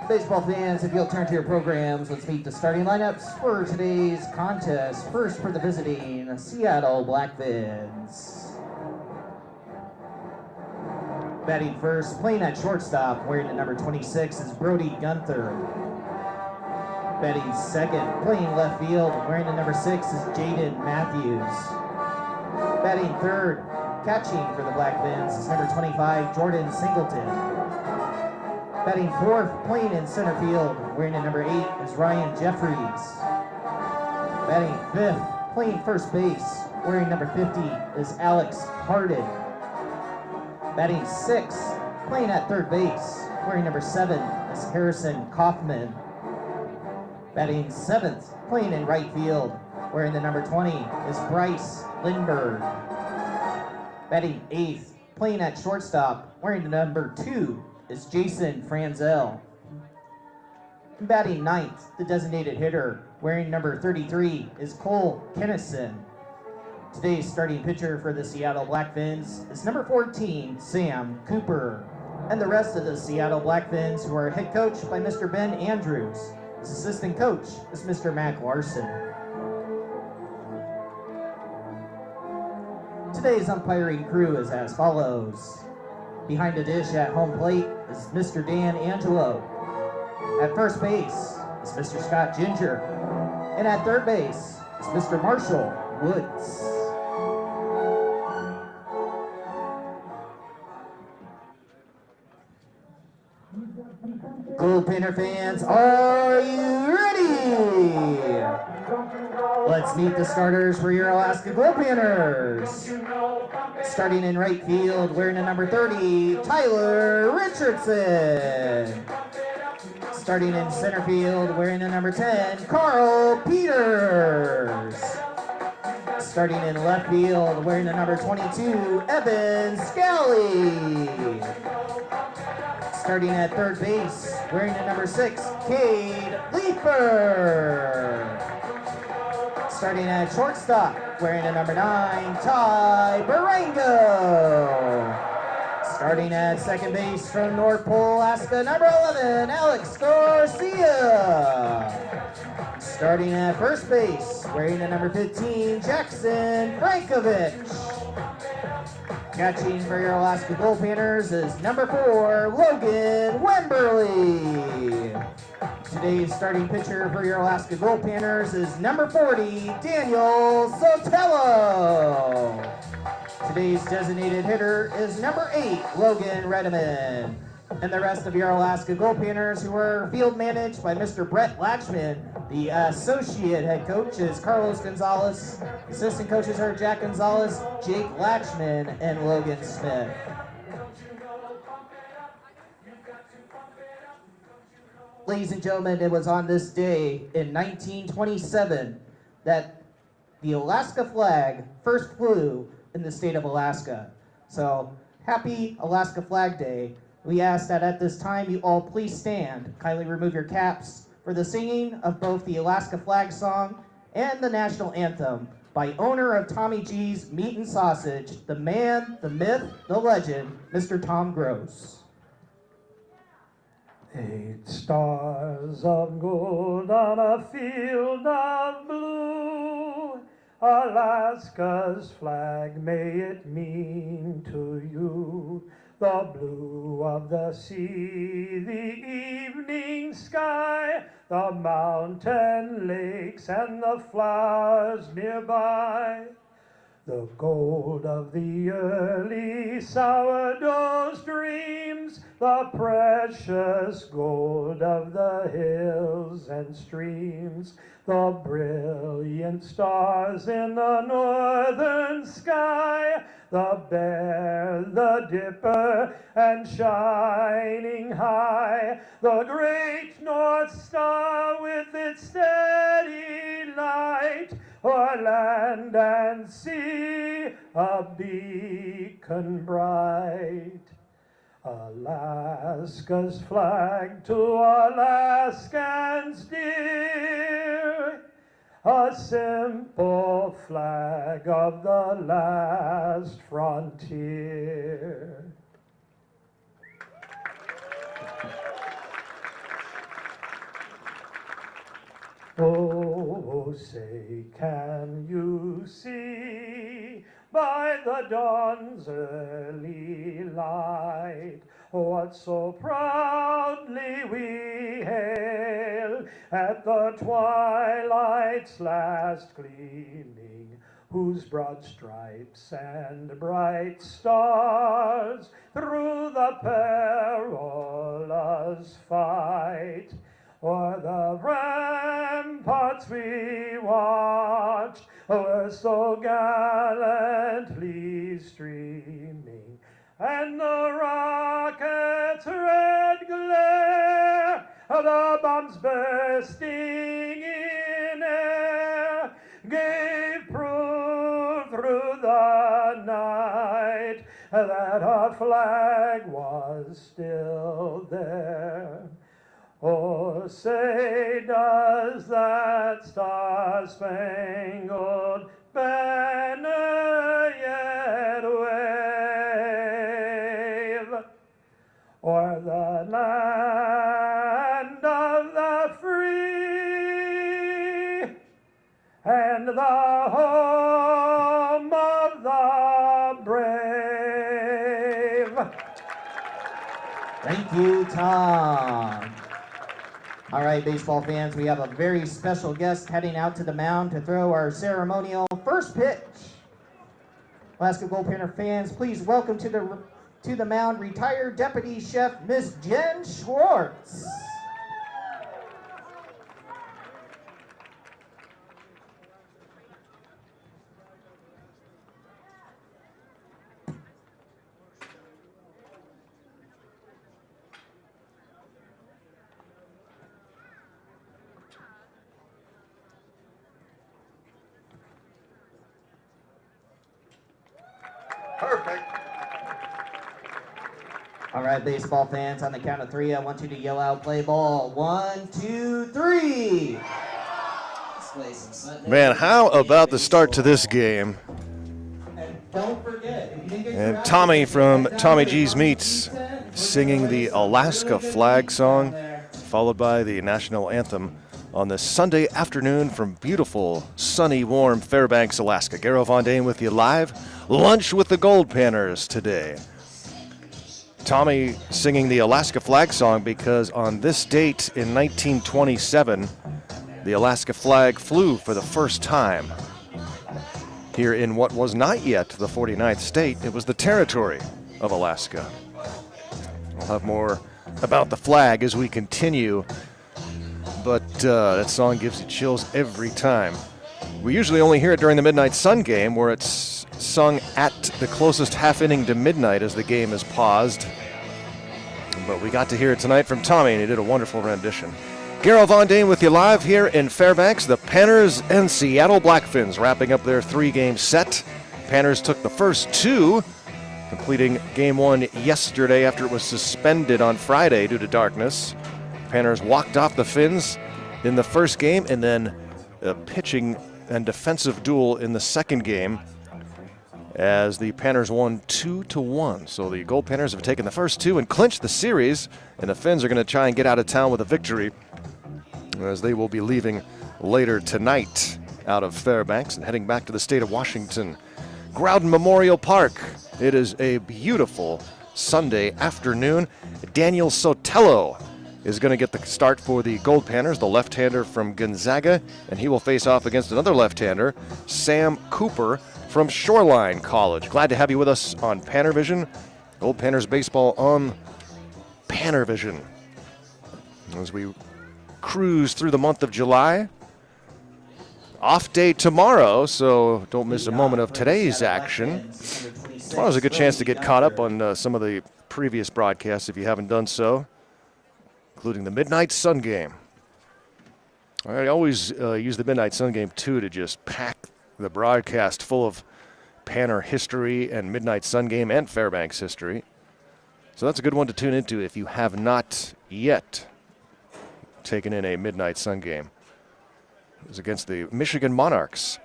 Baseball fans, if you'll turn to your programs, let's meet the starting lineups for today's contest. First for the visiting Seattle Blackfins. Batting first, playing at shortstop, wearing the number 26 is Brody Gunther. Batting second, playing left field, wearing the number 6 is Jaden Matthews. Batting third, catching for the Blackfins is number 25, Jordan Singleton. Batting fourth, playing in center field, wearing the number 8 is Ryan Jeffries. Batting fifth, playing first base, wearing number 50 is Alex Hardin. Batting sixth, playing at third base, wearing number 7 is Harrison Kaufman. Batting seventh, playing in right field, wearing the number 20 is Bryce Lindbergh. Batting eighth, playing at shortstop, wearing the number 2 is Jason Franzel. Batting ninth, the designated hitter, wearing number 33 is Cole Kennison. Today's starting pitcher for the Seattle Blackfins is number 14, Sam Cooper. And the rest of the Seattle Blackfins, who are head coached by Mr. Ben Andrews. His assistant coach is Mr. Mac Larson. Today's umpiring crew is as follows. Behind the dish at home plate is Mr. Dan Angelo. At first base is Mr. Scott Ginger. And at third base is Mr. Marshall Woods. Goldpanner fans, are you ready? Let's meet the starters for your Alaska Goldpanners. Starting in right field, wearing the number 30, Tyler Richardson. Starting in center field, wearing the number 10, Carl Peters. Starting in left field, wearing the number 22, Evan Scally. Starting at third base, wearing the number 6, Cade Leeper. Starting at shortstop, wearing the number 9, Ty Barango. Starting at second base from North Pole, Alaska, number 11, Alex Garcia. Starting at first base, wearing the number 15, Jackson Frankovich. Catching for your Alaska Goldpanners is number 4, Logan Wemberly. Today's starting pitcher for your Alaska Goldpanners is number 40, Daniel Sotelo. Today's designated hitter is number 8, Logan Redeman. And the rest of your Alaska Goldpanners, who are field managed by Mr. Brett Latchman. The associate head coach is Carlos Gonzalez. Assistant coaches are Jack Gonzalez, Jake Latchman, and Logan Smith. Ladies and gentlemen, it was on this day in 1927 that the Alaska flag first flew in the state of Alaska. So, happy Alaska Flag Day. We ask that at this time you all please stand. Kindly remove your caps for the singing of both the Alaska flag song and the national anthem by owner of Tommy G's Meat and Sausage, the man, the myth, the legend, Mr. Tom Gross. 8 stars of gold on a field of blue, Alaska's flag, may it mean to you. The blue of the sea, the evening sky, the mountain lakes and the flowers nearby. The gold of the early sourdough streams, the precious gold of the hills and streams, the brilliant stars in the northern sky, the Bear, the Dipper, and shining high, the great North Star with its steady light, o'er land and sea, a beacon bright. Alaska's flag to Alaskans dear, a simple flag of the last frontier. Oh, say, can you see by the dawn's early light what so proudly we hail at the twilight's last gleaming, whose broad stripes and bright stars through the perilous fight o'er the ramparts we watched were so gallantly streaming, and the rocket's red glare, the bombs bursting in air, gave proof through the night that our flag was still there. Oh, say, does that star-spangled banner yet wave o'er the land of the free and the home of the brave? Thank you, Tom. All right, baseball fans, we have a very special guest heading out to the mound to throw our ceremonial first pitch. Alaska Goldpanner fans, please welcome to the mound retired Deputy Chef Miss Jen Schwartz. Perfect. All right, baseball fans, on the count of three, I want you to yell out, play ball. 1, 2, 3. Man, how about the start to this game? And don't forget, if you didn't get And Tommy from Tommy G's Meats singing the Alaska flag song, followed by the national anthem on this Sunday afternoon from beautiful, sunny, warm Fairbanks, Alaska. Garo Von Dane with you live. Lunch with the Goldpanners today. Tommy singing the Alaska flag song because on this date in 1927, the Alaska flag flew for the first time here in what was not yet the 49th state. It was the territory of Alaska. We'll have more about the flag as we continue, but that song gives you chills every time. We usually only hear it during the Midnight Sun game, where it's sung at the closest half inning to midnight as the game is paused. But we got to hear it tonight from Tommy, and he did a wonderful rendition. Garo Von Dane with you live here in Fairbanks. The Panthers and Seattle Blackfins wrapping up their three-game set. Panthers took the first two, completing game one yesterday after it was suspended on Friday due to darkness. Panthers walked off the Fins in the first game, and then a pitching and defensive duel in the second game as the Panthers won 2-1. So the Goldpanners have taken the first two and clinched the series, and the Fins are going to try and get out of town with a victory as they will be leaving later tonight out of Fairbanks and heading back to the state of Washington. Growden Memorial Park. It is a beautiful Sunday afternoon. Daniel Sotelo is going to get the start for the Goldpanners, the left-hander from Gonzaga, and he will face off against another left-hander, Sam Cooper from Shoreline College. Glad to have you with us on PannerVision. Goldpanners baseball on PannerVision as we cruise through the month of July. Off day tomorrow, so don't miss a moment of today's action. Tomorrow's a good chance to get caught up on some of the previous broadcasts if you haven't done so, including the Midnight Sun game. I always use the Midnight Sun game, too, to just pack the broadcast full of Panner history and Midnight Sun game and Fairbanks history. So that's a good one to tune into if you have not yet taken in a Midnight Sun game. It was against the Michigan Monarchs.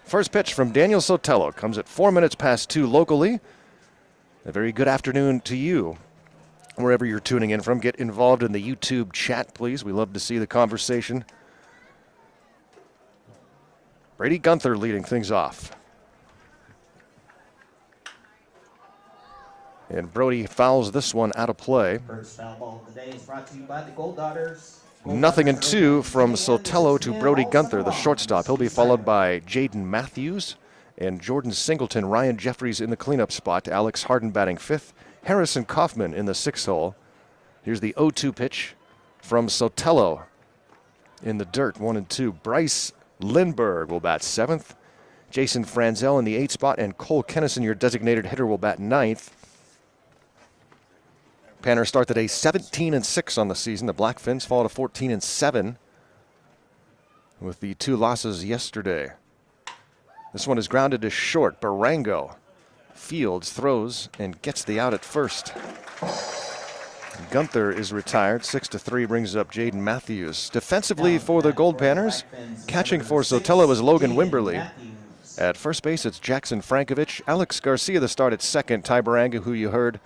First pitch from Daniel Sotelo comes at 4 minutes past 2 locally. A very good afternoon to you. Wherever you're tuning in from, get involved in the YouTube chat, please. We love to see the conversation Brady Gunther leading things off. And Brody fouls this one out of play. First foul ball of the day is brought to you by the Gold Daughters. 0-2 from Sotelo to Brody Gunther, the shortstop. He'll be followed by Jaden Matthews and Jordan Singleton. Ryan Jeffries in the cleanup spot. Alex Harden batting fifth. Harrison Kaufman in the sixth hole. Here's the 0-2 pitch from Sotelo in the dirt, 1-2. Bryce Lindbergh will bat seventh. Jason Franzel in the eighth spot, and Cole Kennison, your designated hitter, will bat ninth. Panners start the day 17-6 on the season. The Blackfins fall to 14-7 with the two losses yesterday. This one is grounded to short. Barango fields, throws, and gets the out at first. Gunther is retired. 6-3 brings up Jaden Matthews. Defensively for the Goldpanners, catching for Sotelo is Logan Wimberly. At first base, it's Jackson Frankovich. Alex Garcia, the start at second. Ty Baranga, who you heard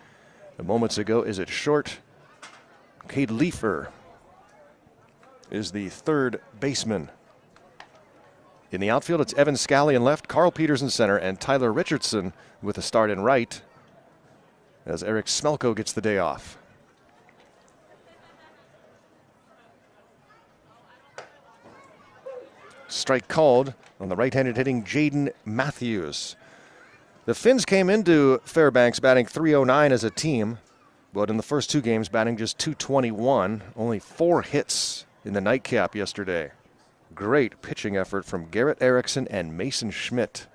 moments ago, is at short. Cade Leifer is the third baseman. In the outfield, it's Evan Scally in left, Carl Peters in center, and Tyler Richardson with a start in right as Eric Smelko gets the day off. Strike called on the right-handed hitting Jaden Matthews. The Finns came into Fairbanks batting .309 as a team, but in the first two games batting just .221. Only 4 hits in the nightcap yesterday. Great pitching effort from Garrett Erickson and Mason Schmidt.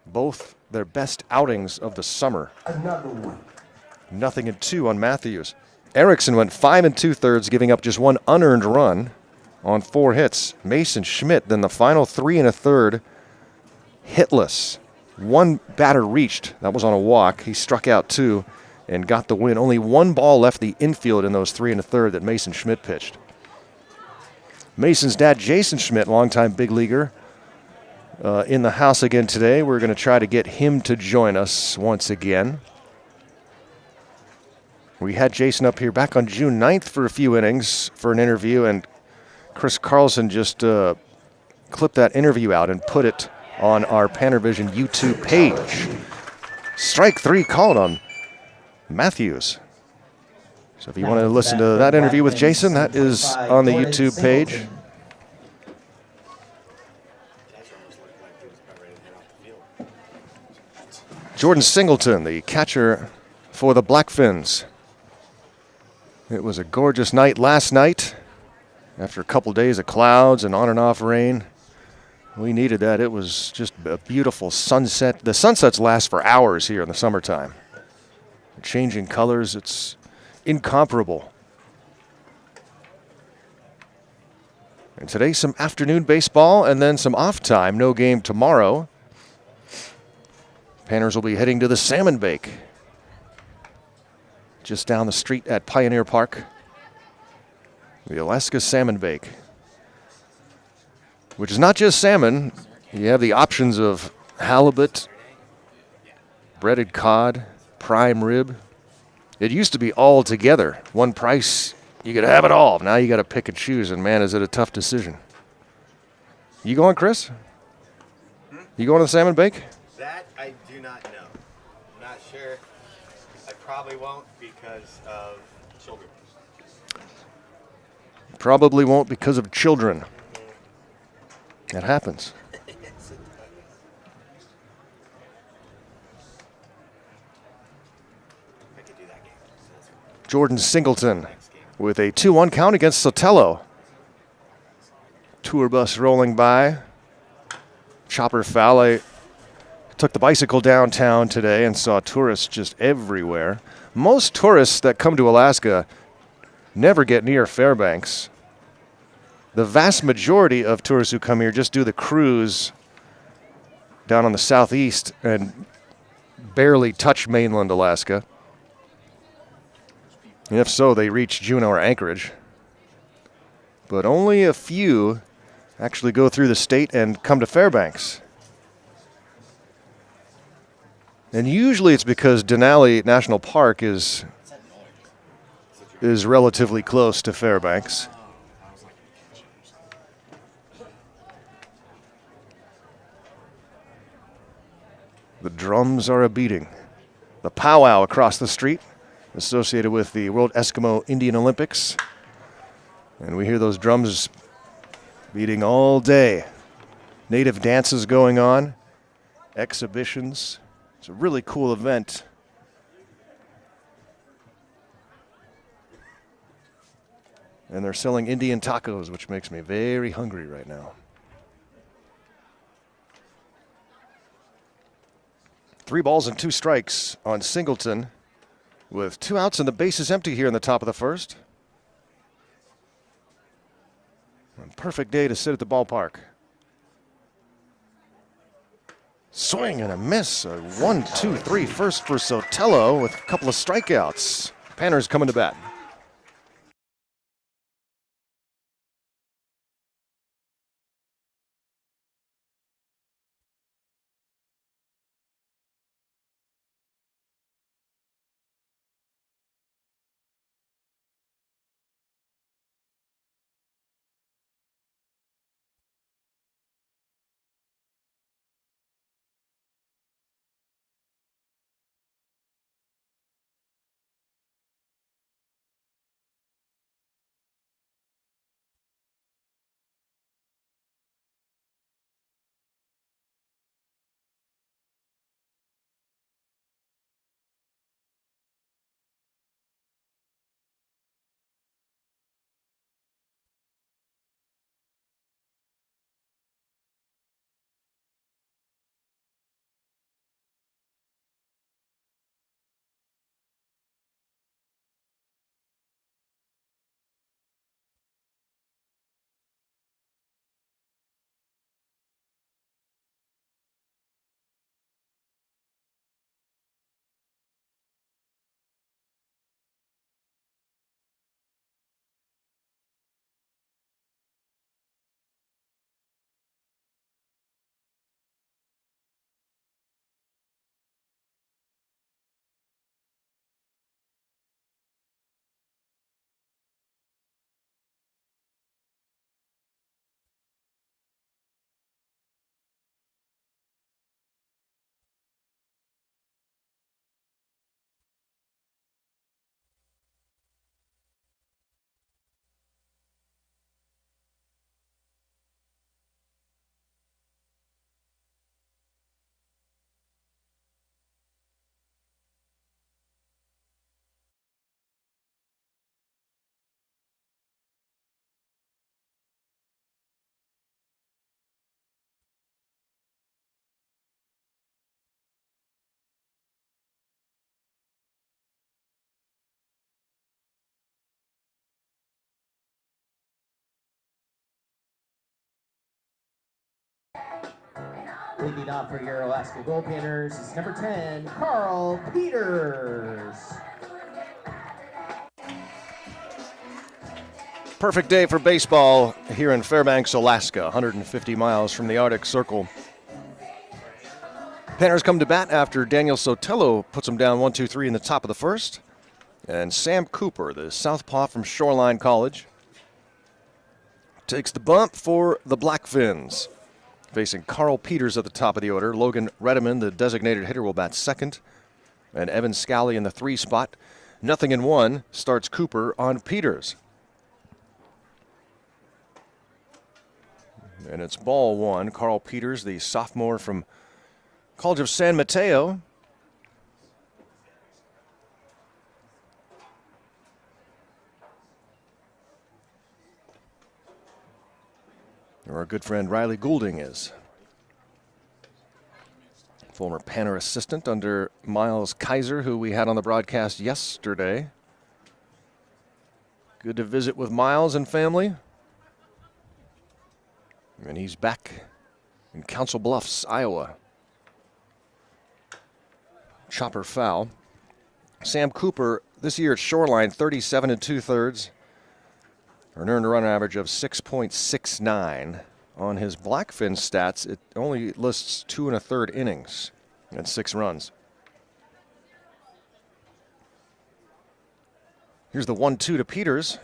Both their best outings of the summer. Another one. 0-2 on Matthews. Erickson went 5 2/3, giving up just 1 unearned run on 4 hits. Mason Schmidt, then the final 3 1/3, hitless. 1 batter reached. That was on a walk. He struck out 2 and got the win. Only 1 ball left the infield in those 3 1/3 that Mason Schmidt pitched. Mason's dad, Jason Schmidt, longtime big leaguer, in the house again today. We're going to try to get him to join us once again. We had Jason up here back on June 9th for a few innings for an interview, and Chris Carlson just clipped that interview out and put it on our PannerVision YouTube page. Strike 3 called on Matthews. So if you want to listen to that interview with Jason, that is on the YouTube page. Jordan Singleton, the catcher for the Blackfins. It was a gorgeous night last night. After a couple days of clouds and on and off rain, we needed that. It was just a beautiful sunset. The sunsets last for hours here in the summertime. Changing colors, it's incomparable. And today, some afternoon baseball and then some off time. No game tomorrow. Panners will be heading to the Salmon Bake just down the street at Pioneer Park. The Alaska Salmon Bake, which is not just salmon. You have the options of halibut, breaded cod, prime rib. It used to be all together. One price, you could have it all. Now you got to pick and choose, and man, is it a tough decision. You going, Chris? You going to the Salmon Bake? That I do not know. I'm not sure. I probably won't because of children. Probably won't because of children. That happens. Jordan Singleton with a 2-1 count against Sotelo. Tour bus rolling by. Chopper foul. I took the bicycle downtown today and saw tourists just everywhere. Most tourists that come to Alaska never get near Fairbanks. The vast majority of tourists who come here just do the cruise down on the southeast and barely touch mainland Alaska. And if so, they reach Juneau or Anchorage. But only a few actually go through the state and come to Fairbanks. And usually it's because Denali National Park is relatively close to Fairbanks. The drums are a-beating. The powwow across the street, associated with the World Eskimo Indian Olympics. And we hear those drums beating all day. Native dances going on, exhibitions. It's a really cool event. And they're selling Indian tacos, which makes me very hungry right now. 3 balls and 2 strikes on Singleton, with 2 outs and the bases empty here in the top of the first. A perfect day to sit at the ballpark. Swing and a miss. A 1-2-3 first for Sotelo with a couple of strikeouts. Panners coming to bat. Leading off for your Alaska Goldpanners is number 10, Carl Peters. Perfect day for baseball here in Fairbanks, Alaska, 150 miles from the Arctic Circle. Panners come to bat after Daniel Sotelo puts them down 1-2-3 in the top of the first. And Sam Cooper, the southpaw from Shoreline College, takes the bump for the Blackfins. Facing Carl Peters at the top of the order. Logan Redeman, the designated hitter, will bat second. And Evan Scally in the 3 spot. 0-1 starts Cooper on Peters. And it's ball 1. Carl Peters, the sophomore from College of San Mateo. Our good friend Riley Goulding is. Former Panner assistant under Miles Kaiser, who we had on the broadcast yesterday. Good to visit with Miles and family. And he's back in Council Bluffs, Iowa. Chopper foul. Sam Cooper, this year at Shoreline, 37 2/3. An earned run average of 6.69. On his Blackfin stats, it only lists 2 1/3 innings and 6 runs. Here's the 1-2 to Peters.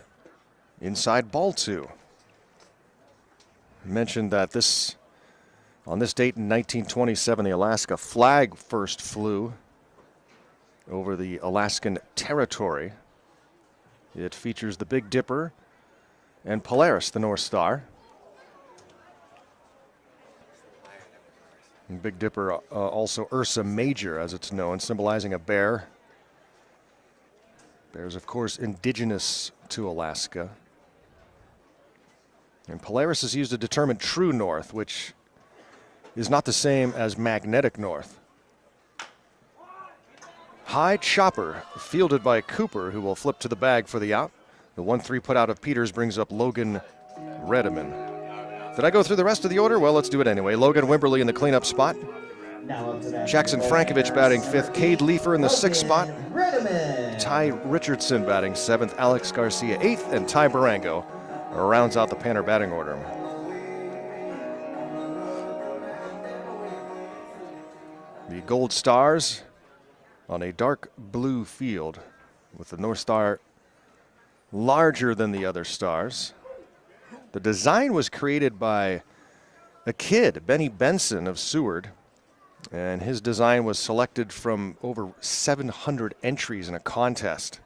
Inside ball 2. I mentioned that this On this date in 1927, the Alaska flag first flew over the Alaskan Territory. It features the Big Dipper and Polaris, the North Star. And Big Dipper, also Ursa Major, as it's known, symbolizing a bear. Bears, of course, indigenous to Alaska. And Polaris is used to determine true north, which is not the same as magnetic north. High chopper, fielded by Cooper, who will flip to the bag for the out. The 1-3 put out of Peters brings up Logan Redeman. Did I go through the rest of the order? Well, let's do it anyway. Logan Wimberly in the cleanup spot. Jackson Frankovich batting 5th. Cade Leifer in the 6th spot. Ty Richardson batting 7th. Alex Garcia 8th. And Ty Barango rounds out the Panner batting order. The Gold Stars on a dark blue field with the North Star larger than the other stars. The design was created by a kid, Benny Benson of Seward, and his design was selected from over 700 entries in a contest.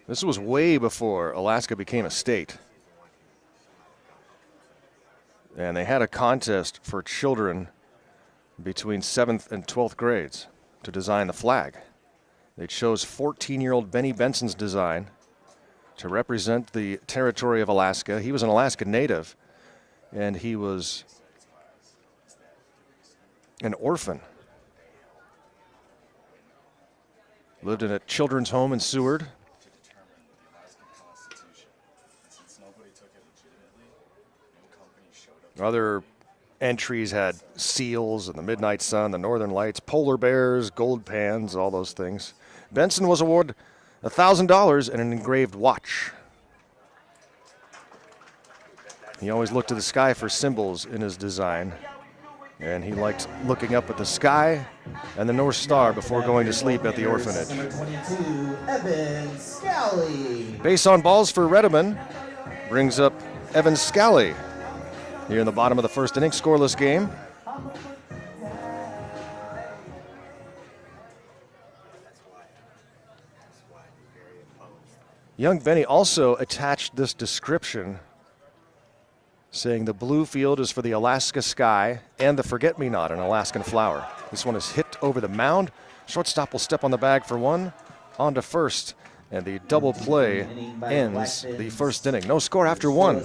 This was way before Alaska became a state. And they had a contest for children between 7th and 12th grades to design the flag. They chose 14-year-old Benny Benson's design to represent the territory of Alaska. He was an Alaska native, and he was an orphan. Lived in a children's home in Seward. Other entries had seals and the midnight sun, the northern lights, polar bears, gold pans, all those things. Benson was awarded $1,000 and an engraved watch. He always looked to the sky for symbols in his design, and he liked looking up at the sky and the North Star before going to sleep at the orphanage. Base on balls for Redeman brings up Evan Scally. Here in the bottom of the first inning, scoreless game. Young Benny also attached this description saying the blue field is for the Alaska sky and the forget-me-not, an Alaskan flower. This one is hit over the mound. Shortstop will step on the bag for one, on to first, and the double play ends the first inning. No score after one.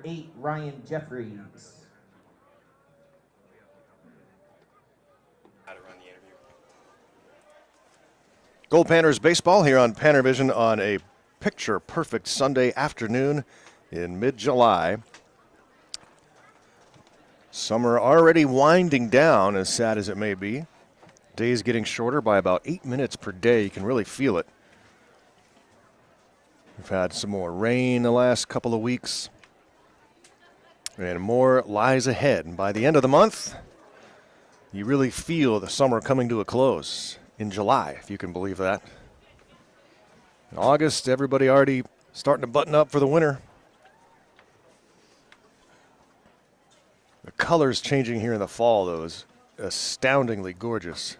8, Ryan Jeffries. How to run the interview. Goldpanners baseball here on PannerVision on a picture-perfect Sunday afternoon in mid-July. Summer already winding down, as sad as it may be. Days getting shorter by about 8 minutes per day. You can really feel it. We've had some more rain the last couple of weeks. And more lies ahead. And by the end of the month, you really feel the summer coming to a close in July, if you can believe that. In August, everybody already starting to button up for the winter. The colors changing here in the fall, though, is astoundingly gorgeous.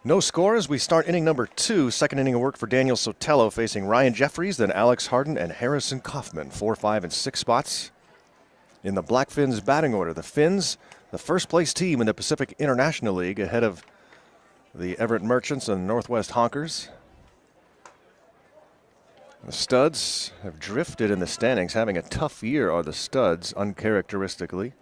No score as we start inning number 2. Second inning of work for Daniel Sotelo facing Ryan Jeffries, then Alex Harden and Harrison Kaufman. 4, 5, and 6 spots in the Blackfins batting order. The Fins, the first place team in the Pacific International League, ahead of the Everett Merchants and Northwest Honkers. The Studs have drifted in the standings. Having a tough year are the Studs, uncharacteristically.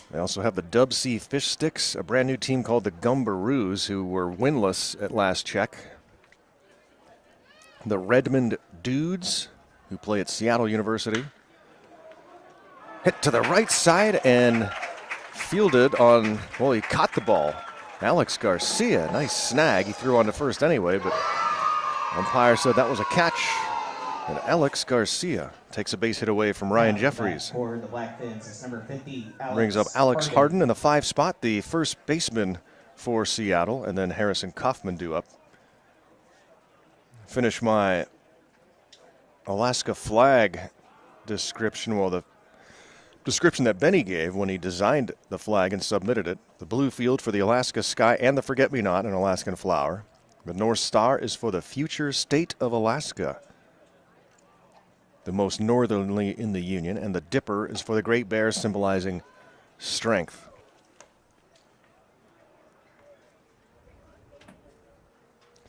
They also have the Dub C Fish Sticks, a brand new team called the Gumbaroos, who were winless at last check. The Redmond Dudes, who play at Seattle University. Hit to the right side and fielded on, well, he caught the ball. Alex Garcia, nice snag. He threw on to first anyway, but umpire said that was a catch. And Alex Garcia takes a base hit away from Ryan Jeffries. For the Blackfins is number 50, Alex Brings up Alex Harden. Harden in the 5 spot, the first baseman for Seattle, and then Harrison Kaufman due up. Finish my Alaska flag description, well, the description that Benny gave when he designed the flag and submitted it. The blue field for the Alaska sky and the forget-me-not, an Alaskan flower. The North Star is for the future state of Alaska, the most northerly in the Union, and the Dipper is for the Great Bear, symbolizing strength.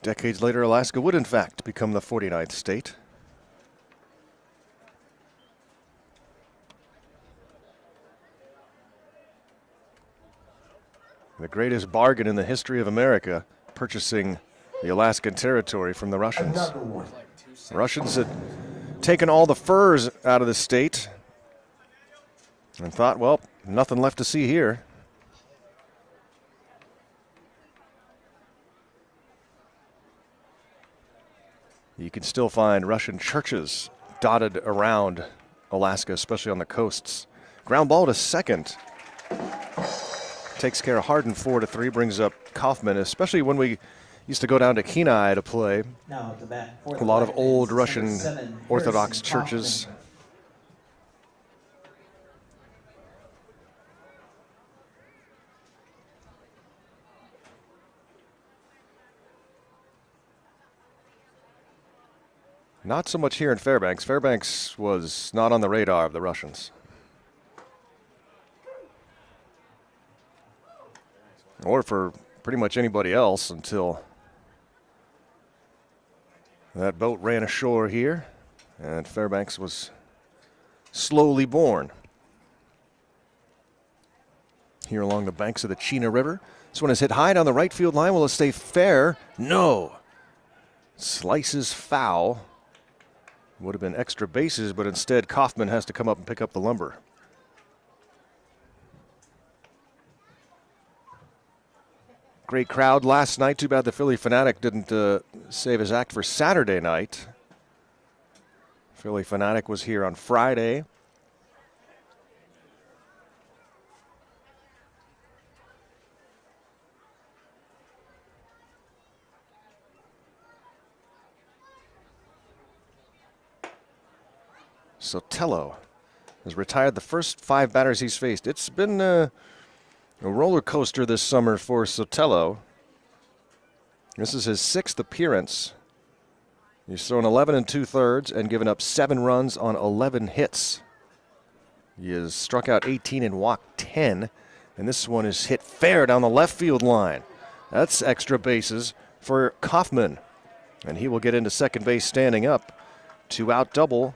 Decades later, Alaska would in fact become the 49th state. The greatest bargain in the history of America, purchasing the Alaskan territory from the Russians. The Russians had taken all the furs out of the state and thought, well, nothing left to see here. You can still find Russian churches dotted around Alaska, especially on the coasts. Ground ball to second. Takes care of Harden 4-3, brings up Kaufman, especially when we used to go down to Kenai to play. Now to bat for A the lot of Blackfins old is Russian number 7, Orthodox Harrison churches. Kaufman. Not so much here in Fairbanks. Fairbanks was not on the radar of the Russians. Or for pretty much anybody else until that boat ran ashore here and Fairbanks was slowly born. Here along the banks of the Chena River. This one is hit high down the right field line. Will it stay fair? No. Slices foul. Would have been extra bases, but instead Kaufman has to come up and pick up the lumber. Great crowd last night. Too bad the Philly Fanatic didn't save his act for Saturday night. Philly Fanatic was here on Friday. Sotelo has retired the first 5 batters he's faced. It's been a roller coaster this summer for Sotelo. This is his 6th appearance. He's thrown 11 2/3 and given up 7 runs on 11 hits. He has struck out 18 and walked 10, and this one is hit fair down the left field line. That's extra bases for Kaufman. And he will get into second base standing up. 2-out double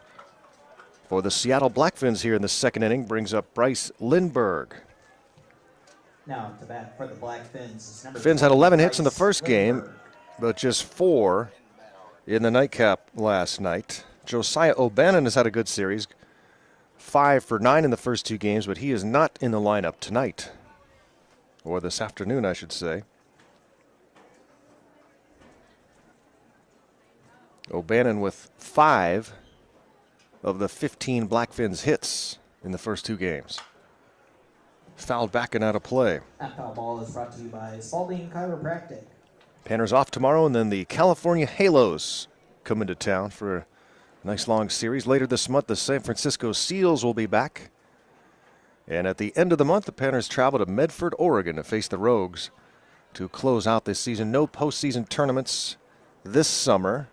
for the Seattle Blackfins here in the second inning brings up Bryce Lindbergh. Now to bat for the Blackfins. Fins had 11 hits in the first game, but just 4 in the nightcap last night. Josiah O'Bannon has had a good series. 5 for 9 in the first 2 games, but he is not in the lineup tonight. Or this afternoon, I should say. O'Bannon with 5 of the 15 Blackfins hits in the first 2 games. Fouled back and out of play. That foul ball is brought to you by Spalding Chiropractic. Panthers off tomorrow, and then the California Halos come into town for a nice long series. Later this month, the San Francisco Seals will be back. And at the end of the month, the Panthers travel to Medford, Oregon to face the Rogues to close out this season. No postseason tournaments this summer.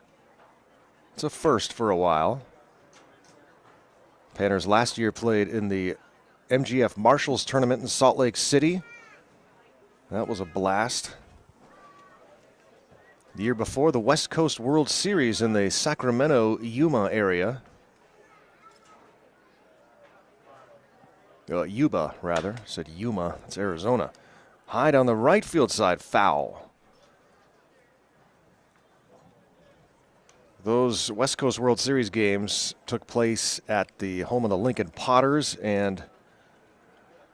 It's a first for a while. Panthers last year played in the MGF Marshals tournament in Salt Lake City. That was a blast. The year before, the West Coast World Series in the Sacramento, Yuma area. Yuba, rather. Said Yuma. That's Arizona. High down the right field side. Foul. Those West Coast World Series games took place at the home of the Lincoln Potters and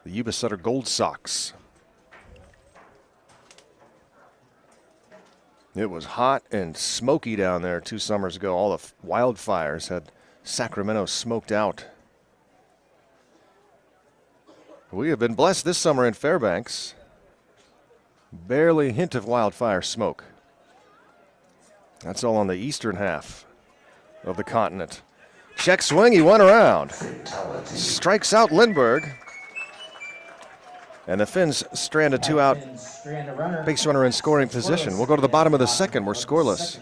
the Yuba Sutter Gold Sox. It was hot and smoky down there 2 summers ago. All the wildfires had Sacramento smoked out. We have been blessed this summer in Fairbanks. Barely a hint of wildfire smoke. That's all on the eastern half of the continent. Check swing, he went around. Strikes out Lindbergh. And the Finns strand a 2-out base runner in scoring position. We'll go to the bottom of the second. We're scoreless.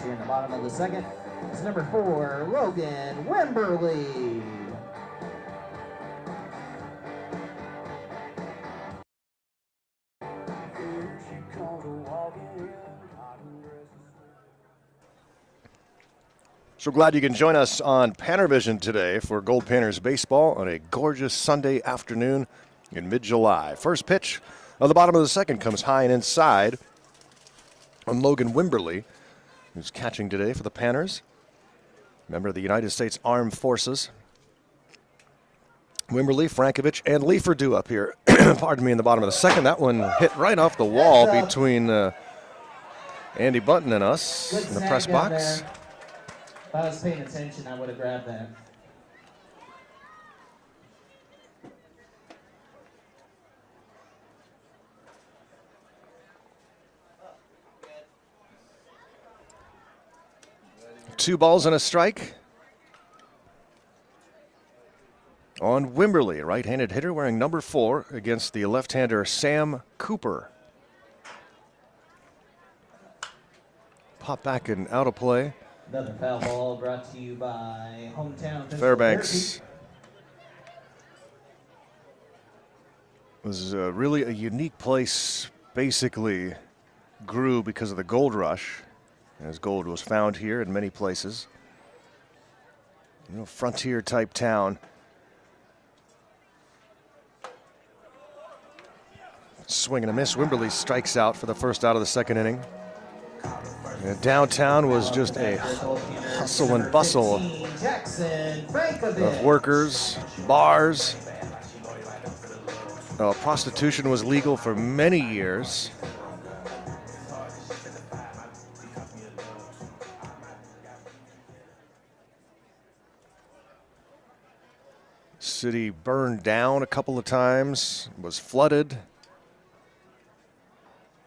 Here in the bottom of the second, it's number 4, Logan Wimberly. So glad you can join us on PannerVision today for Goldpanners baseball on a gorgeous Sunday afternoon in mid-July. First pitch on the bottom of the second comes high and inside on Logan Wimberly, who's catching today for the Panthers. Member of the United States Armed Forces. Wimberly, Frankovich, and Leifer do up here. Pardon me, in the bottom of the second. That one hit right off the wall between Andy Bunton and us in the press box. If I was paying attention, I would have grabbed that. Two balls and a strike on Wimberly, right-handed hitter wearing number 4 against the left-hander Sam Cooper. pop back and out of play. Another foul ball brought to you by Hometown Physical Fairbanks Therapy. was really a unique place, basically grew because of the gold rush, as gold was found here in many places. You know, frontier type town. Swing and a miss. Wimberly strikes out for the first out of the second inning. And downtown was just a hustle and bustle of workers, bars. Prostitution was legal for many years. City burned down a couple of times, was flooded,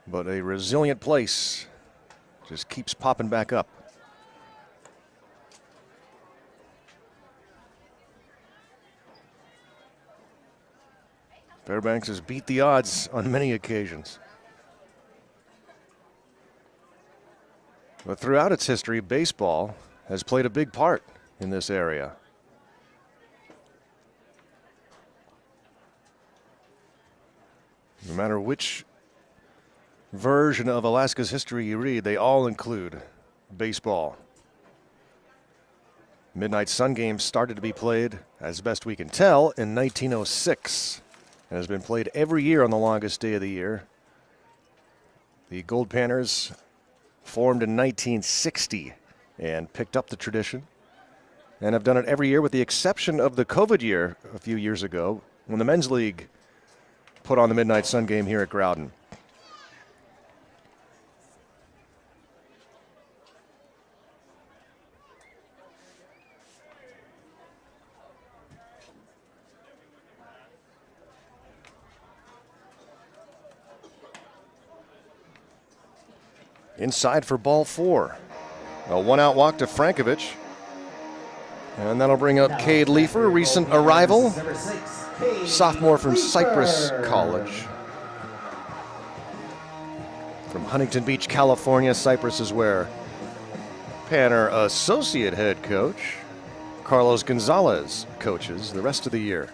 but a resilient place just keeps popping back up. Fairbanks has beat the odds on many occasions. But throughout its history, baseball has played a big part in this area. No matter which version of Alaska's history you read, they all include baseball. Midnight Sun games started to be played, as best we can tell, in 1906 and has been played every year on the longest day of the year. The Goldpanners formed in 1960 and picked up the tradition and have done it every year with the exception of the COVID year a few years ago when the Men's League put on the Midnight Sun game here at Growden. Inside for ball 4. A one-out walk to Frankovich. And that'll bring up Cade Leifer, recent arrival. Sophomore from Cypress College. From Huntington Beach, California. Cypress is where Panner associate head coach Carlos Gonzalez coaches the rest of the year.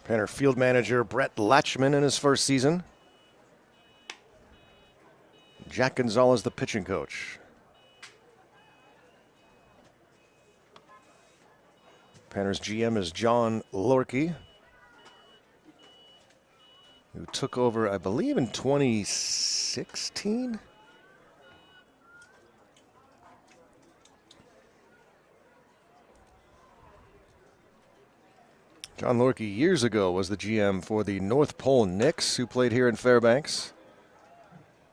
Panner field manager Brett Latchman in his first season. Jack Gonzalez, the pitching coach. Panner's GM is John Lorkey, who took over, I believe, in 2016. John Lorkey years ago was the GM for the North Pole Knicks, who played here in Fairbanks,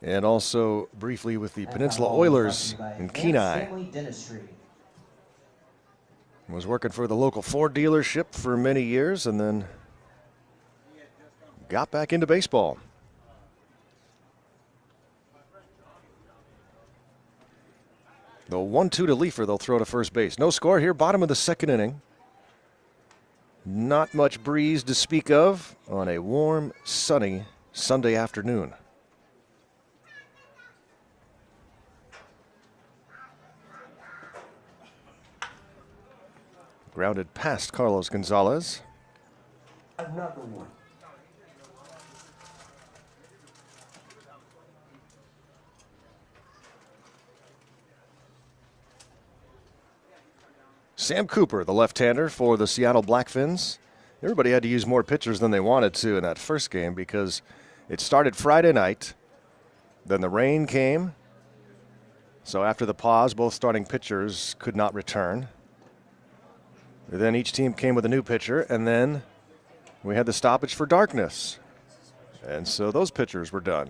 and also briefly with the Peninsula Oilers in Kenai. Was working for the local Ford dealership for many years and then got back into baseball. The 1-2 to Leifer, they'll throw to first base. No score here, bottom of the second inning. Not much breeze to speak of on a warm, sunny Sunday afternoon. Grounded past Carlos Gonzalez. Another one. Sam Cooper, the left-hander for the Seattle Blackfins. Everybody had to use more pitchers than they wanted to in that first game because it started Friday night. Then the rain came. So after the pause, both starting pitchers could not return. Then each team came with a new pitcher, and then we had the stoppage for darkness. And so those pitchers were done.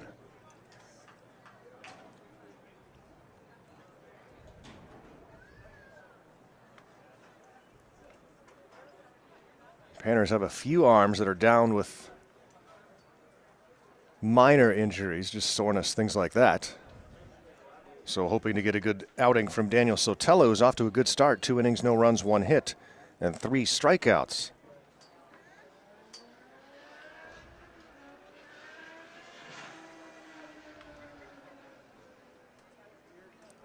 Panners have a few arms that are down with minor injuries, just soreness, things like that. So hoping to get a good outing from Daniel Sotelo, who's off to a good start. 2 innings, no runs, 1 hit. and 3 strikeouts.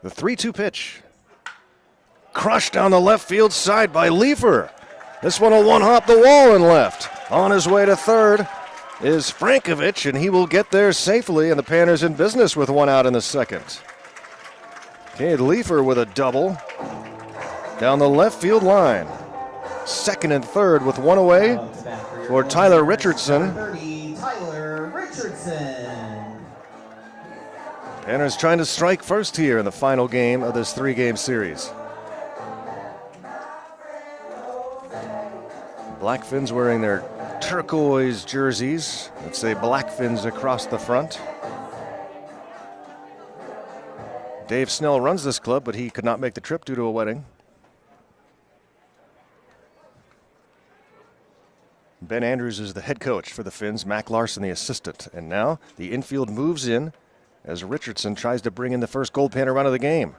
The 3-2 pitch. Crushed down the left field side by Leifer. This one will one-hop the wall and left. On his way to third is Frankovich, and he will get there safely, and the Panthers in business with 1 out in the second. Okay, Leifer with a double down the left field line. Second and third with 1 away for Tyler Richardson. 30, Tyler Richardson. Panthers trying to strike first here in the final game of this 3-game series. Blackfins wearing their turquoise jerseys that say Blackfins across the front. Dave Snell runs this club, but he could not make the trip due to a wedding. Ben Andrews is the head coach for the Fins, Mac Larson the assistant. And now the infield moves in as Richardson tries to bring in the first Goldpanner run of the game.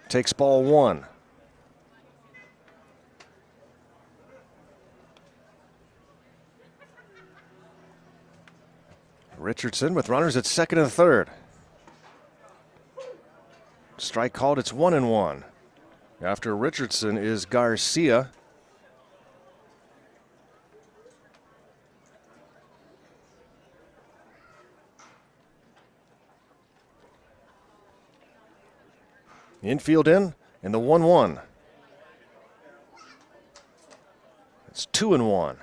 Takes ball 1. Richardson with runners at second and third. Strike called, it's 1-1. After Richardson is Garcia. Infield in, and the 1-1. It's 2-1.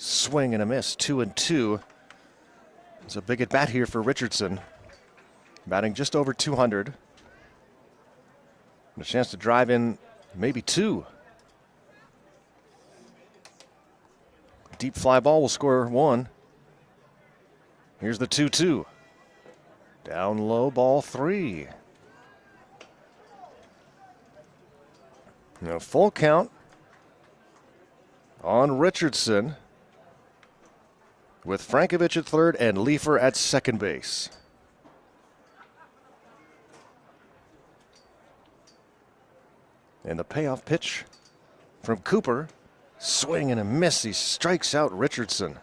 Swing and a miss, 2-2. It's a big at bat here for Richardson. Batting just over 200. And a chance to drive in maybe 2. Deep fly ball will score 1. Here's the 2-2. Down low, ball 3. Now full count on Richardson, with Frankovich at third and Leifer at second base. And the payoff pitch from Cooper. Swing and a miss. He strikes out Richardson.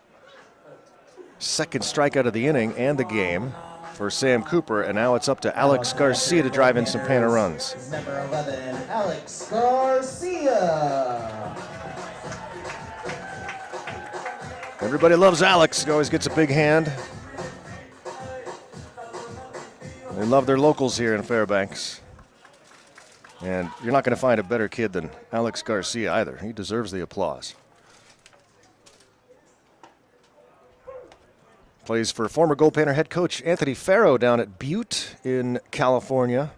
Second strikeout of the inning and the game for Sam Cooper. And now it's up to Alex Garcia to drive in some Panner runs. Number 11, Alex Garcia. Everybody loves Alex. He always gets a big hand. They love their locals here in Fairbanks. And you're not going to find a better kid than Alex Garcia either. He deserves the applause. Plays for former Goldpanner head coach Anthony Farrow down at Butte in California.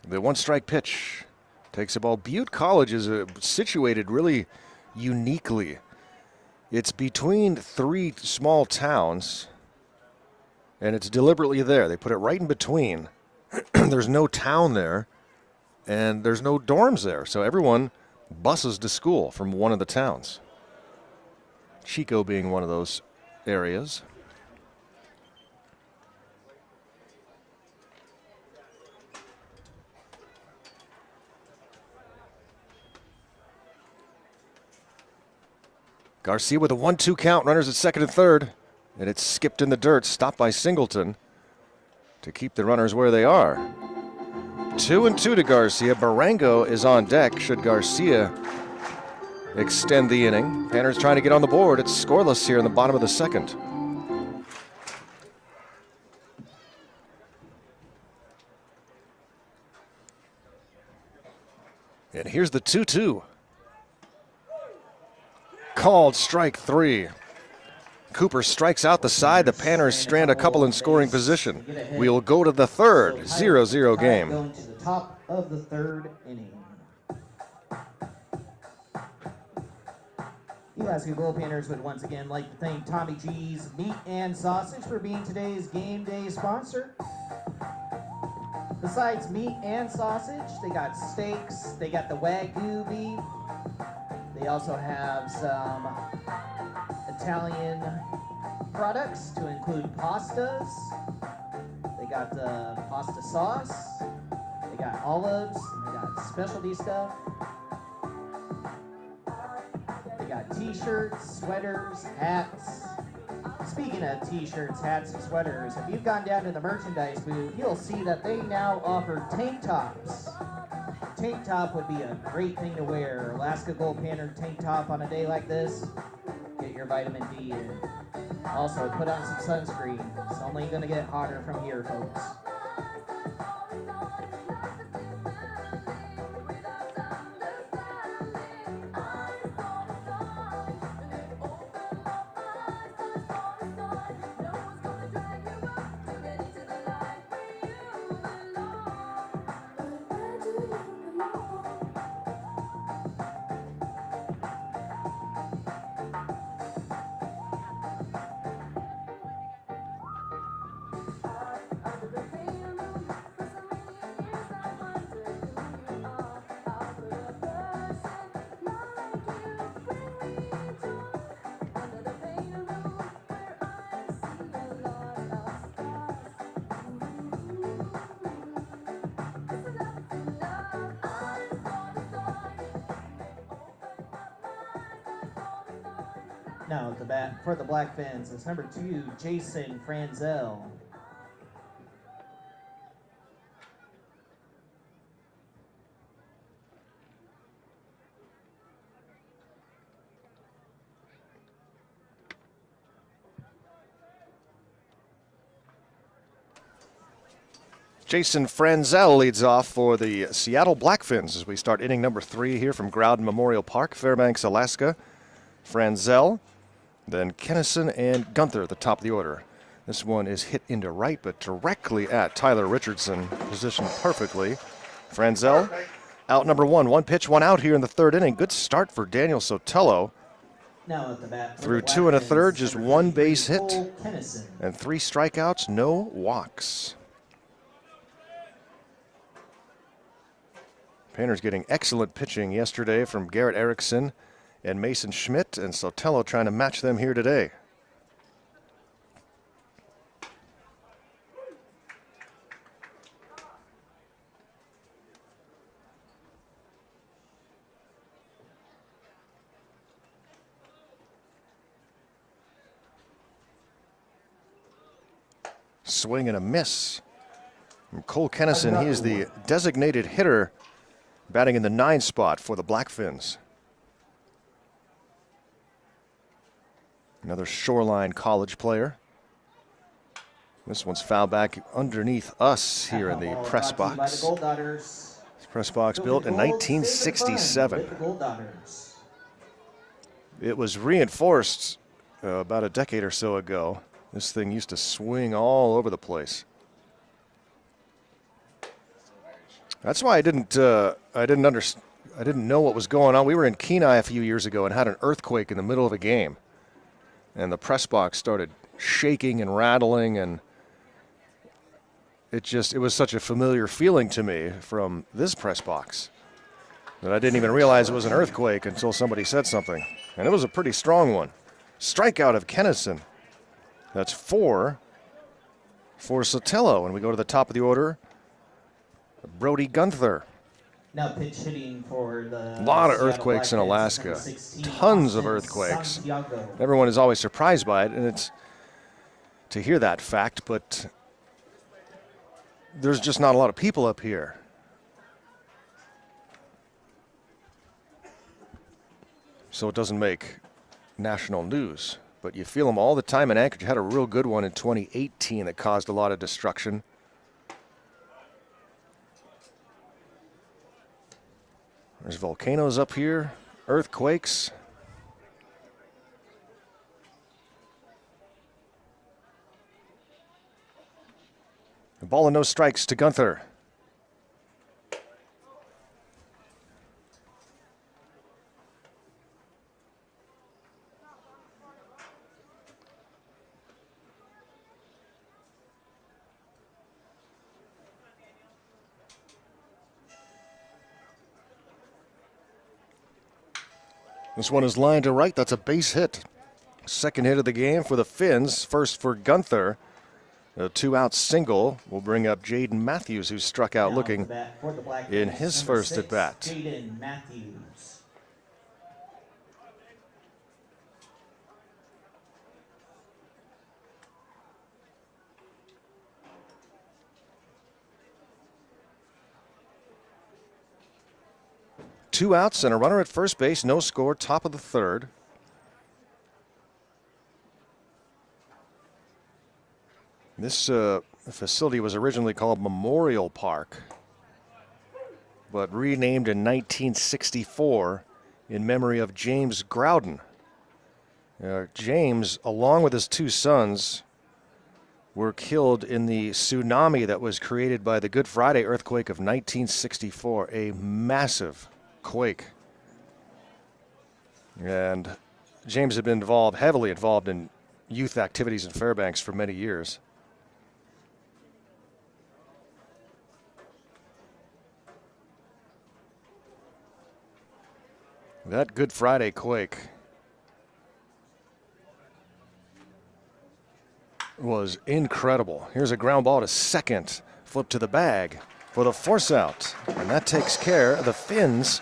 The 1-strike pitch takes a ball. Butte College is situated really uniquely. It's between 3 small towns, and it's deliberately there. They put it right in between. There's no town there, and there's no dorms there, so everyone buses to school from one of the towns. Chico being one of those areas. Garcia with a 1-2 count, runners at second and third, and it's skipped in the dirt, stopped by Singleton to keep the runners where they are. 2-2 to Garcia. Barango is on deck should Garcia extend the inning. Panner's trying to get on the board. It's scoreless here in the bottom of the second. And here's the 2-2. Called strike 3. Cooper strikes out the side. The Panthers strand a couple in scoring position. We'll go to the third, 0-0 game. Going to the top of the third inning. The Alaska Goldpanners would once again like to thank Tommy G's Meat and Sausage for being today's game day sponsor. Besides meat and sausage, they got steaks, they got the Wagyu beef. They also have some Italian products to include pastas. They got pasta sauce. They got olives. They got specialty stuff. They got t-shirts, sweaters, hats. Speaking of t-shirts, hats, and sweaters, if you've gone down to the merchandise booth, you'll see that they now offer tank tops. Tank top would be a great thing to wear. Alaska Goldpanner tank top on a day like this. Get your vitamin D in. Also, put on some sunscreen. It's only going to get hotter from here, folks. Now at the bat for the Blackfins is number 2, Jason Franzel. Jason Franzel leads off for the Seattle Blackfins as we start inning number 3 here from Growden Memorial Park, Fairbanks, Alaska. Franzel, then Kennison and Gunther at the top of the order. This one is hit into right, but directly at Tyler Richardson, positioned perfectly. Franzel, out number 1. 1 pitch, 1 out here in the 3rd inning. Good start for Daniel Sotelo. Now at the bat Through 2 1/3, just 1 base hit and 3 strikeouts, no walks. Panthers getting excellent pitching yesterday from Garrett Erickson and Mason Schmidt, and Sotelo trying to match them here today. Swing and a miss from Cole Kennison. He is the designated hitter, batting in the 9 spot for the Blackfins. Another Shoreline College player. This one's fouled back underneath us here in the press box. This press box built in 1967. It was reinforced about a decade or so ago. This thing used to swing all over the place. That's why I didn't know what was going on. We were in Kenai a few years ago and had an earthquake in the middle of a game. And the press box started shaking and rattling, and it was such a familiar feeling to me from this press box that I didn't even realize it was an earthquake until somebody said something. And it was a pretty strong one. Strikeout of Kennison. That's 4 for Sotelo. And we go to the top of the order. Brody Gunther. Now pitch hitting for the A lot of Seattle earthquakes in Blackfins, Alaska. number 16, Tons of Austin earthquakes. Santiago. Everyone is always surprised by it, and it's to hear that fact, but there's just not a lot of people up here. So it doesn't make national news, but you feel them all the time in Anchorage. You had a real good one in 2018 that caused a lot of destruction. There's volcanoes up here, earthquakes. A ball and no strikes to Gunther. This one is lined to right. That's a base hit. Second hit of the game for the Finns. First for Gunther. A 2-out single will bring up Jaden Matthews, who struck out looking in his first at bat. Jaden Matthews. Two outs and a runner at first base. No score. Top of the third. This facility was originally called Memorial Park, but renamed in 1964 in memory of James Growden. James, along with his two sons, were killed in the tsunami that was created by the Good Friday earthquake of 1964, a massive quake. And James had been heavily involved in youth activities in Fairbanks for many years. That Good Friday quake was incredible. Here's a ground ball to second. Flip to the bag for the force out. And that takes care of the Finns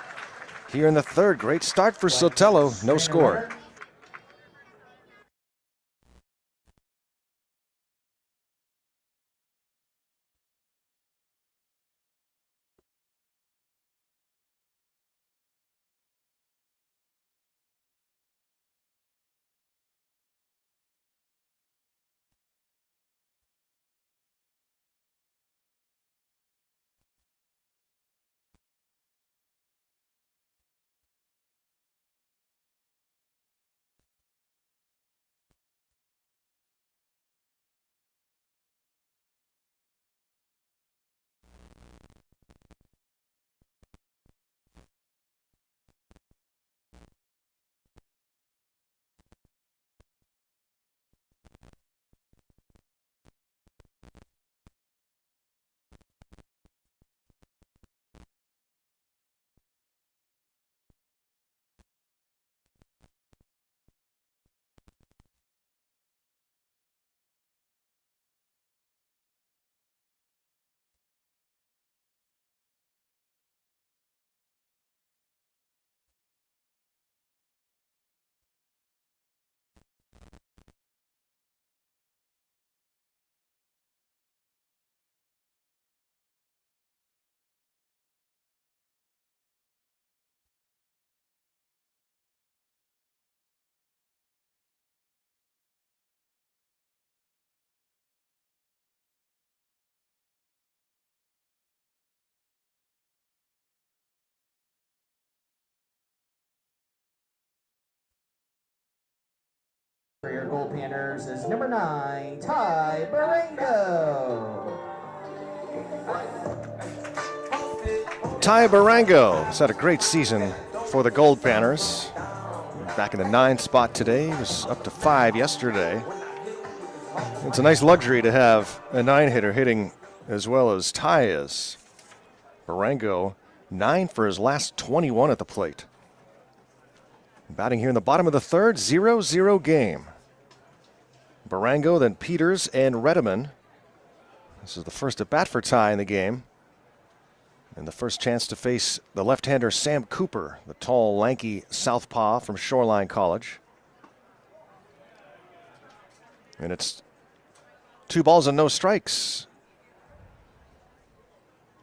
here in the third. Great start for Sotelo. No score. For your Goldpanners is number 9, Ty Barango. Ty Barango has had a great season for the Goldpanners. Back in the 9th spot today. He was up to 5 yesterday. It's a nice luxury to have a 9-hitter hitting as well as Ty is. Barango, 9 for his last 21 at the plate. Batting here in the bottom of the third, 0-0 game. Barango, then Peters and Redeman. This is the first at bat for Ty in the game. And the first chance to face the left-hander Sam Cooper, the tall, lanky southpaw from Shoreline College. And it's 2 balls and no strikes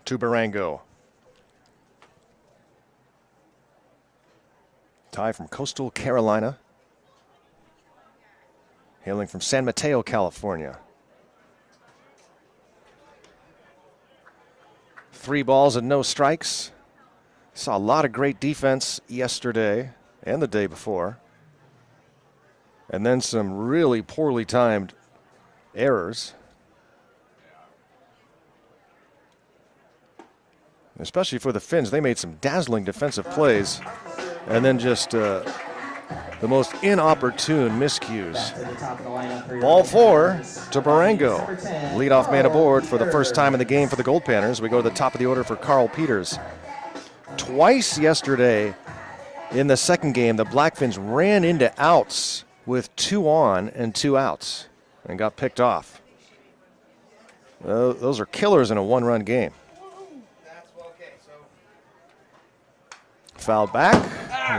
to Barango. Ty from Coastal Carolina, hailing from San Mateo, California. 3 balls and no strikes. Saw a lot of great defense yesterday and the day before. And then some really poorly timed errors. Especially for the Finns, they made some dazzling defensive plays. And then just the most inopportune miscues. Ball 4 to Barango. Leadoff man aboard for the first time in the game for the Goldpanners. We go to the top of the order for Carl Peters. Twice yesterday, In the second game, the Blackfins ran into outs with 2 on and 2 outs and got picked off. Those are killers in a 1-run game. Foul back,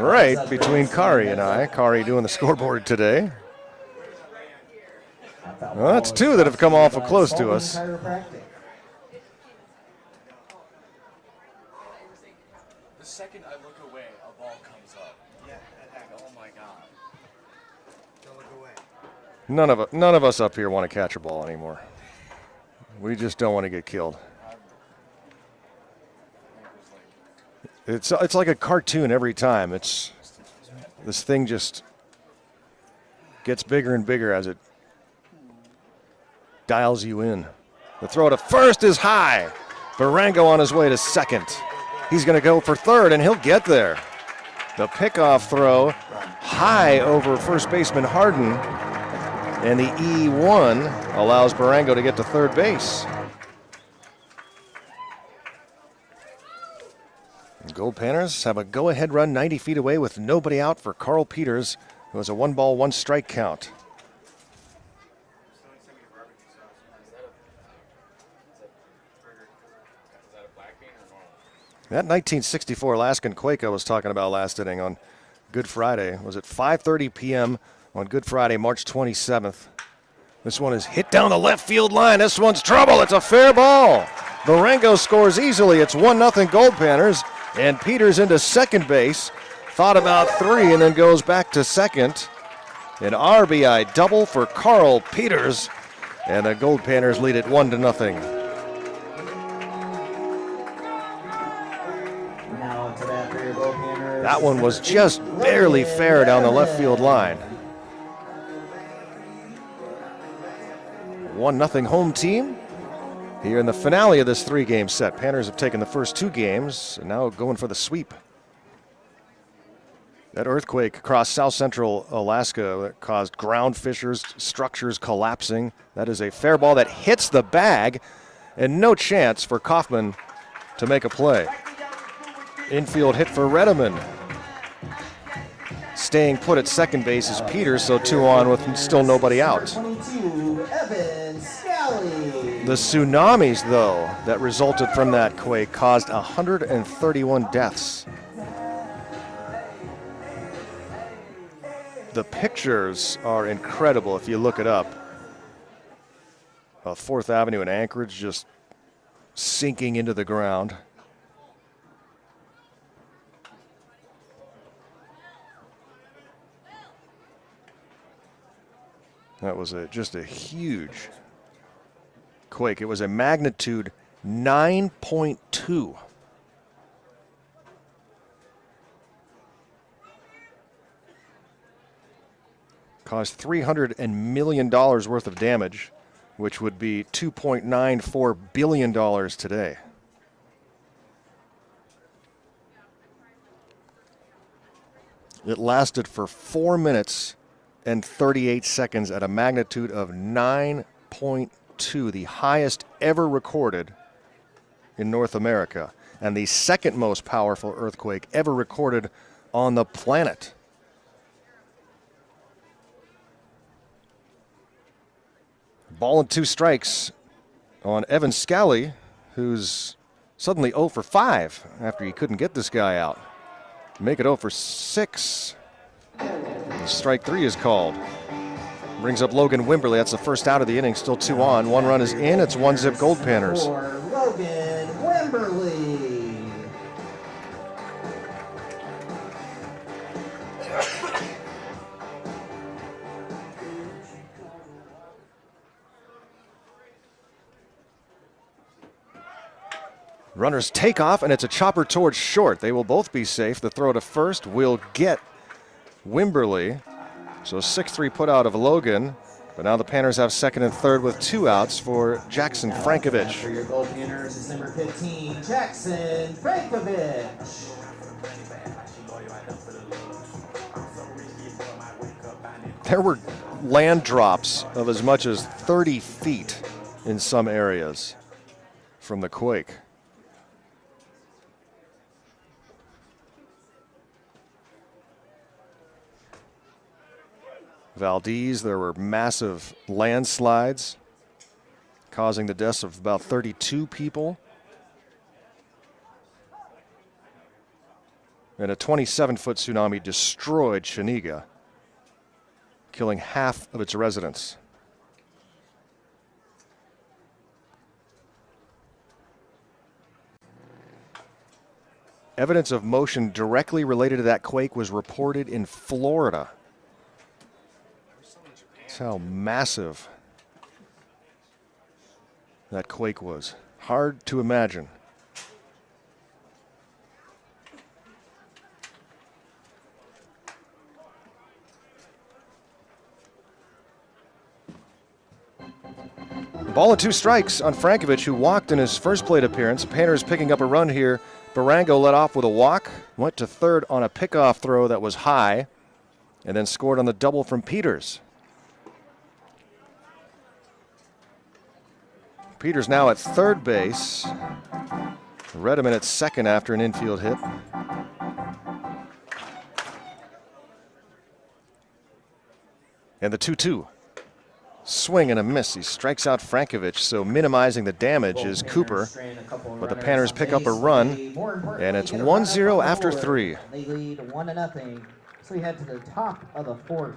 right between Kari and I. Kari doing the scoreboard today. Well, that's 2 that have come awful close to us. The second I look away, a ball comes up. Yeah, oh my God. Don't look away. None of us up here want to catch a ball anymore. We just don't want to get killed. It's like a cartoon every time. This thing just gets bigger and bigger as it dials you in. The throw to first is high. Barango on his way to second. He's going to go for third, and he'll get there. The pickoff throw high over first baseman Harden, and the E1 allows Barango to get to third base. Goldpanners have a go-ahead run 90 feet away with nobody out for Carl Peters, who has a 1-ball, 1-strike count. That 1964 Alaskan Quake I was talking about last inning on Good Friday was at 5:30 p.m. on Good Friday, March 27th. This one is hit down the left field line. This one's trouble. It's a fair ball. Barango scores easily. It's 1-0 Goldpanners. And Peters into second base, thought about 3 and then goes back to second. An RBI double for Carl Peters, and the Goldpanners lead it 1-0. Now to bat for your Goldpanners. That one was just barely fair down the left field line. 1-0 home team. Here in the finale of this 3-game set, Panthers have taken the first 2 games and now going for the sweep. That earthquake across south central Alaska that caused ground fissures, structures collapsing. That is a fair ball that hits the bag, and no chance for Kaufman to make a play. Infield hit for Redeman. Staying put at second base is Peters, so 2 on with still nobody out. 22, Evan Scally. The tsunamis, though, that resulted from that quake caused 131 deaths. The pictures are incredible if you look it up. 4th Avenue in Anchorage just sinking into the ground. That was just a huge quake. It was a magnitude 9.2. Caused $300 million worth of damage, which would be $2.94 billion today. It lasted for 4 minutes and 38 seconds at a magnitude of 9.2, the highest ever recorded in North America, and the second most powerful earthquake ever recorded on the planet. Ball and 2 strikes on Evan Scally, who's suddenly 0 for 5 after he couldn't get this guy out. Make it 0 for 6. Strike 3 is called. Brings up Logan Wimberly. That's the first out of the inning. Still 2 on. 1 run is in. It's 1-0 Goldpanners. For Logan Wimberly. Runners take off, and it's a chopper towards short. They will both be safe. The throw to first will get Wimberly. So 6-3 put out of Logan. But now the Panthers have second and third with 2 outs for Jackson Frankovich. For your Goldpanners is number 15, Jackson Frankovich. There were land drops of as much as 30 feet in some areas from the quake. Valdez, there were massive landslides causing the deaths of about 32 people. And a 27-foot tsunami destroyed Shaniga, killing half of its residents. Evidence of motion directly related to that quake was reported in Florida. That's how massive that quake was. Hard to imagine. Ball and 2 strikes on Frankovich, who walked in his first plate appearance. Panthers picking up a run here. Barango led off with a walk, went to third on a pickoff throw that was high, and then scored on the double from Peters. Peters now at third base. Redeman at second after an infield hit. And the 2-2. Swing and a miss. He strikes out Frankovich, so minimizing the damage is Cooper. But the Panthers pick up a run, and it's 1-0 after 3. They lead 1-0. So we head to the top of the fourth.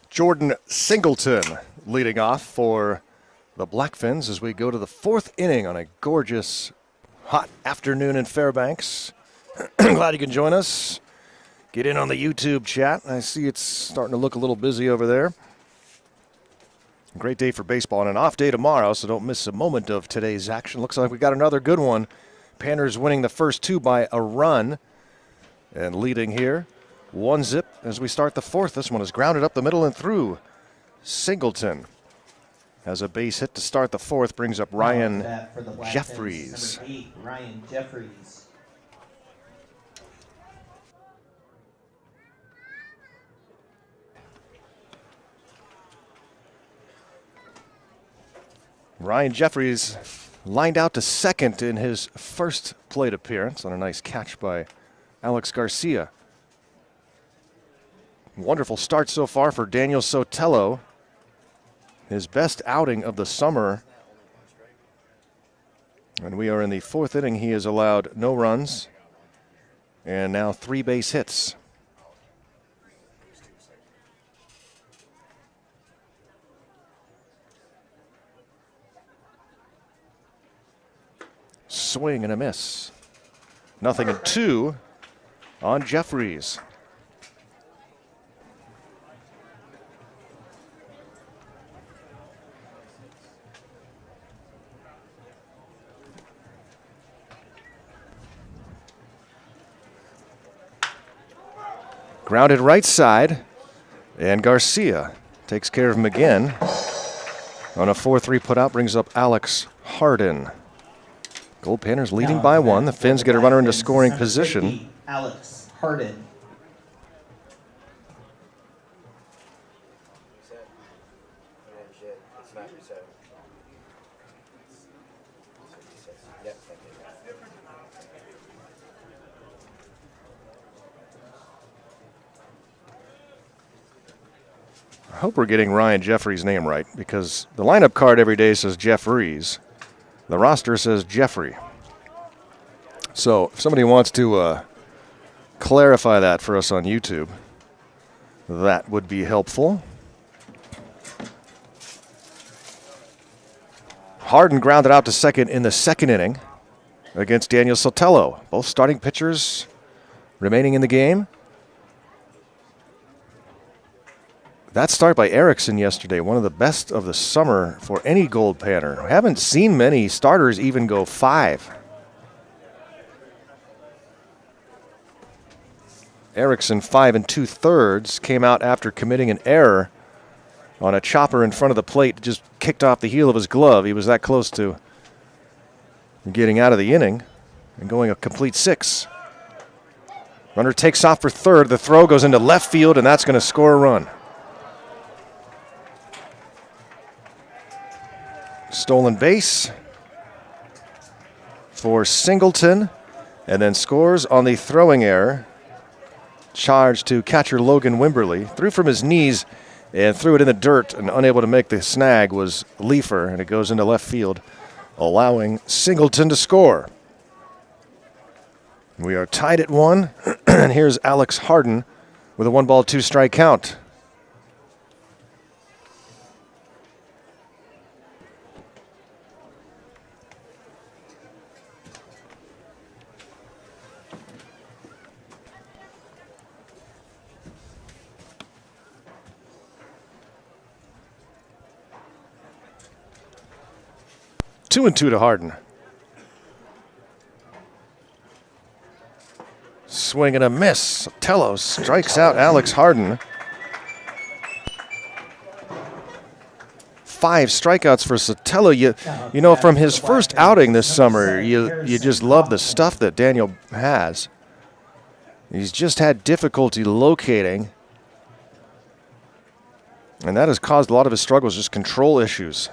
Jordan Singleton leading off for the Blackfins as we go to the fourth inning on a gorgeous hot afternoon in Fairbanks. Glad you can join us. Get in on the YouTube chat. I see it's starting to look a little busy over there. Great day for baseball and an off day tomorrow, so don't miss a moment of today's action. Looks like we got another good one. Panthers winning the first two by a run and leading here. 1-0 as we start the fourth. This one is grounded up the middle and through. Singleton has a base hit to start the fourth, brings up Ryan Jeffries. Number 8, Ryan Jeffries. Ryan Jeffries lined out to second in his first plate appearance on a nice catch by Alex Garcia. Wonderful start so far for Daniel Sotelo. His best outing of the summer. And we are in the fourth inning. He has allowed no runs and now 3 base hits. Swing and a miss. 0-2 on Jeffries. Grounded right side, and Garcia takes care of him again. On a 4-3 put-out, brings up Alex Harden. Goldpanners leading by 1. The Finns get a runner into scoring position. Alex Harden. I hope we're getting Ryan Jeffrey's name right, because the lineup card every day says Jeffries. The roster says Jeffrey. So if somebody wants to clarify that for us on YouTube, that would be helpful. Harden grounded out to second in the second inning against Daniel Sotelo. Both starting pitchers remaining in the game. That start by Erickson yesterday, one of the best of the summer for any Goldpanner. We haven't seen many starters even go 5. Erickson, 5 2/3, came out after committing an error on a chopper in front of the plate, just kicked off the heel of his glove. He was that close to getting out of the inning and going a complete 6. Runner takes off for third. The throw goes into left field, and that's going to score a run. Stolen base for Singleton, and then scores on the throwing error. Charge to catcher Logan Wimberly. Threw from his knees and threw it in the dirt, and unable to make the snag was Leifer, and it goes into left field, allowing Singleton to score. We are tied at 1, and here's Alex Harden with a 1-ball, 2-strike count. Two and 2 to Harden. Swing and a miss. Sotelo strikes out Alex Harden. 5 strikeouts for Sotelo. You know, from his first outing this summer, you just love the stuff that Daniel has. He's just had difficulty locating, and that has caused a lot of his struggles, just control issues.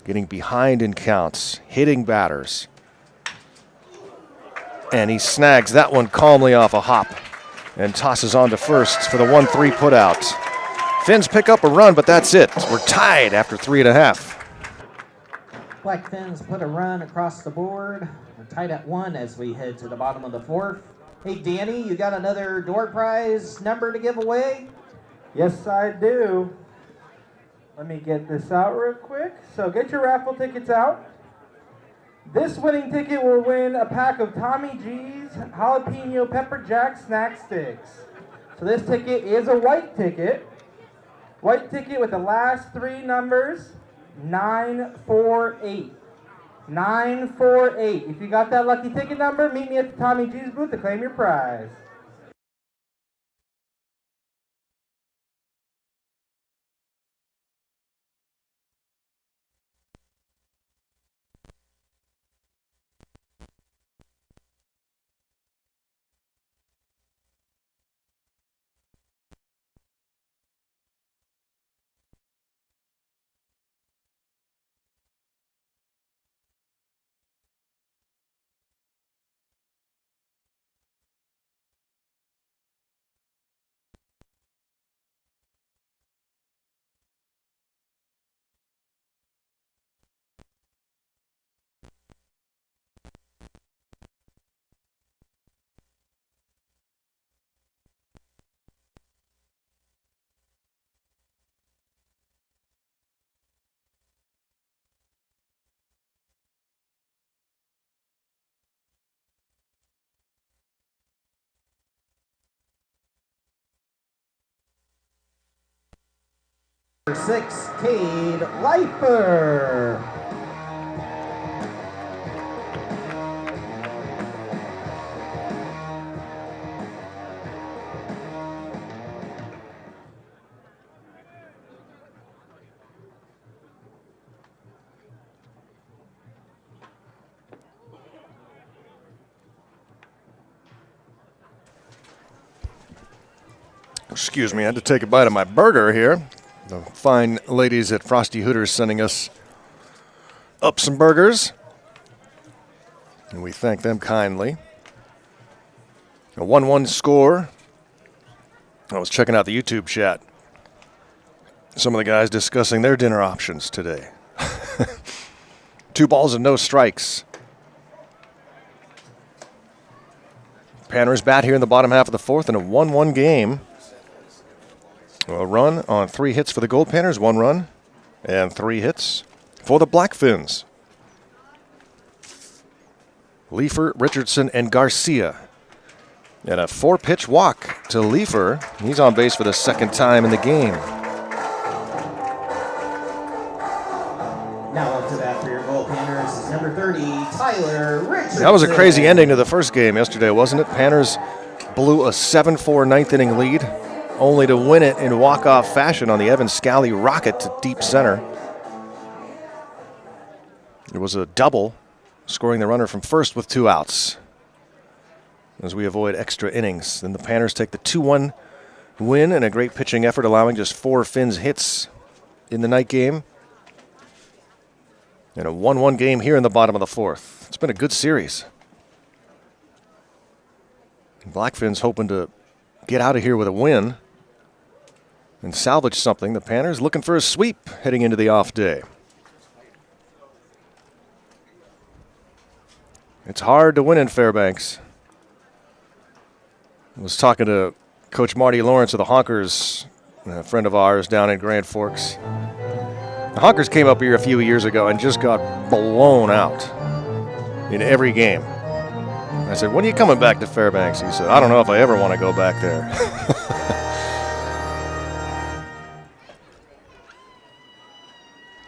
Getting behind in counts, hitting batters. And he snags that one calmly off a hop and tosses on to first for the 1-3 putout. Finns pick up a run, but that's it. We're tied after 3.5. Blackfins put a run across the board. We're tied at 1 as we head to the bottom of the 4th. Hey, Danny, you got another door prize number to give away? Yes, I do. Let me get this out real quick. So get your raffle tickets out. This winning ticket will win a pack of Tommy G's Jalapeno Pepper Jack Snack Sticks. So this ticket is a white ticket. White ticket with the last 3 numbers, 948. 948. If you got that lucky ticket number, meet me at the Tommy G's booth to claim your prize. Number 6, Cade Leifer. Excuse me, I had to take a bite of my burger here. The fine ladies at Frosty Hooters sending us up some burgers, and we thank them kindly. A 1-1 score. I was checking out the YouTube chat. Some of the guys discussing their dinner options today. 2 balls and no strikes. Panthers bat here in the bottom half of the 4th in a 1-1 game. A run on 3 hits for the Goldpanners, 1 run, and 3 hits for the Blackfins. Leifer, Richardson, and Garcia. And a 4-pitch walk to Leifer. He's on base for the 2nd time in the game. Now up to bat for your Goldpanners is number 30, Tyler Richardson. That was a crazy ending to the first game yesterday, wasn't it? Panthers blew a 7-4 ninth inning lead, only to win it in walk-off fashion on the Evan Scally rocket to deep center. It was a double, scoring the runner from first with 2 outs as we avoid extra innings. Then the Panthers take the 2-1 win and a great pitching effort, allowing just 4 Finns hits in the night game. And a 1-1 game here in the bottom of the 4th. It's been a good series. Blackfins hoping to get out of here with a win and salvage something. The Panthers looking for a sweep heading into the off day. It's hard to win in Fairbanks. I was talking to Coach Marty Lawrence of the Honkers, a friend of ours down in Grand Forks. The Honkers came up here a few years ago and just got blown out in every game. I said, when are you coming back to Fairbanks? He said, I don't know if I ever want to go back there.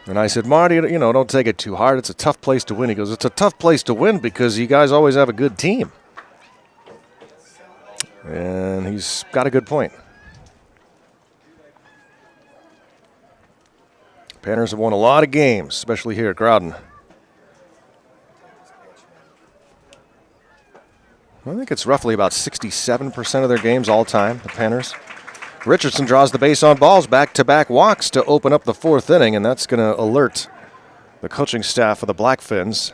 And I said, Marty, you know, don't take it too hard. It's a tough place to win. He goes, it's a tough place to win because you guys always have a good team. And he's got a good point. Panthers have won a lot of games, especially here at Growden. I think it's roughly about 67% of their games all time, the Panthers. Richardson draws the base on balls, back-to-back walks to open up the 4th inning, and that's going to alert the coaching staff of the Blackfins.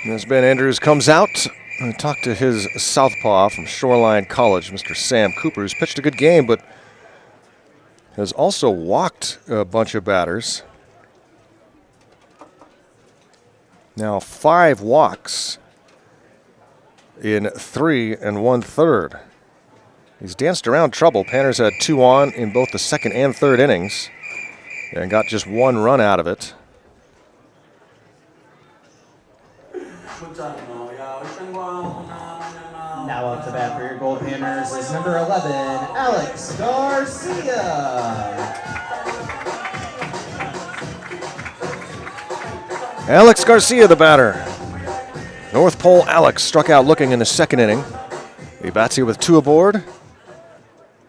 And as Ben Andrews comes out, I talked to his southpaw from Shoreline College, Mr. Sam Cooper, who's pitched a good game, but has also walked a bunch of batters. Now 5 walks in 3 1/3. He's danced around trouble. Panthers had 2 on in both the 2nd and 3rd innings and got just 1 run out of it. Now up to bat for your Goldpanners is number 11, Alex Garcia. Alex Garcia, the batter. North Pole Alex struck out looking in the 2nd inning. He bats here with 2 aboard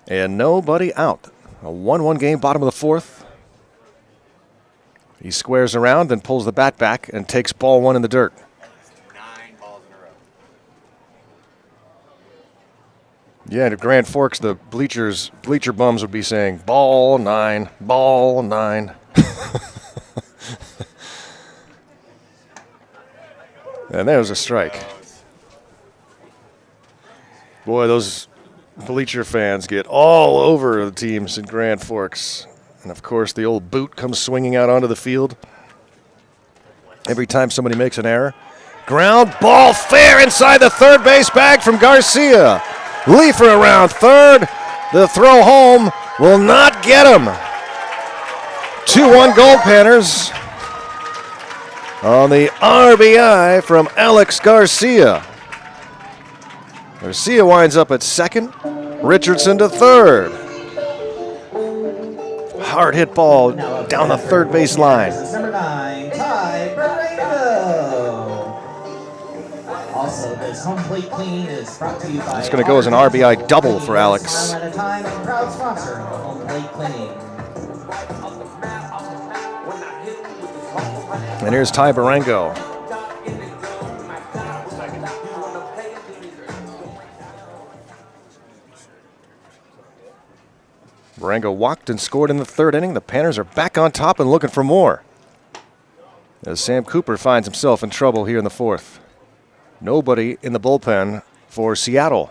and nobody out. A 1-1 game, bottom of the 4th. He squares around, then pulls the bat back and takes ball 1 in the dirt. 9 balls in a row. Yeah, at Grand Forks, the bleacher bums would be saying, ball 9, ball 9. And there's a strike. Boy, those bleacher fans get all over the teams in Grand Forks. And, of course, the old boot comes swinging out onto the field every time somebody makes an error. Ground ball fair inside the 3rd base bag from Garcia. Leifer around 3rd. The throw home will not get him. 2-1 Goldpanners on the RBI from Alex Garcia. Garcia winds up at 2nd. Richardson to 3rd. Hard hit ball down the 3rd base line. Number 9, Ty Barreto. Also, this home plate clean is brought to you by. It's going to go as an RBI double for Alex. At a time, and proud sponsor of home plate cleaning. And here's Ty Barango. Barango walked and scored in the third inning. The Panthers are back on top and looking for more, as Sam Cooper finds himself in trouble here in the fourth. Nobody in the bullpen for Seattle.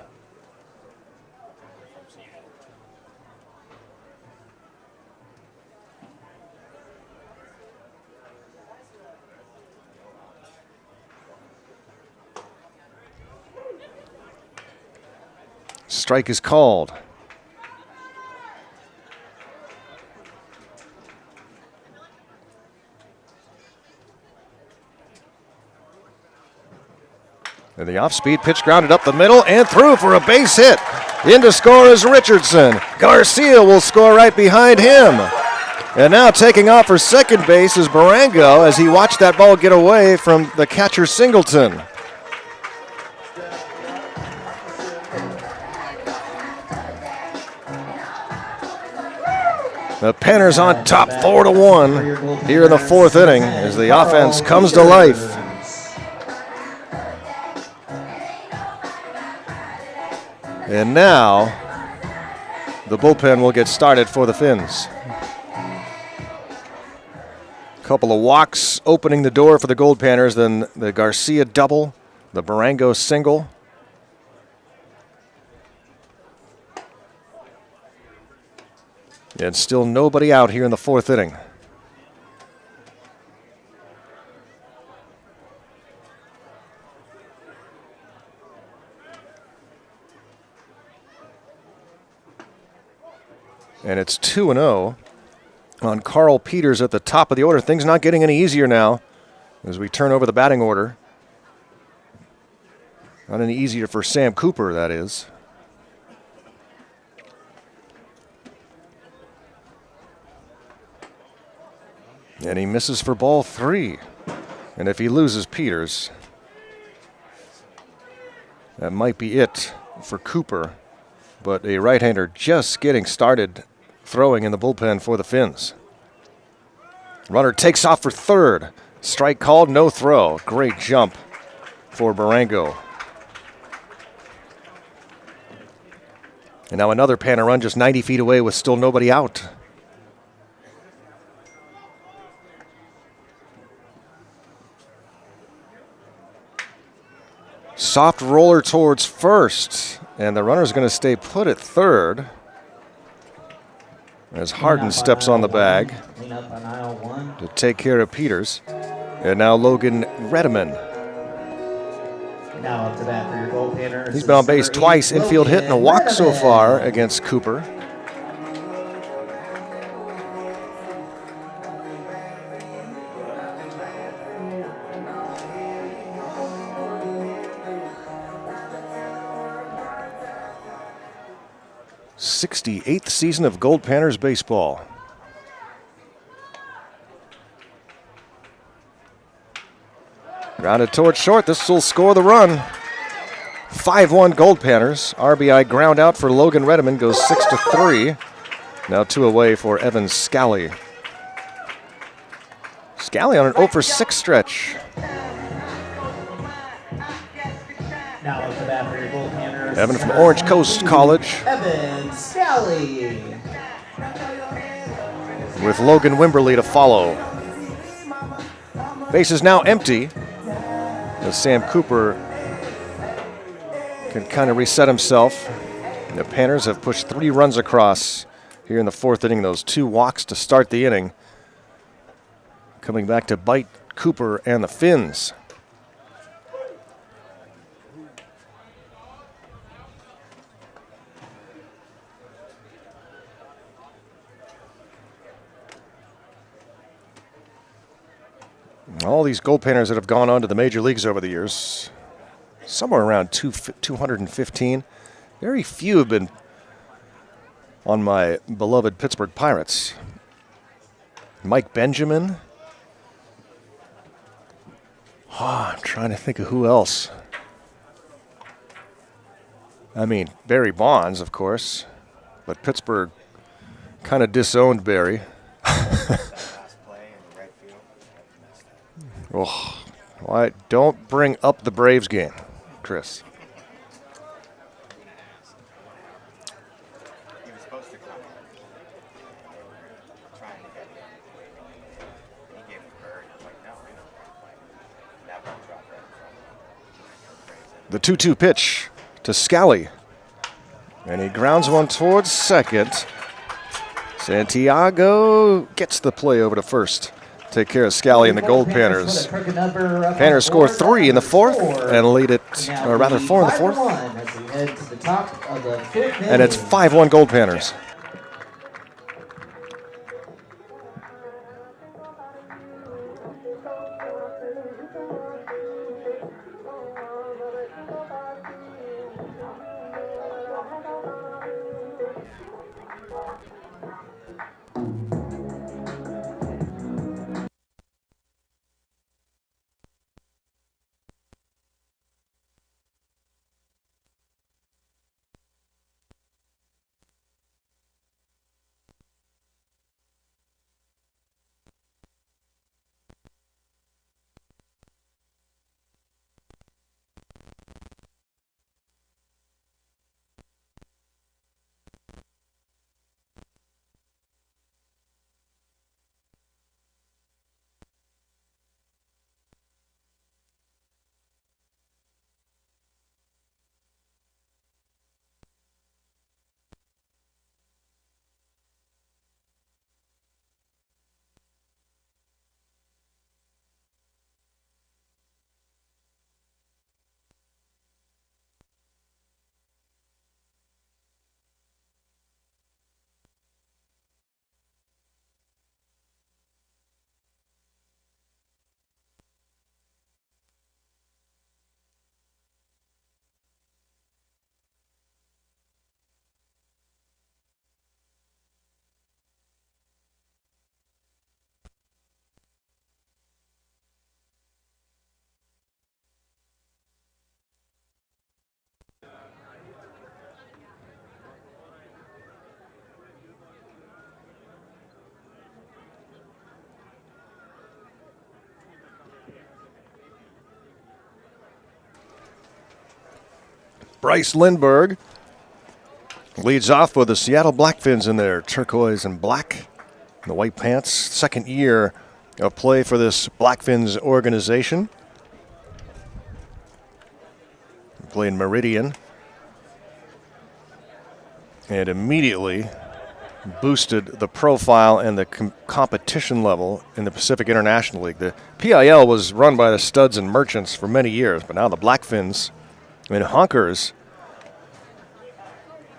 Strike is called. And the off-speed pitch grounded up the middle and through for a base hit. In to score is Richardson. Garcia will score right behind him. And now taking off for second base is Barango as he watched that ball get away from the catcher Singleton. The Panthers on top 4-1 here in the fourth inning as the offense comes to life. And now the bullpen will get started for the Fins. Couple of walks opening the door for the Goldpanners, then the Garcia double, the Barango single. And still nobody out here in the fourth inning. And it's 2-0 on Carl Peters at the top of the order. Things not getting any easier now as we turn over the batting order. Not any easier for Sam Cooper, that is. And he misses for ball 3. And if he loses Peters, that might be it for Cooper. But a right-hander just getting started throwing in the bullpen for the Fins. Runner takes off for third. Strike called, no throw. Great jump for Barango. And now another Panther run just 90 feet away with still nobody out. Soft roller towards first, and the runner's going to stay put at third as Harden steps on the bag to take care of Peters. And now Logan Redeman. Now up to bat for your Goldpanners. He's been on base twice, infield hit and a walk so far against Cooper. '68th season of Goldpanners baseball. Grounded towards short. This will score the run. 5-1 Goldpanners. RBI ground out for Logan Redeman goes 6-3. Now 2 away for Evan Scally. Scally on an 0-for-6 stretch. Now up to bat for your Goldpanners. Evan from Orange Coast College. Evan Scally. With Logan Wimberly to follow. Base is now empty as Sam Cooper can kind of reset himself. The Panthers have pushed 3 runs across here in the fourth inning. Those 2 walks to start the inning. Coming back to bite Cooper and the Fins. All these Goldpanners that have gone on to the major leagues over the years, somewhere around 215. Very few have been on my beloved Pittsburgh Pirates. Mike Benjamin. I'm trying to think of who else. I mean, Barry Bonds, of course, but Pittsburgh kind of disowned Barry. Oh, why don't bring up the Braves game, Chris. The 2-2 pitch to Scally. And he grounds one towards second. Santiago gets the play over to first. Take care of Scally and the Goldpanners. Panners score 3 in the fourth and lead it, or rather 4 in the fourth. And it's 5-1 Goldpanners. Bryce Lindbergh leads off with the Seattle Blackfins in their turquoise and black, the white pants. Second year of play for this Blackfins organization. Played Meridian and immediately boosted the profile and the competition level in the Pacific International League. The PIL was run by the Studs and Merchants for many years, but now the Blackfins and Honkers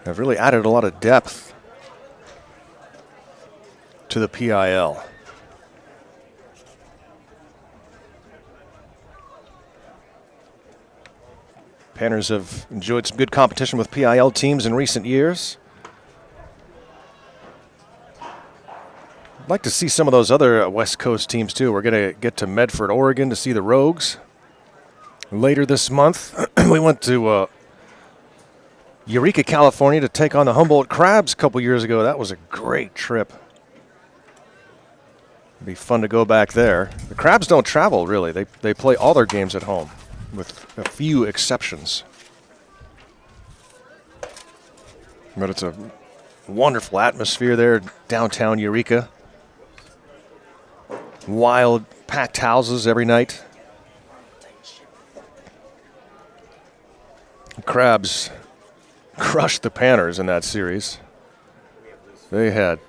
have really added a lot of depth to the PIL. Panners have enjoyed some good competition with PIL teams in recent years. I'd like to see some of those other West Coast teams too. We're going to get to Medford, Oregon to see the Rogues. Later this month, we went to Eureka, California to take on the Humboldt Crabs a couple years ago. That was a great trip. It'd be fun to go back there. The Crabs don't travel, really. They play all their games at home, with a few exceptions. But it's a wonderful atmosphere there, downtown Eureka. Wild, packed houses every night. Crabs crushed the Panners in that series. They had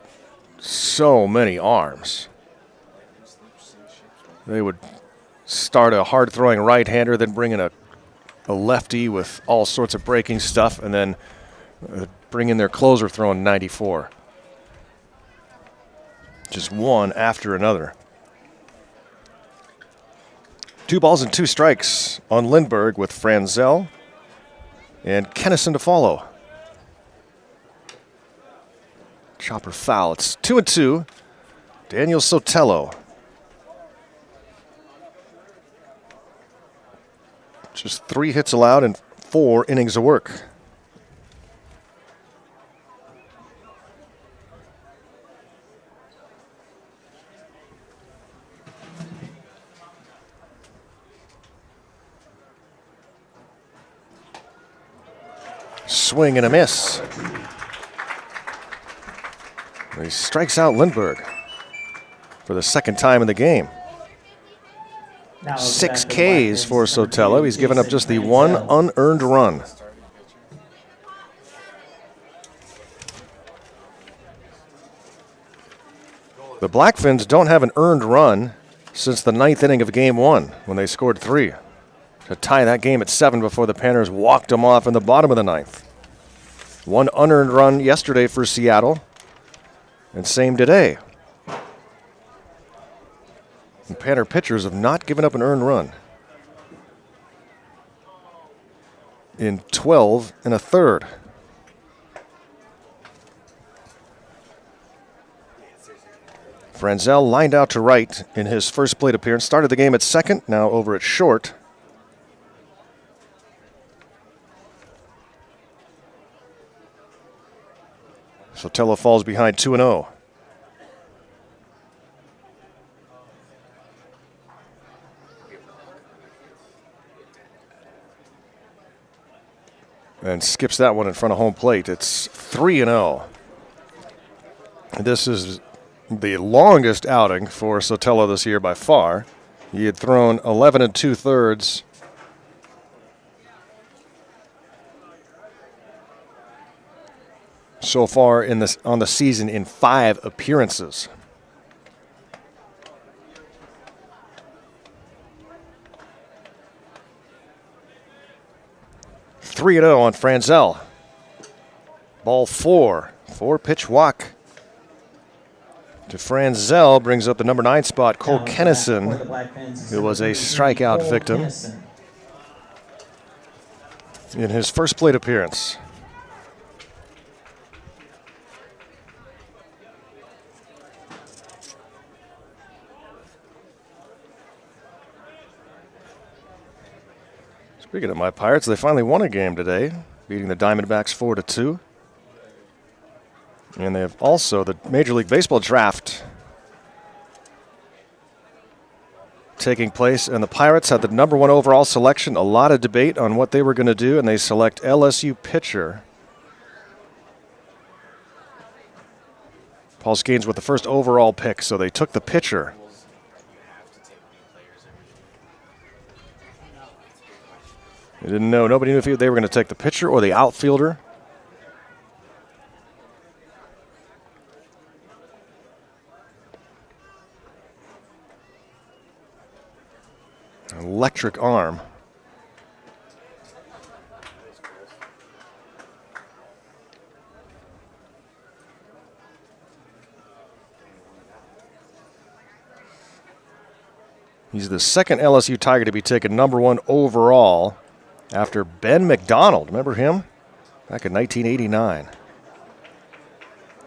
so many arms. They would start a hard-throwing right-hander, then bring in a lefty with all sorts of breaking stuff, and then bring in their closer throwing 94. Just one after another. 2 balls and 2 strikes on Lindbergh with Franzel and Kennison to follow. Chopper foul. It's 2-2. Daniel Sotelo. Just 3 hits allowed and 4 innings of work. Swing and a miss. He strikes out Lindbergh for the second time in the game. 6 Ks for Sotelo. He's given up just the one unearned run. The Blackfins don't have an earned run since the 9th inning of Game 1 when they scored 3 to tie that game at 7 before the Panthers walked them off in the bottom of the 9th. One unearned run yesterday for Seattle, and same today. And Panther pitchers have not given up an earned run in 12 1/3. Franzel lined out to right in his first plate appearance. Started the game at second, now over at short. Sotelo falls behind 2-0. And skips that one in front of home plate. It's 3-0. This is the longest outing for Sotelo this year by far. He had thrown 11 2/3 so far on the season in 5 appearances. Three and 0 on Franzel. Ball 4. 4-pitch walk to Franzel, brings up the number 9 spot, Cole Kennison, who was a strikeout victim in his first plate appearance. Speaking of my Pirates, they finally won a game today, beating the Diamondbacks 4-2. And they have also the Major League Baseball draft taking place, and the Pirates had the number 1 overall selection. A lot of debate on what they were going to do, and they select LSU pitcher Paul Skeens with the first overall pick, so they took the pitcher. They didn't know. Nobody knew if they were going to take the pitcher or the outfielder. Electric arm. He's the second LSU Tiger to be taken number 1 overall after Ben McDonald. Remember him? Back in 1989.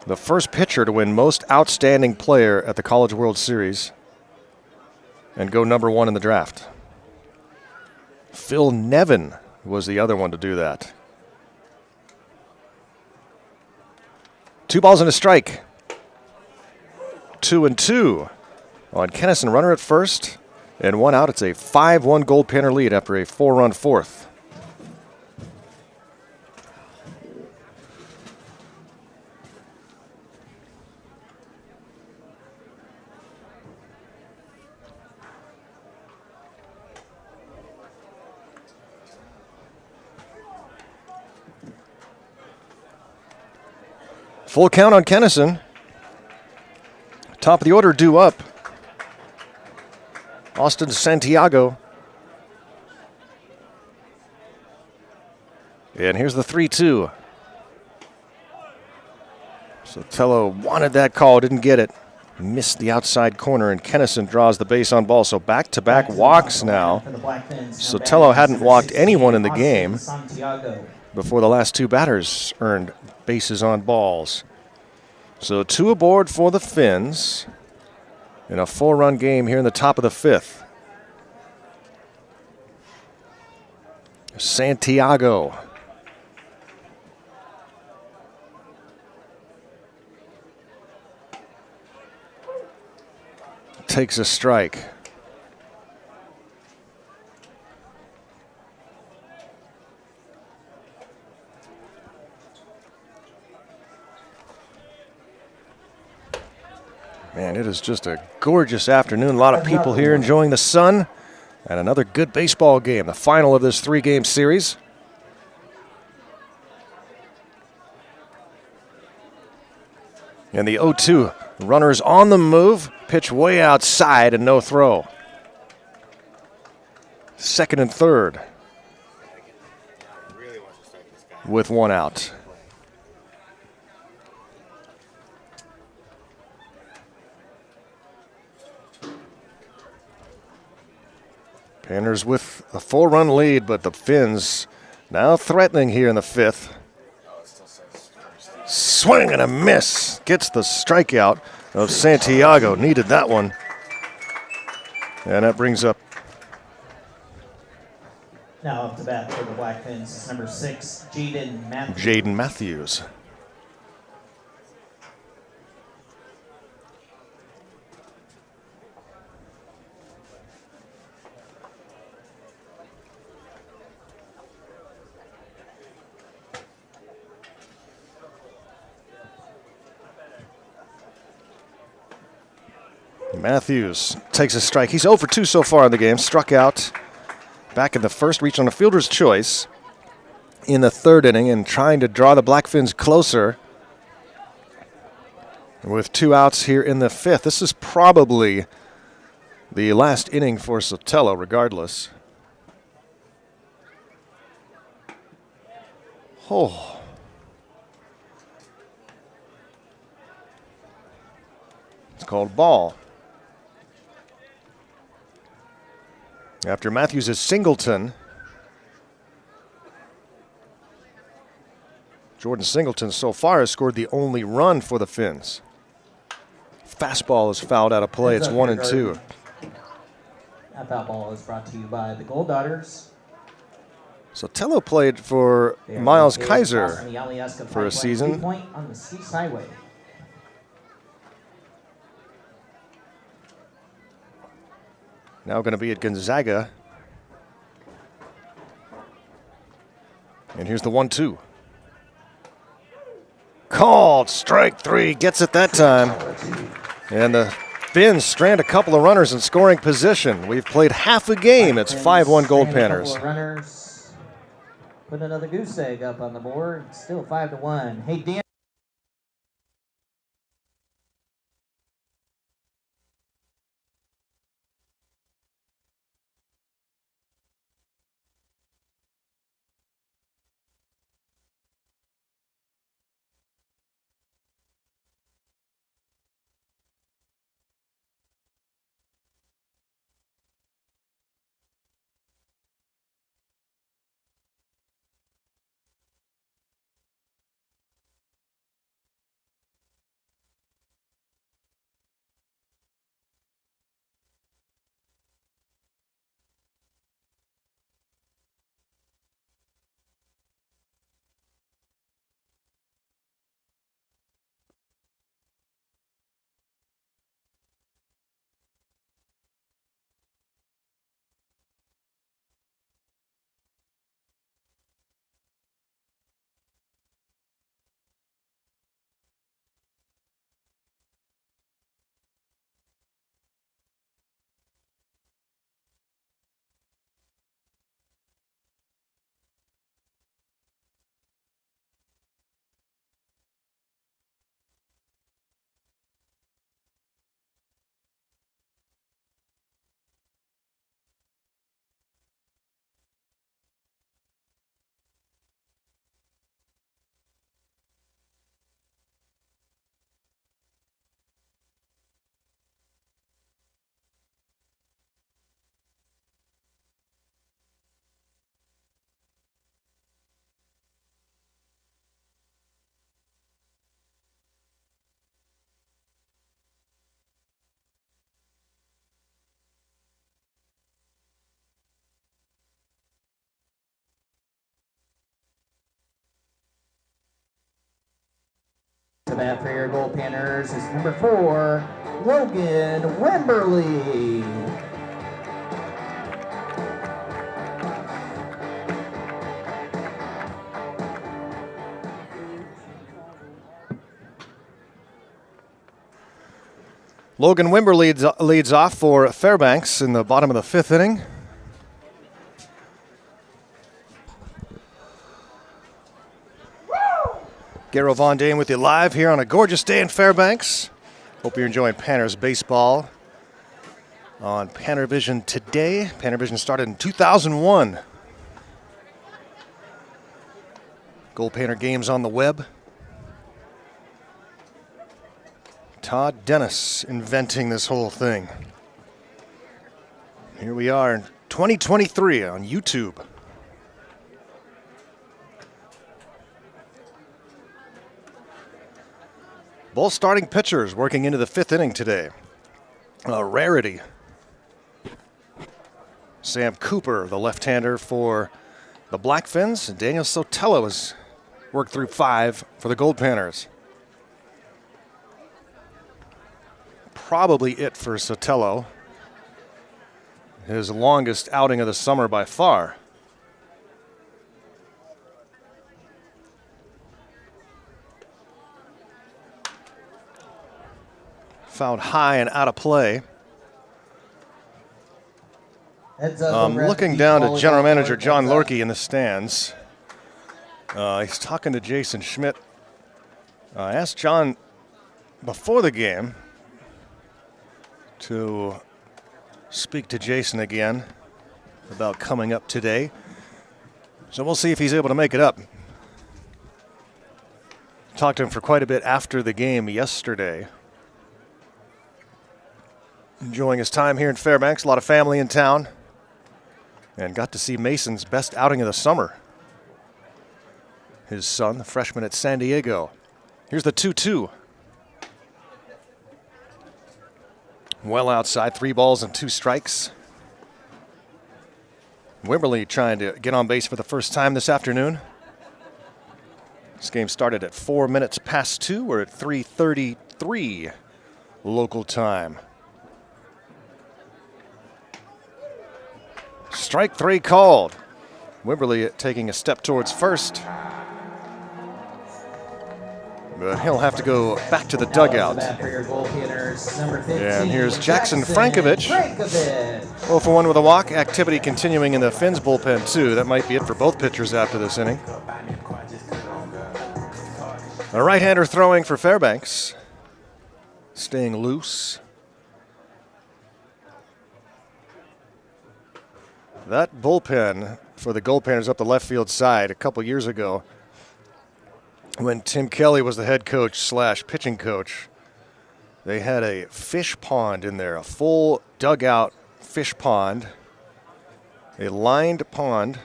The first pitcher to win Most Outstanding Player at the College World Series and go number 1 in the draft. Phil Nevin was the other one to do that. 2 balls and a strike. 2-2 on Kennison, runner at first, and 1 out. It's a 5-1 Goldpanner lead after a 4-run fourth. Full count on Kennison. Top of the order due up. Austin Santiago. And here's the 3-2. Sotelo wanted that call, didn't get it. Missed the outside corner, and Kennison draws the base on ball. So back-to-back walks now. Sotelo hadn't walked anyone in the game before the last 2 batters earned bases on balls. So 2 aboard for the Fins in a 4-run game here in the top of the 5th. Santiago. Takes a strike. Man, it is just a gorgeous afternoon. A lot of people here enjoying the sun And another good baseball game, the final of this 3-game series. And the 0-2, runners on the move, pitch way outside and no throw. Second and third with 1 out. Panthers with a 4-run lead, but the Fins now threatening here in the 5th. Swing and a miss. Gets the strikeout of Santiago. Needed that one. And that brings up. Now up to bat for the Blackfins is number 6, Jaden Matthews. Jaden Matthews. Matthews takes a strike. He's 0 for 2 so far in the game. Struck out back in the first, reached on a fielder's choice in the 3rd inning and trying to draw the Blackfins closer with 2 outs here in the 5th. This is probably the last inning for Sotelo regardless. Oh. It's called ball. After Matthews is Singleton, Jordan Singleton so far has scored the only run for the Fins. Fastball is fouled out of play. It's 1-2. That foul ball is brought to you by the Gold Daughters. Sotelo played for Miles Kaiser for a season. Point on the East Highway. Now going to be at Gonzaga. And here's the 1-2. Called strike 3. Gets it that time. And the Fins strand a couple of runners in scoring position. We've played half a game. It's 5-1 Goldpanners. Runners. Put another goose egg up on the board. Still 5-1. Hey, Dan. To bat for your Goldpanners is number 4, Logan Wimberly. Logan Wimber leads off for Fairbanks in the bottom of the 5th inning. Garo Von Dane with you live here on a gorgeous day in Fairbanks. Hope you're enjoying Panthers baseball on PannerVision today. PannerVision started in 2001. Goldpanner games on the web. Todd Dennis inventing this whole thing. Here we are in 2023 on YouTube. Both starting pitchers working into the 5th inning today. A rarity. Sam Cooper, the left-hander for the Blackfins, and Daniel Sotelo has worked through 5 for the Goldpanners. Probably it for Sotelo. His longest outing of the summer by far. Fouled high and out of play. Looking down to General Manager John Lorkey in the stands. He's talking to Jason Schmidt. I asked John before the game to speak to Jason again about coming up today. So we'll see if he's able to make it up. Talked to him for quite a bit after the game yesterday. Enjoying his time here in Fairbanks, a lot of family in town. And got to see Mason's best outing of the summer. His son, the freshman at San Diego. Here's the 2-2. Well outside, 3 balls and 2 strikes. Wimberly trying to get on base for the first time this afternoon. This game started at 4 minutes past 2. We're at 3:33 local time. Strike 3 called. Wimberly taking a step towards first. But he'll have to go back to the dugout. And here's Jackson Frankovich. 0 for 1 with a walk. Activity continuing in the Finns bullpen, too. That might be it for both pitchers after this inning. A right-hander throwing for Fairbanks. Staying loose. That bullpen for the Goldpanners up the left field side a couple years ago, when Tim Kelly was the head coach / pitching coach, they had a fish pond in there, a full dugout fish pond, a lined pond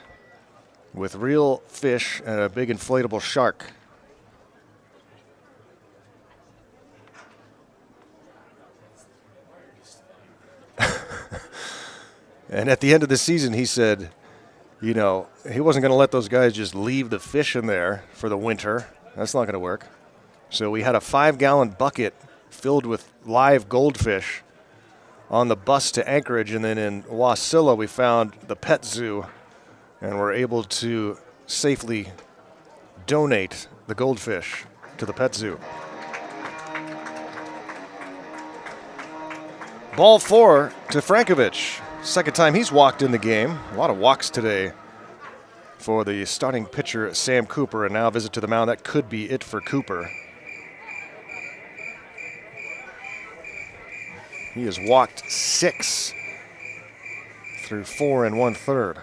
with real fish and a big inflatable shark. And at the end of the season, he said, you know, he wasn't going to let those guys just leave the fish in there for the winter. That's not going to work. So we had a 5-gallon bucket filled with live goldfish on the bus to Anchorage. And then in Wasilla, we found the pet zoo and were able to safely donate the goldfish to the pet zoo. Ball 4 to Frankovich. Second time he's walked in the game. A lot of walks today for the starting pitcher, Sam Cooper, and now a visit to the mound. That could be it for Cooper. He has walked 6 through 4 1/3.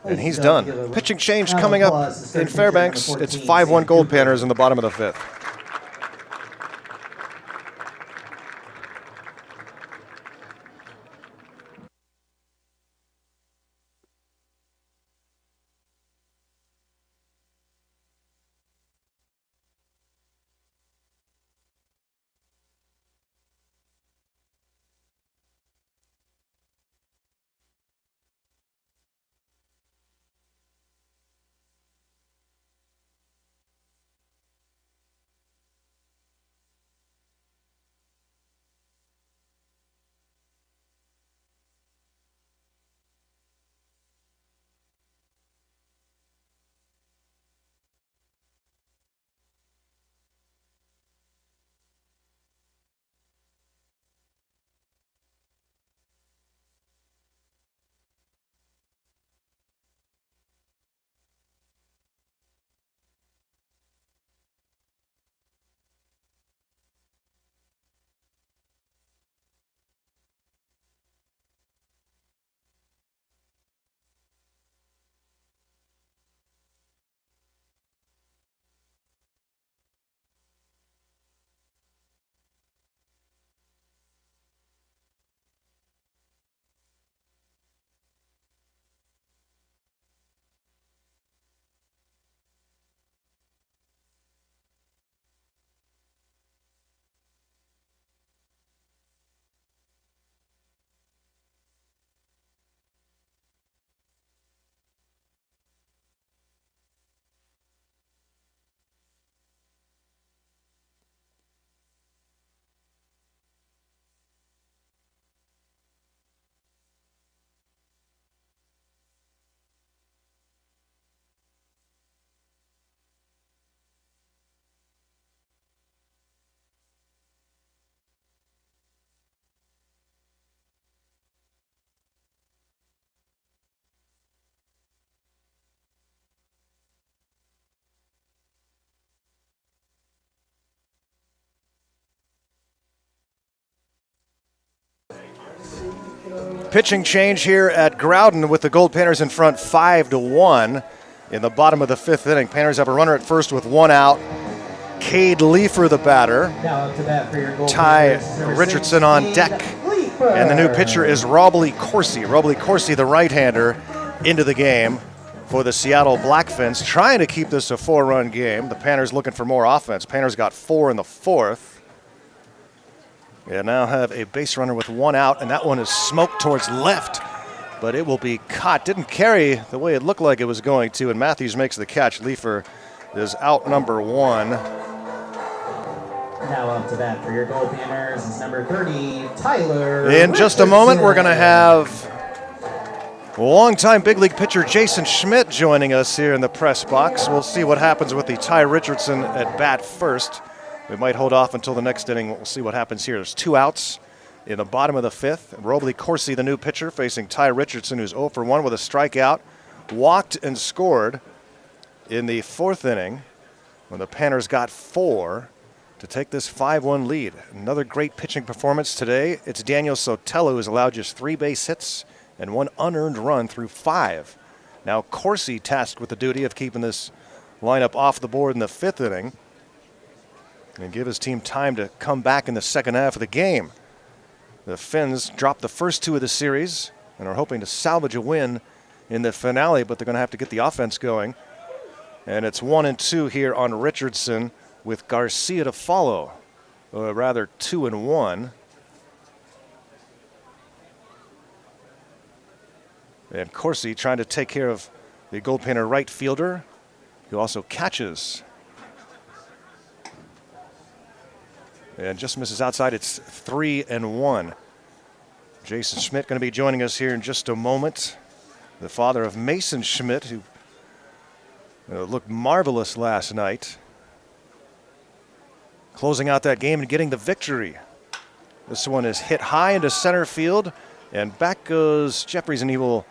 And he's done. Pitching change coming up in Fairbanks. It's 5-1 Goldpanners in the bottom of the 5th. Pitching change here at Growden with the Goldpanners in front 5-1 in the bottom of the 5th inning. Panthers have a runner at first with 1 out. Cade Leifer, the batter. Now up to bat for your Ty Goldpanners, number Richardson 6, on Cade deck. Leifer. And the new pitcher is Robley Corsi. Robley Corsi, the right-hander, into the game for the Seattle Blackfins, trying to keep this a 4-run game. The Panthers looking for more offense. Panthers got 4 in the 4th. They now have a base runner with 1 out, and that one is smoked towards left, but it will be caught. Didn't carry the way it looked like it was going to, and Matthews makes the catch. Leifer is out number 1. Now up to bat for your Goldpanners is number 30, Tyler. In just a moment, we're going to have longtime big league pitcher Jason Schmidt joining us here in the press box. We'll see what happens with the Ty Richardson at bat first. We might hold off until the next inning. We'll see what happens here. There's 2 outs in the bottom of the 5th. Robley Corsi, the new pitcher, facing Ty Richardson, who's 0 for 1 with a strikeout. Walked and scored in the 4th inning when the Panthers got 4 to take this 5-1 lead. Another great pitching performance today. It's Daniel Sotelo, who's allowed just 3 base hits and 1 unearned run through 5. Now Corsi tasked with the duty of keeping this lineup off the board in the 5th inning and give his team time to come back in the second half of the game. The Finns dropped the first 2 of the series and are hoping to salvage a win in the finale, but they're going to have to get the offense going. And it's 1-2 here on Richardson with Garcia to follow. Or rather 2-1. And Corsi trying to take care of the Goldpanner right fielder, who also catches. And just misses outside. It's 3-1. Jason Schmidt going to be joining us here in just a moment. The father of Mason Schmidt, who looked marvelous last night. Closing out that game and getting the victory. This one is hit high into center field, and back goes Jeffries, and he will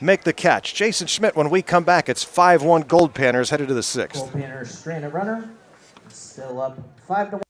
make the catch. Jason Schmidt, when we come back, it's 5-1 Goldpanners headed to the 6th. Goldpanners stranded runner, still up 5-1.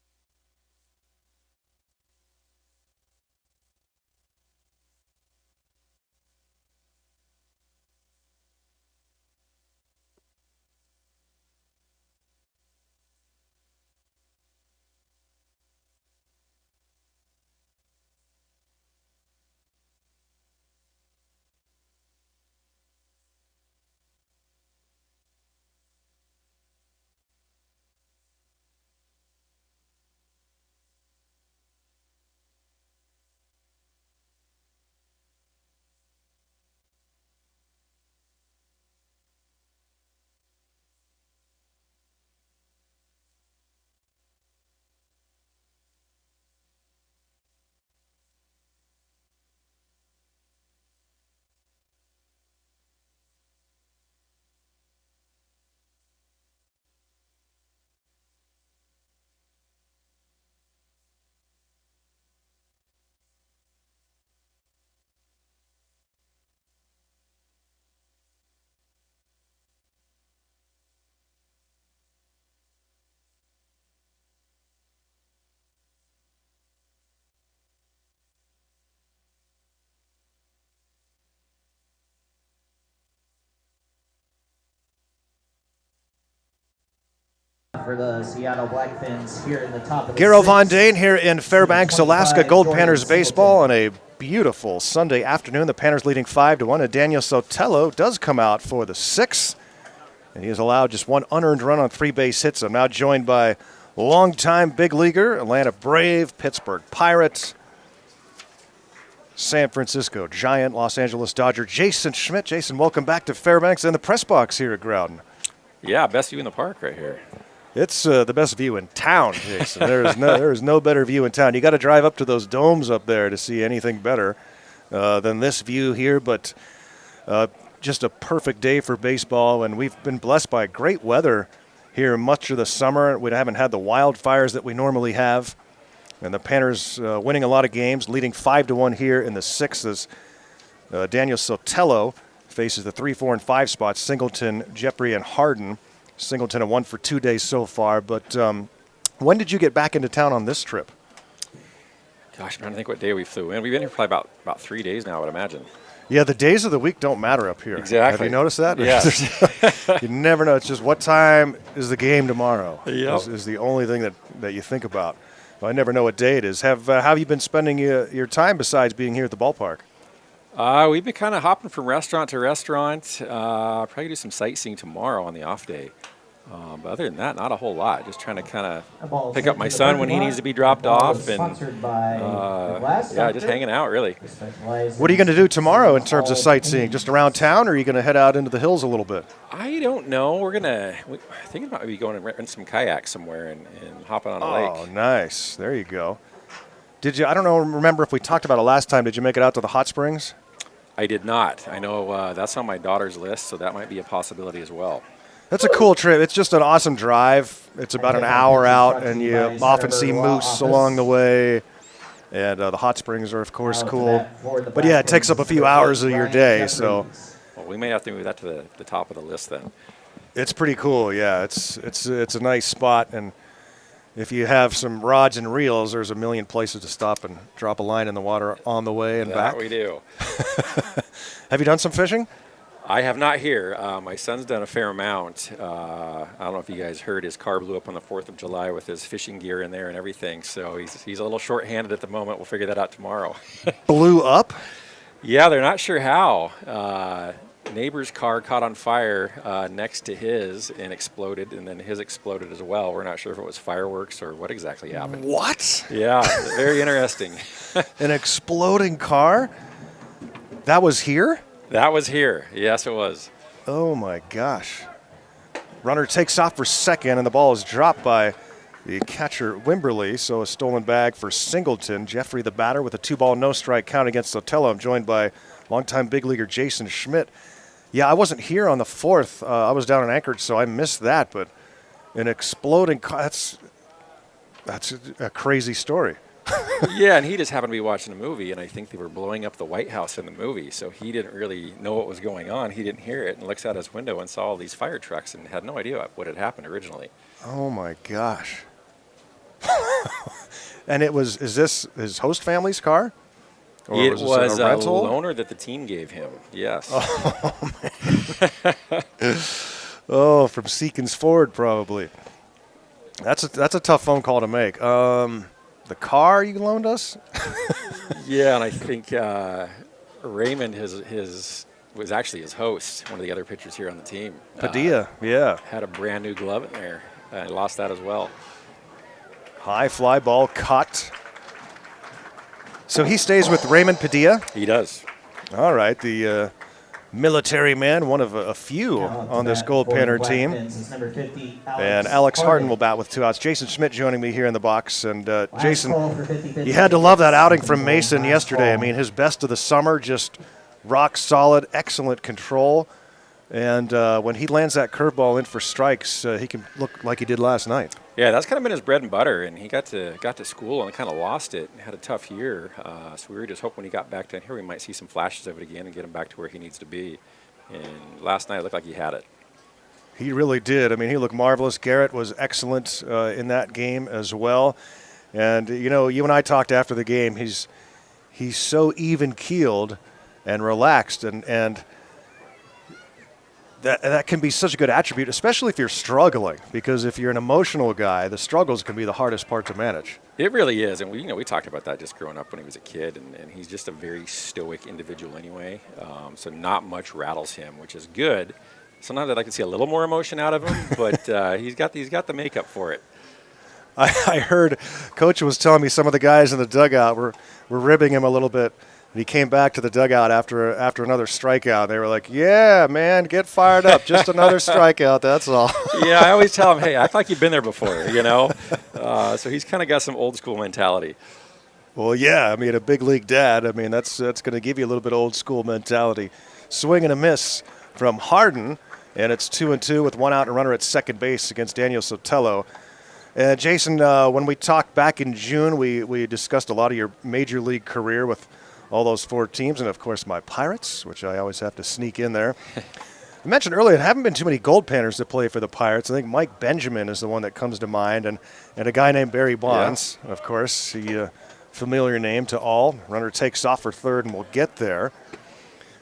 For the Seattle Blackfins here in the top of the Garo 6th. Von Dane here in Fairbanks, Alaska Goldpanners baseball on a beautiful Sunday afternoon. The Panthers leading 5-1, and Daniel Sotelo does come out for the 6th. And he has allowed just 1 unearned run on 3 base hits. I'm now joined by longtime big leaguer, Atlanta Brave, Pittsburgh Pirates, San Francisco Giant, Los Angeles Dodger, Jason Schmidt. Jason, welcome back to Fairbanks and the press box here at Growden. Yeah, best view in the park right here. It's the best view in town, Jason. There is no better view in town. You got to drive up to those domes up there to see anything better than this view here. But just a perfect day for baseball, and we've been blessed by great weather here much of the summer. We haven't had the wildfires that we normally have, and the Panthers winning a lot of games, leading 5-1 here in the 6th as Daniel Sotelo faces the 3, 4, and 5 spots. Singleton, Jeffrey, and Harden. Singleton have won for 2 days so far, but when did you get back into town on this trip? Gosh, I'm trying to think what day we flew in. We've been here probably about 3 days now, I would imagine. Yeah, the days of the week don't matter up here. Exactly. Have you noticed that? Yes. You never know. It's just what time is the game tomorrow Yep. is the only thing that you think about. Well, I never know what day it is. How have you been spending your time besides being here at the ballpark? We've been kind of hopping from restaurant to restaurant. Probably do some sightseeing tomorrow on the off day. But other than that, not a whole lot. Just trying to kind of pick up my son when he needs to be dropped off, and just hanging out really. What are you going to do tomorrow in terms of sightseeing? Just around town, or are you going to head out into the hills a little bit? I don't know. We're thinking about maybe going and renting some kayaks somewhere and hopping on a lake. Oh, nice. There you go. Did you? I don't know. Remember if we talked about it last time? Did you make it out to the hot springs? I did not. I know that's on my daughter's list, so that might be a possibility as well. That's a cool trip. It's just an awesome drive. It's about an hour out, and you often see moose along the way. And the hot springs are, of course, cool. But, yeah, it takes up a few hours of your day. So Well, we may have to move that to the top of the list then. it's pretty cool, yeah. It's a nice spot. And if you have some rods and reels, there's a million places to stop and drop a line in the water on the way and back. That we do. Have you done some fishing? I have not here. My son's done a fair amount. I don't know if you guys heard, his car blew up on the 4th of July with his fishing gear in there and everything. So he's a little short-handed at the moment. We'll figure that out tomorrow. Blew up? Yeah, they're not sure how. Neighbor's car caught on fire next to his and exploded, and then his exploded as well. We're not sure if it was fireworks or what exactly happened. What? Yeah, very interesting. An exploding car? That was here? That was here. Yes, it was. Oh, my gosh. Runner takes off for second, and the ball is dropped by the catcher, Wimberly. So a stolen bag for Singleton. Jeffrey, the batter, with a 2-ball no-strike count against Sotelo. I'm joined by longtime big leaguer Jason Schmidt. Yeah, I wasn't here on the 4th. I was down in Anchorage, so I missed that. But an exploding car, that's a crazy story. Yeah, and he just happened to be watching a movie, and I think they were blowing up the White House in the movie, so he didn't really know what was going on. He didn't hear it, and looks out his window and saw all these fire trucks and had no idea what had happened originally. Oh, my gosh. And is this his host family's car? Or It was was a a rental? loaner that the team gave him, yes. Oh, man. Oh, from Seekins Ford, probably. That's a tough phone call to make. The car you loaned us? Yeah, and I think Raymond was actually his host, one of the other pitchers here on the team. Padilla, yeah. Had a brand new glove in there. I lost that as well. High fly ball caught. So he stays with Raymond Padilla? He does. All right, the military man, one of a few on this Goldpanner team. And Alex Harden will bat with 2 outs. Jason Schmidt joining me here in the box. And Jason, you had to love that outing from Mason yesterday. I mean, his best of the summer, just rock solid, excellent control. And when he lands that curveball in for strikes, he can look like he did last night. Yeah, that's kind of been his bread and butter, and he got to school and kind of lost it and had a tough year. So we were just hoping when he got back down here we might see some flashes of it again and get him back to where he needs to be. And last night it looked like he had it. He really did. I mean, he looked marvelous. Garrett was excellent in that game as well. And, you know, you and I talked after the game. He's so even-keeled and relaxed, and that can be such a good attribute, especially if you're struggling, because if you're an emotional guy, the struggles can be the hardest part to manage. It really is, and we talked about that just growing up when he was a kid, and he's just a very stoic individual anyway, so not much rattles him, which is good. Sometimes I'd like to see a little more emotion out of him, but he's got the makeup for it. I heard Coach was telling me some of the guys in the dugout were ribbing him a little bit. And he came back to the dugout after another strikeout. They were like, yeah, man, get fired up. Just another strikeout, that's all. Yeah, I always tell him, hey, act like you've been there before, you know. So he's kind of got some old school mentality. Well, yeah, I mean, a big league dad, I mean, that's going to give you a little bit of old school mentality. Swing and a miss from Harden, and it's 2-2 with 1 out and a runner at second base against Daniel Sotelo. Jason, when we talked back in June, we discussed a lot of your major league career with all those 4 teams, and of course my Pirates, which I always have to sneak in there. I mentioned earlier, there haven't been too many Goldpanners that play for the Pirates. I think Mike Benjamin is the one that comes to mind, and a guy named Barry Bonds, of course. He familiar name to all. Runner takes off for third, and we'll get there.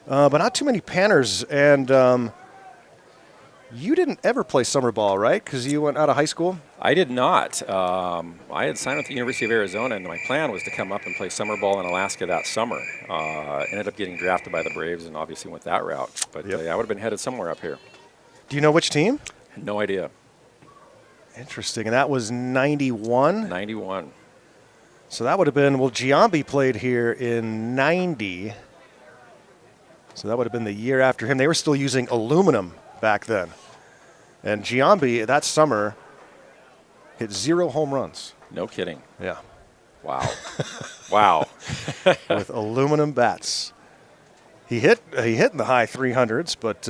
But not too many Panners, and you didn't ever play summer ball, right? Because you went out of high school? I did not. I had signed with the University of Arizona, and my plan was to come up and play summer ball in Alaska that summer. Ended up getting drafted by the Braves and obviously went that route. But Yep. yeah, I would have been headed somewhere up here. Do you know which team? No idea. Interesting. And that was 91? 91. So that would have been, well, Giambi played here in 90. So that would have been the year after him. They were still using aluminum back then. And Giambi, that summer, hit 0 home runs. No kidding. Yeah. Wow. Wow. With aluminum bats. He hit in the high 300s, but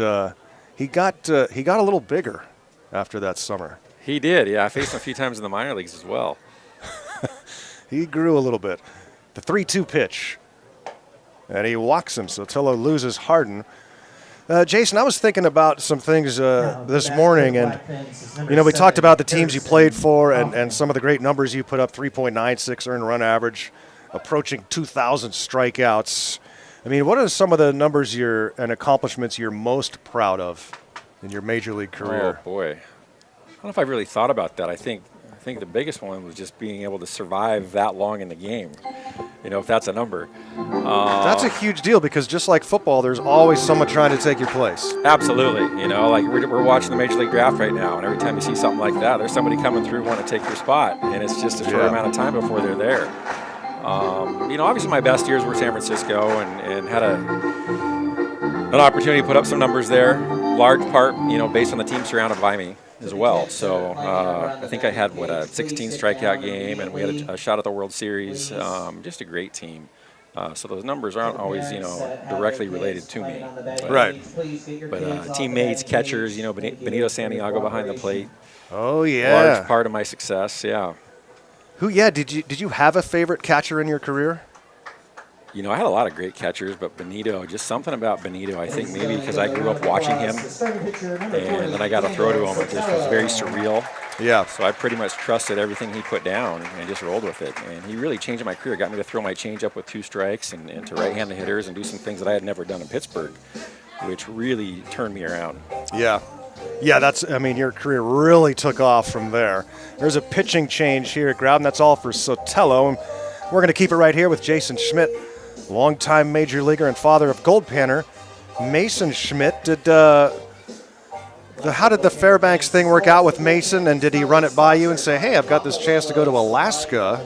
he got a little bigger after that summer. He did, yeah. I faced him a few times in the minor leagues as well. He grew a little bit. The 3-2 pitch. And he walks him, so Tillo loses Harden. Jason, I was thinking about some things this morning, and we talked about the teams you played for and some of the great numbers you put up, 3.96 earned run average, approaching 2,000 strikeouts. I mean, what are some of the numbers and accomplishments you're most proud of in your major league career? Oh, boy. I don't know if I've really thought about that. I think the biggest one was just being able to survive that long in the game, if that's a number. That's a huge deal because just like football, there's always someone trying to take your place. Absolutely. Like we're watching the Major League Draft right now, and every time you see something like that, there's somebody coming through wanting to take your spot, and it's just a short amount of time before they're there. Obviously my best years were San Francisco and had an opportunity to put up some numbers there, large part, based on the team surrounded by me as well. So I think I had, a 16 strikeout game, and we had a shot at the World Series. Just a great team. So those numbers aren't always, directly related to me. Right. But teammates, catchers, Benito Santiago behind the plate. Oh, yeah. Large part of my success, yeah. Did you have a favorite catcher in your career? I had a lot of great catchers, but Benito, just something about Benito, I think maybe because I grew up watching him, and then I got to throw to him. It just was very surreal. Yeah. So I pretty much trusted everything he put down and just rolled with it. And he really changed my career. Got me to throw my changeup with 2 strikes and to right-handed hitters and do some things that I had never done in Pittsburgh, which really turned me around. Yeah. Yeah, your career really took off from there. There's a pitching change here at Growden. That's all for Sotelo. And we're going to keep it right here with Jason Schmidt, longtime major leaguer and father of Goldpanner. Mason Schmidt, how did the Fairbanks thing work out with Mason, and did he run it by you and say, hey, I've got this chance to go to Alaska?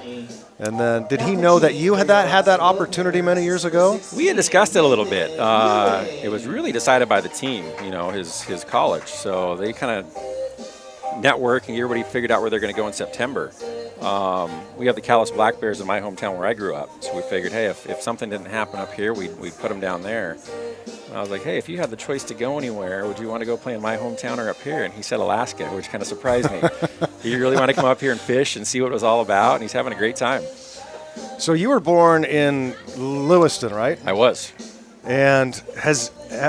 And then did he know that you had that opportunity many years ago? We had discussed it a little bit. It was really decided by the team, his college. So they kind of network and everybody figured out where they're going to go in September. We have the Calais Black Bears in my hometown where I grew up. So we figured, hey, if something didn't happen up here, we'd put them down there. And I was like, hey, if you had the choice to go anywhere, would you want to go play in my hometown or up here? And he said Alaska, which kind of surprised me. He really wanted to come up here and fish and see what it was all about, and he's having a great time. So you were born in Lewiston, right? I was. And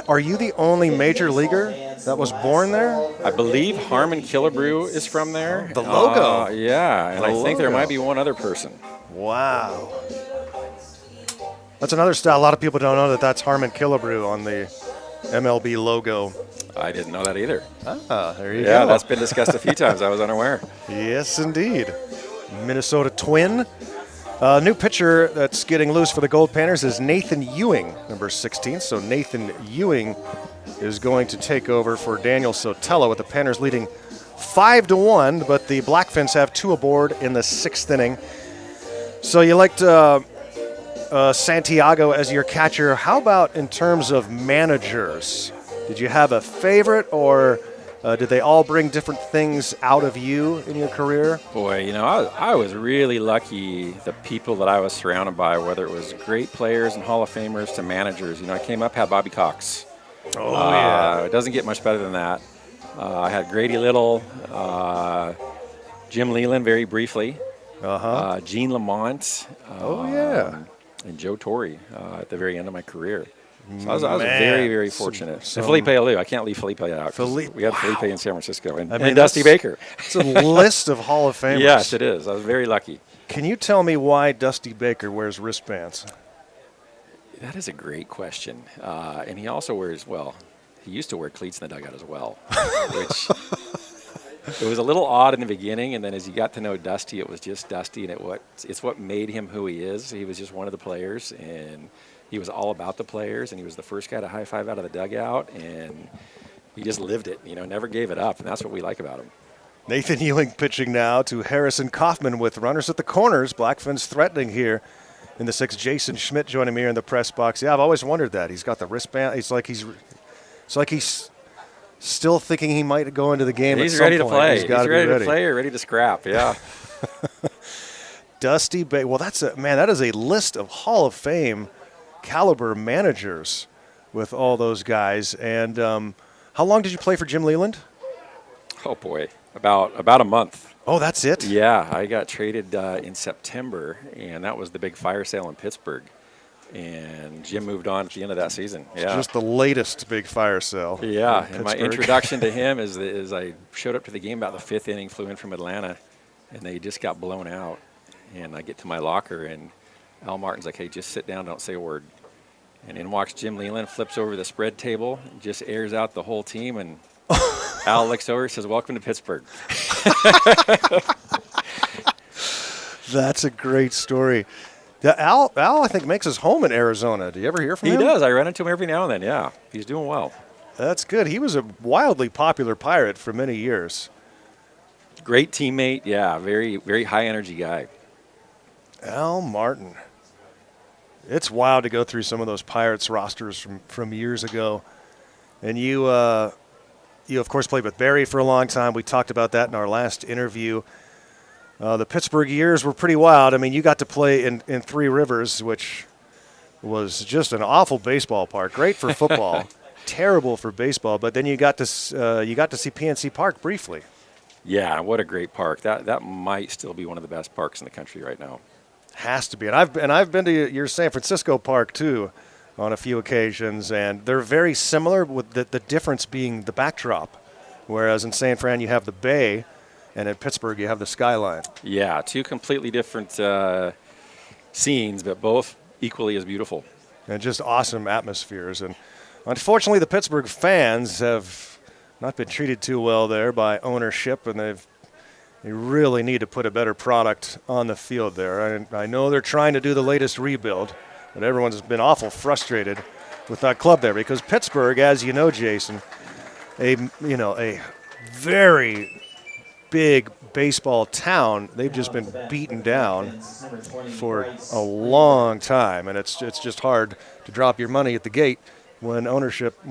are you the only major leaguer that was born there? I believe Harmon Killebrew is from there. The logo. Yeah, and I think there might be one other person. Wow. That's another style. A lot of people don't know that's Harmon Killebrew on the MLB logo. I didn't know that either. Ah, there you go. Yeah, that's been discussed a few times. I was unaware. Yes, indeed. Minnesota Twin. New pitcher that's getting loose for the Goldpanners is Nathan Ewing, number 16. So Nathan Ewing is going to take over for Daniel Sotelo, with the Panthers leading 5-1, but the Blackfins have 2 aboard in the 6th inning. So you liked Santiago as your catcher. How about in terms of managers? Did you have a favorite, or did they all bring different things out of you in your career? Boy, I was really lucky, the people that I was surrounded by, whether it was great players and Hall of Famers to managers. I came up, had Bobby Cox. Oh, yeah. It doesn't get much better than that. I had Grady Little, Jim Leland very briefly, Gene Lamont. And Joe Torre at the very end of my career. So I was very, very fortunate. And Felipe Alou, I can't leave Felipe out. We had Felipe in San Francisco, and Dusty Baker. It's a list of Hall of Famers. Yes, it is. I was very lucky. Can you tell me why Dusty Baker wears wristbands? That is a great question. And he also wears, well, he used to wear cleats in the dugout as well, which it was a little odd in the beginning. And then as you got to know Dusty, it was just Dusty. And it's what made him who he is. He was just one of the players, and he was all about the players. And he was the first guy to high five out of the dugout. And he just lived it, never gave it up. And that's what we like about him. Nathan Ewing pitching now to Harrison Kaufman with runners at the corners. Blackfins threatening here in the sixth. Jason Schmidt joining me here in the press box. Yeah, I've always wondered that. He's got the wristband. It's like he's still thinking he might go into the game. He's at some ready to point. play. He's ready to play or ready to scrap. Yeah. Dusty Bay. Well, that is a list of Hall of Fame caliber managers with all those guys. And how long did you play for Jim Leland? Oh boy, about a month. Oh, that's it? Yeah, I got traded in September, and that was the big fire sale in Pittsburgh. And Jim moved on at the end of that season. Yeah, just the latest big fire sale. Yeah, and my introduction to him is I showed up to the game about the fifth inning, flew in from Atlanta, and they just got blown out. And I get to my locker, and Al Martin's like, "Hey, just sit down, don't say a word." And in walks Jim Leland, flips over the spread table, just airs out the whole team, and Al looks over, says, "Welcome to Pittsburgh." That's a great story. Yeah, Al, I think, makes his home in Arizona. Do you ever hear from him? He does. I run into him every now and then, yeah. He's doing well. That's good. He was a wildly popular Pirate for many years. Great teammate, yeah. Very, very high-energy guy. Al Martin. It's wild to go through some of those Pirates rosters from years ago. And you, of course, played with Barry for a long time. We talked about that in our last interview. The Pittsburgh years were pretty wild. I mean, you got to play in Three Rivers, which was just an awful baseball park. Great for football, terrible for baseball. But then you got to see PNC Park briefly. Yeah, what a great park. That might still be one of the best parks in the country right now. Has to be. And I've been to your San Francisco park too on a few occasions, and they're very similar, with the difference being the backdrop. Whereas in San Fran you have the bay, and in Pittsburgh you have the skyline. Yeah, two completely different scenes, but both equally as beautiful. And just awesome atmospheres. And unfortunately the Pittsburgh fans have not been treated too well there by ownership, and they really need to put a better product on the field there. I know they're trying to do the latest rebuild, but everyone's been awful frustrated with that club there, because Pittsburgh, as you know, Jason, a very big baseball town. They've just been beaten down for a long time, and it's just hard to drop your money at the gate when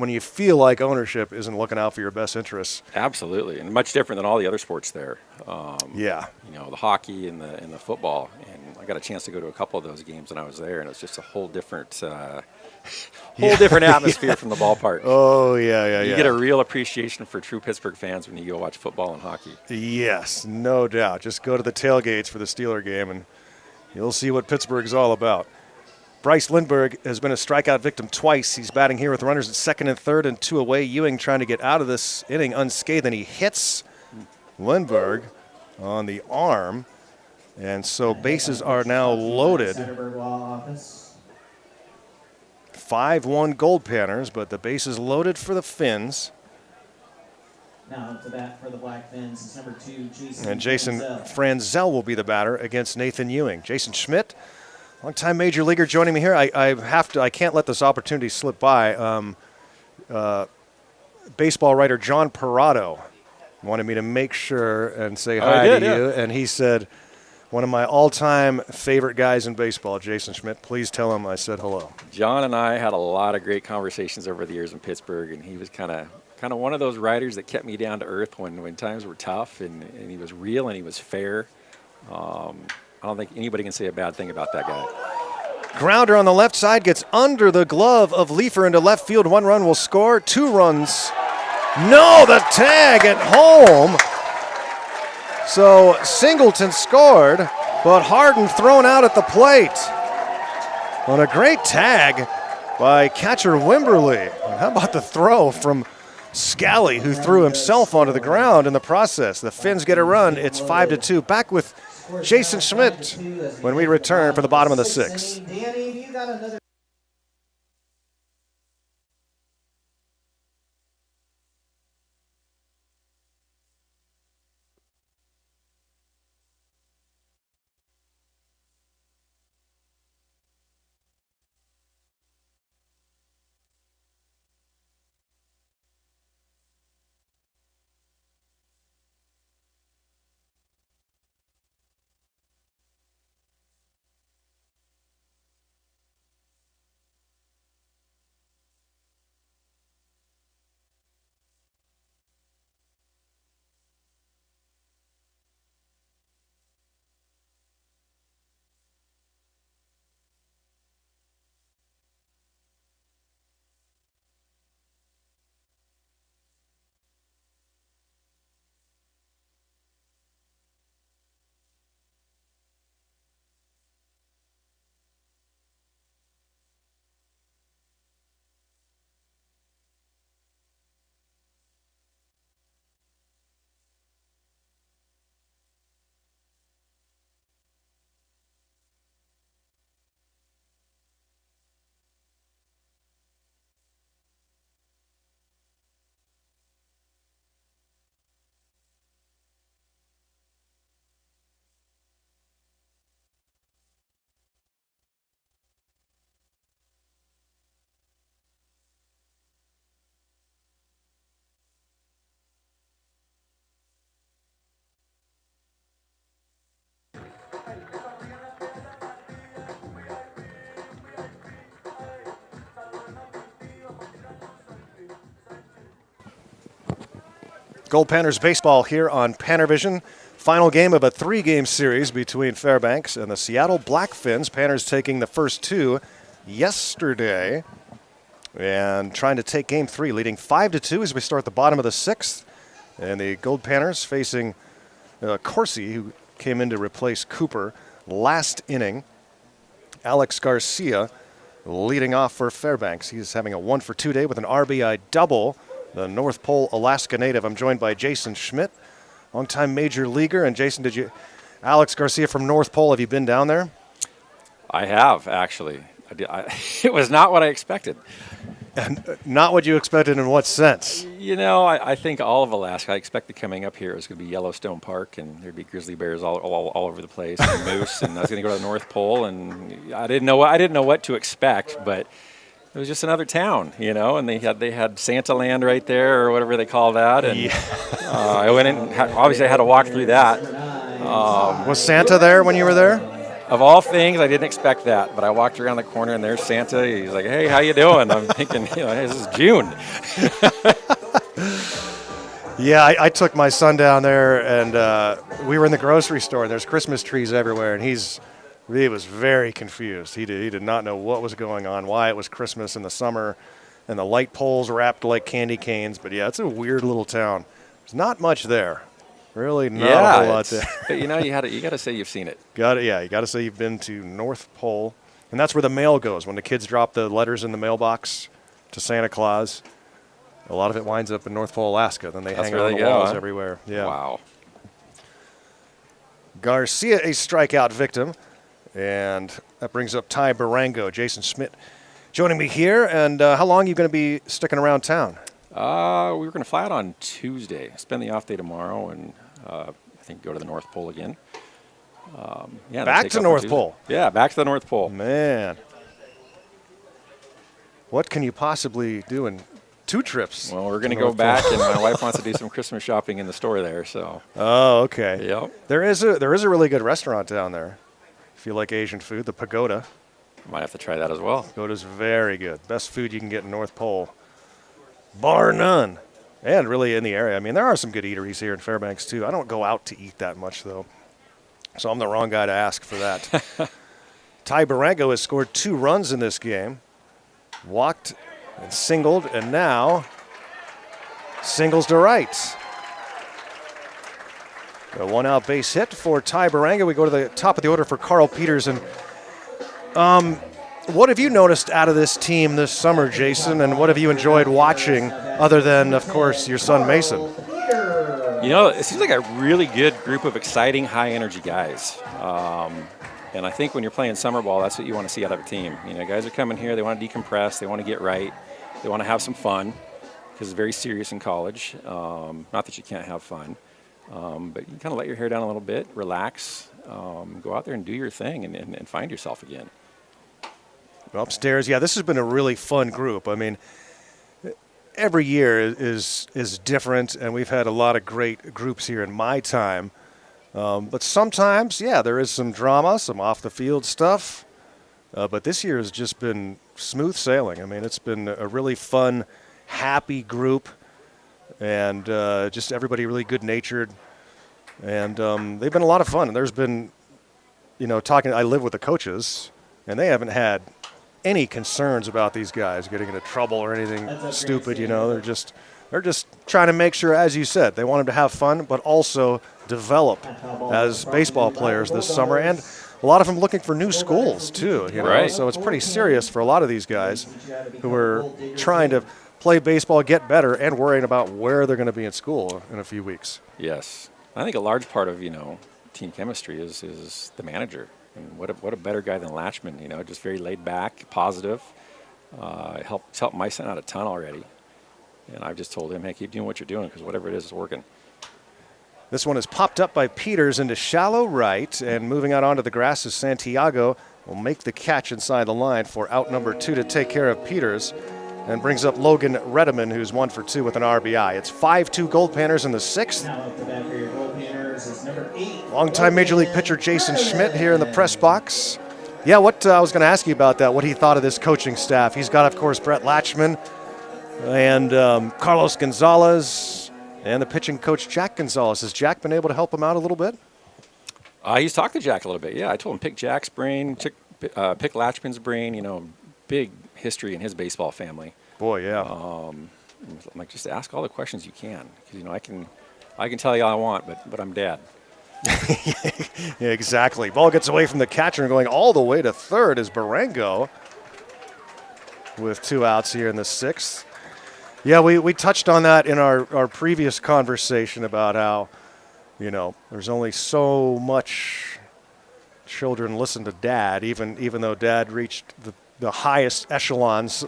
you feel like ownership isn't looking out for your best interests. Absolutely, and much different than all the other sports there. Yeah. The hockey and the football, and I got a chance to go to a couple of those games when I was there, and it's just a whole different different atmosphere from the ballpark. Oh, yeah. You get a real appreciation for true Pittsburgh fans when you go watch football and hockey. Yes, no doubt. Just go to the tailgates for the Steeler game, and you'll see what Pittsburgh's all about. Bryce Lindbergh has been a strikeout victim twice. He's batting here with runners at second and third and two away. Ewing trying to get out of this inning unscathed, and he hits Lindbergh on the arm. And so bases are now loaded. 5-1 Goldpanners, but the bases loaded for the Fins. Now up to bat for the Blackfins, it's number 2, Jason. And Jason Franzel will be the batter against Nathan Ewing. Jason Schmidt, longtime major leaguer, joining me here. I can't let this opportunity slip by. Baseball writer John Parado wanted me to make sure and say hi to you, and he said, one of my all-time favorite guys in baseball, Jason Schmidt. Please tell him I said hello. John and I had a lot of great conversations over the years in Pittsburgh, and he was kind of one of those writers that kept me down to earth when times were tough, and he was real and he was fair. I don't think anybody can say a bad thing about that guy. Grounder on the left side gets under the glove of Leifer into left field. 1 run will score. 2 runs. No, the tag at home. So Singleton scored, but Harden thrown out at the plate on a great tag by catcher Wimberly. And how about the throw from Scally, who threw himself onto the ground in the process? The Fins get a run. It's 5-2. Back with Jason Schmidt when we return for the bottom of the sixth. Danny, you got another. Goldpanners baseball here on PannerVision. Final game of a 3-game series between Fairbanks and the Seattle Blackfins. Panners taking the first 2 yesterday and trying to take game 3, leading 5-2 as we start the bottom of the 6th. And the Goldpanners facing Corsi, who came in to replace Cooper last inning. Alex Garcia leading off for Fairbanks. He's having a 1-for-2 day with an RBI double. The North Pole Alaska native. I'm joined by Jason Schmidt, longtime major leaguer. And Jason, Alex Garcia from North Pole, have you been down there? I have, actually. It was not what I expected. And not what you expected in what sense? You know, I think all of Alaska, I expected coming up here it was going to be Yellowstone Park, and there'd be grizzly bears all over the place, and moose, and I was going to go to the North Pole, and I didn't know what to expect, but it was just another town, you know, and they had Santa Land right there, or whatever they call that, and I went in. Obviously, I had to walk through that. Was Santa there when you were there? Of all things, I didn't expect that, but I walked around the corner and there's Santa. He's like, "Hey, how you doing?" I'm thinking, hey, this is June. Yeah, I took my son down there, and we were in the grocery store. And there's Christmas trees everywhere, and he was very confused. He did not know what was going on, why it was Christmas in the summer, and the light poles wrapped like candy canes. But yeah, it's a weird little town. There's not much there. Really not a whole lot there. But you know, you got to say you've seen it. You got to say you've been to North Pole. And that's where the mail goes. When the kids drop the letters in the mailbox to Santa Claus, a lot of it winds up in North Pole, Alaska. Then they hang it on the walls everywhere. Yeah. Wow. Garcia, a strikeout victim. And that brings up Ty Barango. Jason Schmidt joining me here. And how long are you going to be sticking around town? We were going to fly out on Tuesday, spend the off day tomorrow, and I think go to the North Pole again. Back to North Pole. Yeah, back to the North Pole. Man. What can you possibly do in 2 trips? Well, we're going to go back, and my wife wants to do some Christmas shopping in the store there. So. Oh, okay. Yep. There is a really good restaurant down there. If you like Asian food, the Pagoda. Might have to try that as well. Pagoda's very good. Best food you can get in North Pole, bar none. And really in the area. I mean, there are some good eateries here in Fairbanks, too. I don't go out to eat that much, though. So I'm the wrong guy to ask for that. Ty Barango has scored 2 runs in this game. Walked and singled, and now singles to right. A 1-out base hit for Ty Barango. We go to the top of the order for Carl Peters. And what have you noticed out of this team this summer, Jason, and what have you enjoyed watching other than, of course, your son Mason? You know, it seems like a really good group of exciting, high-energy guys. And I think when you're playing summer ball, that's what you want to see out of a team. You know, guys are coming here, they want to decompress, they want to get right, they want to have some fun, because it's very serious in college. Not that you can't have fun, but you kind of let your hair down a little bit, relax, go out there and do your thing and find yourself again. Well, upstairs, yeah, this has been a really fun group. I mean, every year is different, and we've had a lot of great groups here in my time. But sometimes, yeah, there is some drama, some off-the-field stuff. But this year has just been smooth sailing. I mean, it's been a really fun, happy group, and just everybody really good-natured. And they've been a lot of fun. And there's been, you know, I live with the coaches, and they haven't had any concerns about these guys getting into trouble or anything stupid. You know, they're just trying to make sure, as you said, they want them to have fun, but also develop as baseball players this summer. And a lot of them looking for new schools too. You know? Right. So it's pretty serious for a lot of these guys who are trying to play baseball, get better, and worrying about where they're going to be in school in a few weeks. Yes. I think a large part of, you know, team chemistry is the manager. And what a better guy than Latchman, you know, just very laid back, positive. It's helped my son out a ton already. And I've just told him, hey, keep doing what you're doing, because whatever it is working. This one is popped up by Peters into shallow right, and moving out onto the grass is Santiago. Will make the catch inside the line for out number 2 to take care of Peters, and brings up Logan Redeman, who's 1 for 2 with an RBI. It's 5-2 Goldpanners in the 6th. Now up the bat for your Goldpanners is number 8. Longtime Major League pitcher Jason Schmidt here in the press box. Yeah, what I was going to ask you about that, what he thought of this coaching staff. He's got, of course, Brett Latchman and Carlos Gonzalez and the pitching coach Jack Gonzalez. Has Jack been able to help him out a little bit? He's talked to Jack a little bit. Yeah, I told him pick Jack's brain, pick Latchman's brain. You know, big history in his baseball family. Boy, yeah. I'm like, just ask all the questions you can, because you know I can tell you all I want, but I'm dad. Yeah, exactly. Ball gets away from the catcher and going all the way to third is Barango with 2 outs here in the 6th. Yeah, we touched on that in our previous conversation about how, you know, there's only so much children listen to dad, even though dad reached the highest echelons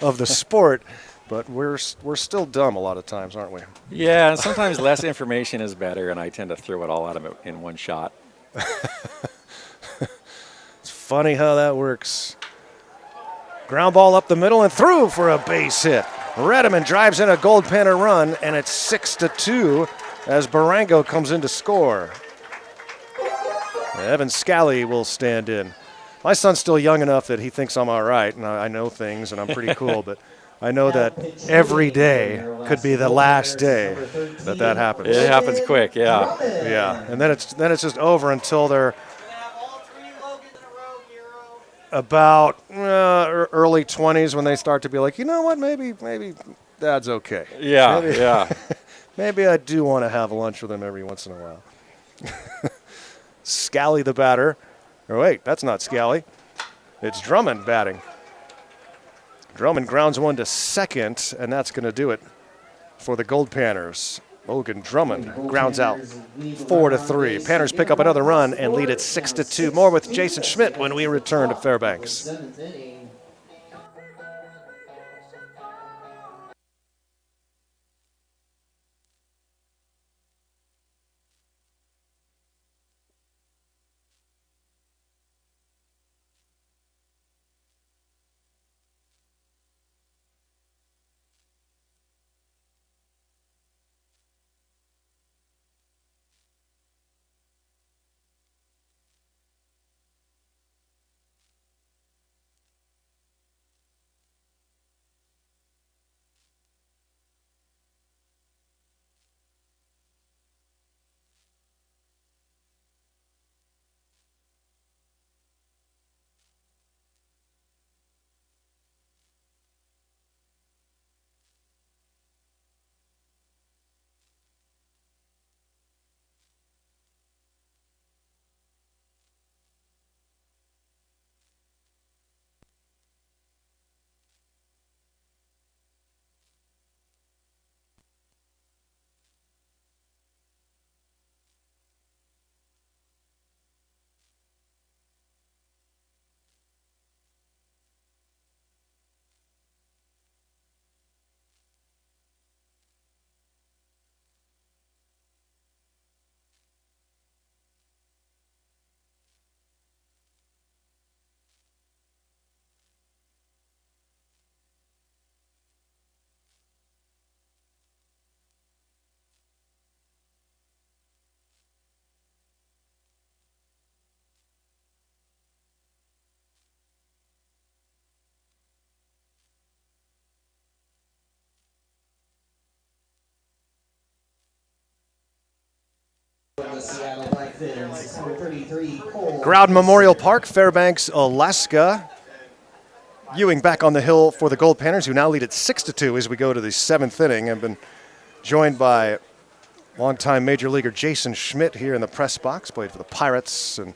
of the sport. But we're still dumb a lot of times, aren't we? Yeah, and sometimes less information is better, and I tend to throw it all at him in one shot. It's funny how that works. Ground ball up the middle and through for a base hit. Redeman drives in a Goldpanner run, and it's 6-2 as Barango comes in to score. Evan Scally will stand in. My son's still young enough that he thinks I'm all right, and I know things, and I'm pretty cool, but I know that every day could be the last day that happens. It happens quick, yeah. Yeah, and then it's just over until they're about early 20s when they start to be like, you know what, maybe Dad's okay. Yeah, yeah. Maybe I do want to have lunch with him every once in a while. Scally the batter. Oh, wait, that's not Scally. It's Drummond batting. Drummond grounds one to second, and that's going to do it for the Goldpanners. Logan Drummond grounds out 4-3. Panners pick up another run and lead it 6-2. More with Jason Schmidt when we return to Fairbanks. The Seattle Blackfins, number 33, Cole. Growden Memorial Park, Fairbanks, Alaska. Ewing back on the hill for the Goldpanners, who now lead at 6-2 as we go to the 7th inning. I've been joined by longtime Major Leaguer Jason Schmidt here in the press box, played for the Pirates, and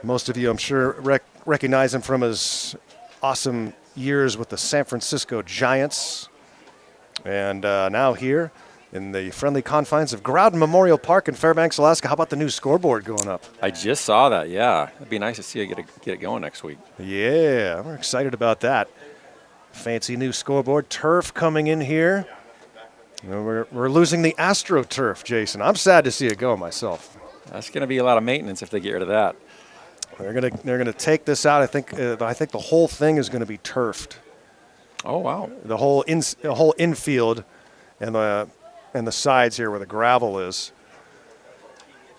most of you, I'm sure, recognize him from his awesome years with the San Francisco Giants. And now here in the friendly confines of Growden Memorial Park in Fairbanks, Alaska. How about the new scoreboard going up? I just saw that, yeah. It'd be nice to see it get it going next week. Yeah, we're excited about that. Fancy new scoreboard. Turf coming in here. You know, we're losing the AstroTurf, Jason. I'm sad to see it go myself. That's going to be a lot of maintenance if they get rid of that. They're gonna take this out. I think the whole thing is going to be turfed. Oh wow! The whole infield and the sides here where the gravel is.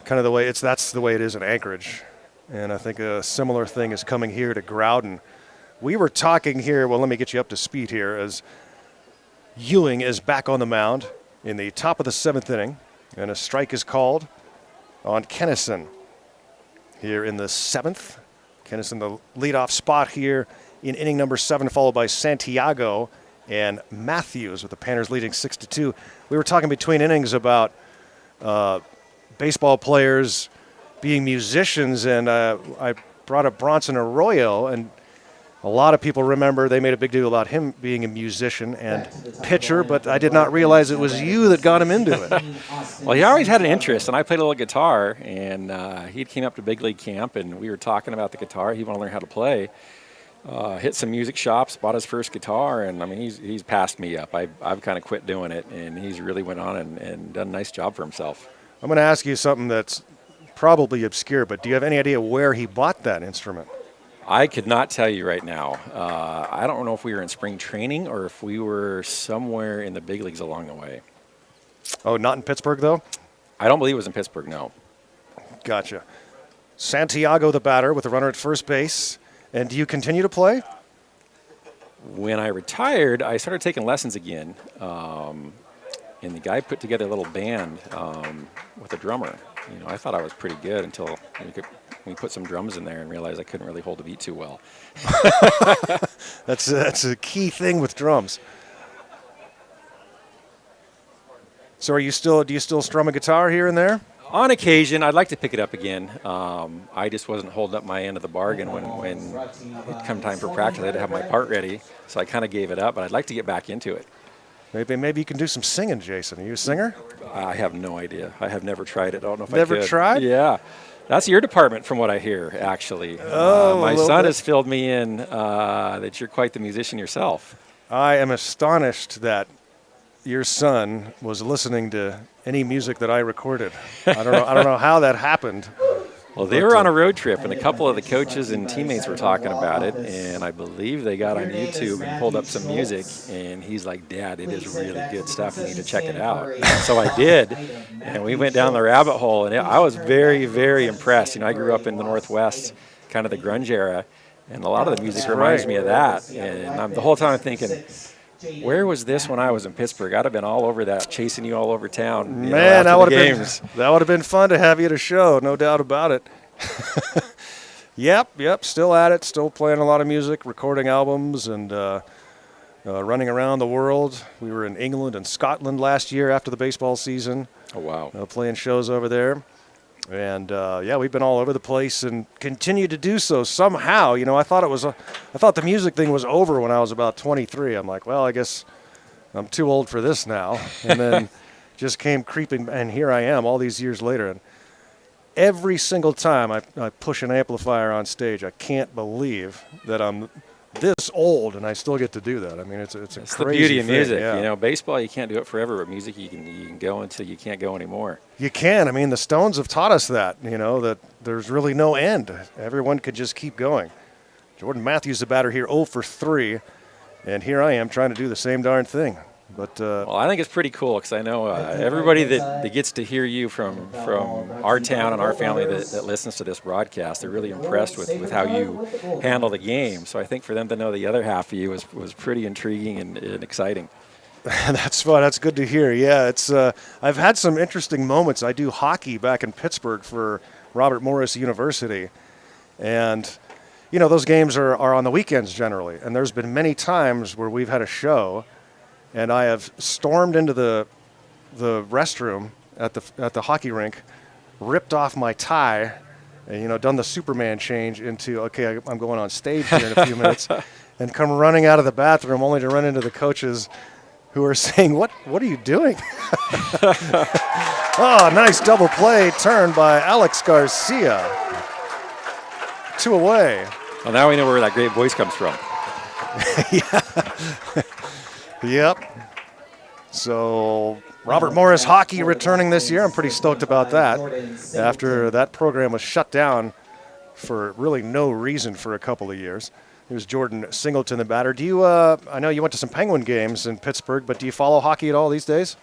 Kind of the way that's the way it is in Anchorage, and I think a similar thing is coming here to Growden. We were talking here. Well, let me get you up to speed here as Ewing is back on the mound in the top of the 7th inning, and a strike is called on Kennison here in the 7th. Kennison, the leadoff spot here in inning number 7, followed by Santiago and Matthews, with the Panthers leading 6-2. We were talking between innings about baseball players being musicians, and I brought up Bronson Arroyo, and a lot of people remember they made a big deal about him being a musician and pitcher, but I did not realize it was you that got him into it. Well, he always had an interest, and I played a little guitar, and he came up to big league camp, and we were talking about the guitar. He wanted to learn how to play. Hit some music shops, bought his first guitar, and I mean he's passed me up. I've kind of quit doing it, and he's really went on and done a nice job for himself. I'm going to ask you something that's probably obscure, but do you have any idea where he bought that instrument? I could not tell you right now. I don't know if we were in spring training or if we were somewhere in the big leagues along the way. Oh, not in Pittsburgh, though? I don't believe it was in Pittsburgh, no. Gotcha. Santiago, the batter, with the runner at first base. And do you continue to play? When I retired, I started taking lessons again. And the guy put together a little band with a drummer. You know, I thought I was pretty good until we put some drums in there and realized I couldn't really hold the beat too well. That's a key thing with drums. So do you still strum a guitar here and there? On occasion, I'd like to pick it up again. I just wasn't holding up my end of the bargain when it come time for practice. I had to have my part ready, so I kind of gave it up, but I'd like to get back into it. Maybe you can do some singing, Jason. Are you a singer? I have no idea. I have never tried it. I don't know if Never I could. tried? Yeah. That's your department from what I hear, actually. Oh, my son has filled me in that you're quite the musician yourself. I am astonished that your son was listening to any music that I recorded. I don't know how that happened. Well, they were on a road trip, and a couple of the coaches and teammates were talking about it, and I believe they got on YouTube and pulled up some music, and he's like, Dad, it is really good stuff. You need to check it out. So I did, and we went down the rabbit hole, and I was very, very impressed. You know, I grew up in the Northwest, kind of the grunge era, and a lot of the music reminds me of that. And I'm the whole time thinking, where was this when I was in Pittsburgh? I'd have been all over that, chasing you all over town. Man, that would have been fun to have you at a show, no doubt about it. Yep, still at it, still playing a lot of music, recording albums, and running around the world. We were in England and Scotland last year after the baseball season. Oh, wow. Playing shows over there. And we've been all over the place and continue to do so somehow. You know, I thought the music thing was over when I was about 23. I'm like, well, I guess I'm too old for this now. And then just came creeping, and here I am all these years later. And every single time I push an amplifier on stage, I can't believe that I'm this old and I still get to do that. I mean, it's That's crazy the beauty of thing, music. yeah. You know, baseball, you can't do it forever, but music, you can go until you can't go anymore. You can. I mean, the Stones have taught us that, you know, that there's really no end. Everyone could just keep going. Jordan Matthews, the batter here, 0 for 3, and here I am trying to do the same darn thing. But well, I think it's pretty cool because I know everybody that gets to hear you from our town and our family that listens to this broadcast, they're really impressed with how you handle the game. So I think for them to know the other half of you was pretty intriguing and exciting. That's fun. That's good to hear. Yeah, it's. I've had some interesting moments. I do hockey back in Pittsburgh for Robert Morris University, and those games are on the weekends generally. And there's been many times where we've had a show, and I have stormed into the restroom at the hockey rink, ripped off my tie, and done the Superman change into okay, I'm going on stage here in a few minutes, and come running out of the bathroom only to run into the coaches, who are saying, what are you doing? Oh, nice double play turn by Alex Garcia. 2 away. Well, now we know where that great voice comes from. Yep. So Robert Morris hockey returning this year. I'm pretty stoked about that. After that program was shut down for really no reason for a couple of years. Here's Jordan Singleton, the batter. Do you? I know you went to some Penguin games in Pittsburgh, but do you follow hockey at all these days?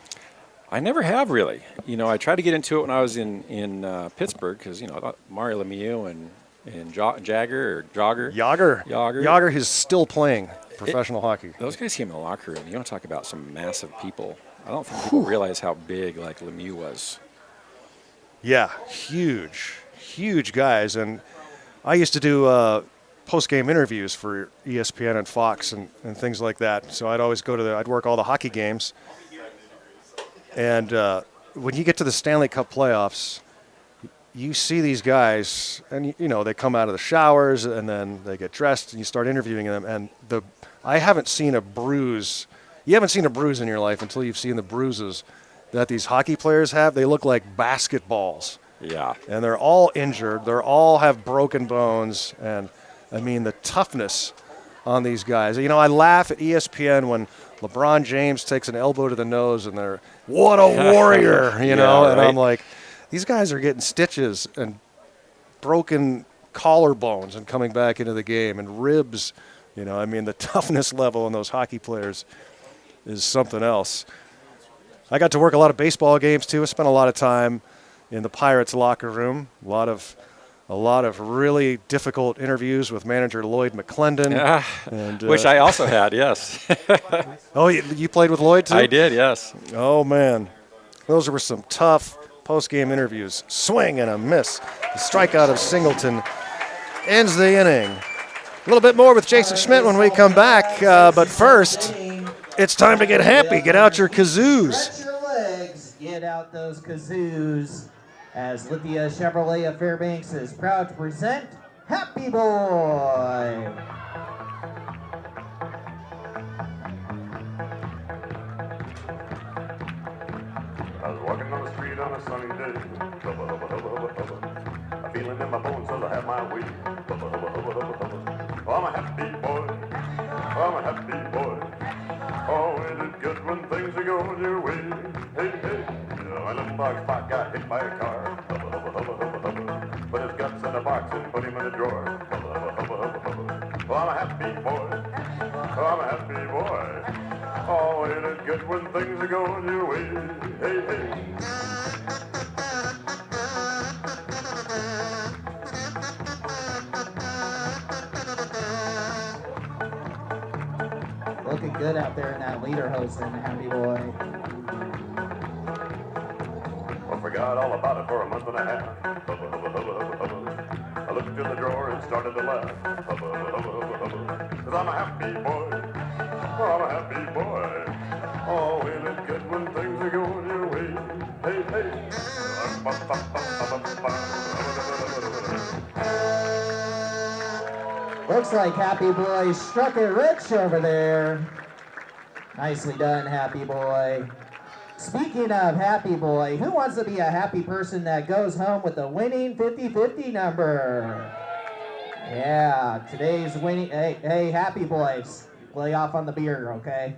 I never have really. I tried to get into it when I was in Pittsburgh because I thought Mario Lemieux and Jagger. Yager is still playing professional hockey. Those guys came in the locker room. You want to talk about some massive people. I don't think people realize how big Lemieux was. Yeah, huge guys. And I used to do post-game interviews for ESPN and Fox and things like that. So I'd always I'd work all the hockey games. And when you get to the Stanley Cup playoffs, you see these guys, and they come out of the showers, and then they get dressed, and you start interviewing them. And I haven't seen a bruise. You haven't seen a bruise in your life until you've seen the bruises that these hockey players have. They look like basketballs. Yeah. And they're all injured. They all have broken bones, and the toughness on these guys. I laugh at ESPN when LeBron James takes an elbow to the nose and they're, what a warrior, Right. And I'm like, these guys are getting stitches and broken collarbones and coming back into the game and ribs. The toughness level in those hockey players is something else. I got to work a lot of baseball games too. I spent a lot of time in the Pirates locker room. A lot of really difficult interviews with manager Lloyd McClendon. And, which I also had, yes. Oh, you played with Lloyd too? I did, yes. Oh, man. Those were some tough post-game interviews. Swing and a miss. The strikeout of Singleton ends the inning. A little bit more with Jason Schmidt when we come back. But first, it's time to get happy. Get out your kazoos. Stretch your legs. Get out those kazoos. As Lithia Chevrolet of Fairbanks is proud to present Happy Boy. I was walking on the street on a sunny day. Hubba, hubba, hubba, hubba, hubba. A feeling in my bones till I have my way. Hubba, hubba, hubba, hubba, hubba. Oh, I'm a happy boy. Oh, I'm a happy boy. Oh, ain't it good when things are going your way? Hey, hey. My little dog Spot got hit by a car. Hubba, hubba, hubba, hubba, hubba. Put his guts in a box and put him in a drawer. Hubba, hubba, hubba, hubba, hubba. Oh, I'm a happy boy. Oh, I'm a happy boy. Oh, ain't it good when things are going your way? Hey, hey. Looking good out there in that leader hosting, Happy Boy. I forgot all about it for a month and a half. Hubba, hubba, hubba, hubba, hubba. I looked in the drawer and started to laugh. Hubba, hubba, hubba, hubba, hubba. 'Cause I'm a happy boy. Oh, I'm a happy boy. Oh, ain't it good when things are going your way? Hey, hey. Looks like Happy Boy struck it rich over there. Nicely done, Happy Boy. Speaking of Happy Boy, who wants to be a happy person that goes home with a winning 50-50 number? Yeah, today's winning. Hey, Happy Boys, lay off on the beer, okay?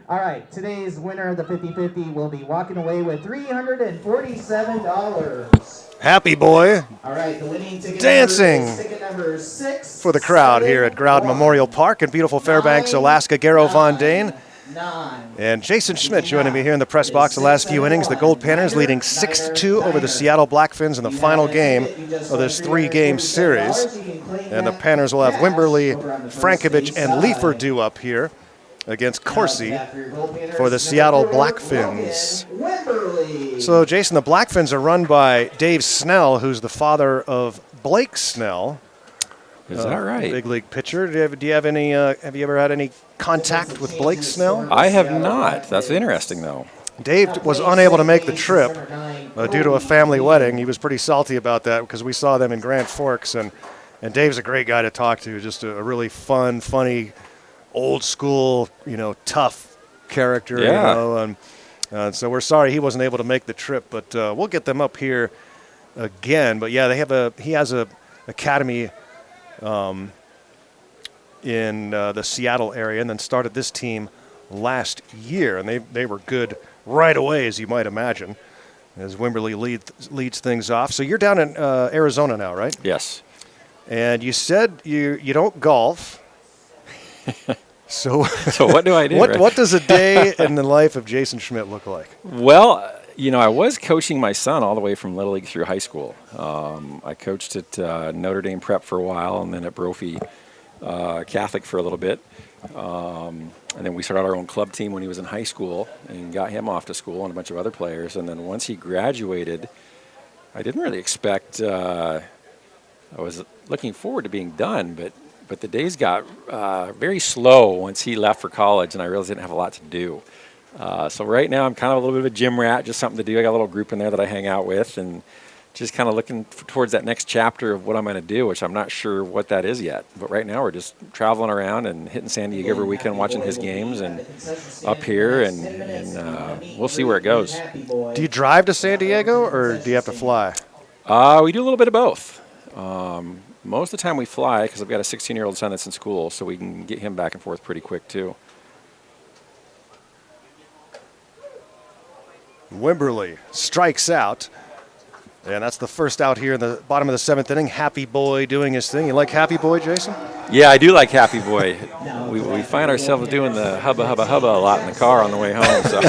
All right, today's winner of the 50-50 will be walking away with $347. Happy Boy. All right, the winning ticket Dancing number is ticket number 6 for the crowd here at Growden Memorial Park in beautiful Fairbanks, Alaska. Garo Von Dane 9. and Jason Schmidt joining me here in the press box. The last few innings, the Goldpanners leading 6-2 over the Seattle Blackfins in the final game of this 3-game series. And the Panthers will have Wimberly, Frankovich, and Leifer due up here. against Corsi for the Seattle Blackfins. So, Jason, the Blackfins are run by Dave Snell, who's the father of Blake Snell. Is that right? Big league pitcher. Do you have any? Have you ever had any contact with Blake Snell? I have not. That's interesting, though. Dave was unable to make the trip due to a family wedding. He was pretty salty about that because we saw them in Grand Forks, and Dave's a great guy to talk to. Just a really fun, funny, old school, tough character. Yeah. And so we're sorry he wasn't able to make the trip, but we'll get them up here again. But yeah, he has a academy in the Seattle area, and then started this team last year, and they were good right away, as you might imagine, as Wimberley leads things off. So you're down in Arizona now, right? Yes. And you said you don't golf. So what do I do? What does a day in the life of Jason Schmidt look like? Well, I was coaching my son all the way from Little League through high school. I coached at Notre Dame Prep for a while, and then at Brophy Catholic for a little bit. And then we started our own club team when he was in high school and got him off to school and a bunch of other players. And then once he graduated, I didn't really expect, I was looking forward to being done, but the days got very slow once he left for college, and I realized I didn't have a lot to do. So right now I'm kind of a little bit of a gym rat, just something to do. I got a little group in there that I hang out with, and just kind of looking towards that next chapter of what I'm going to do, which I'm not sure what that is yet. But right now we're just traveling around and hitting San Diego every weekend, watching his games, and up here, and we'll see where it goes. Do you drive to San Diego, or do you have to fly? We do a little bit of both. Most of the time we fly because I've got a 16-year-old son that's in school, so we can get him back and forth pretty quick too. Wimberley strikes out. And that's the first out here in the bottom of the seventh inning. Happy Boy doing his thing. You like Happy Boy, Jason? Yeah, I do like Happy Boy. We find ourselves doing the hubba, hubba, hubba a lot in the car on the way home. So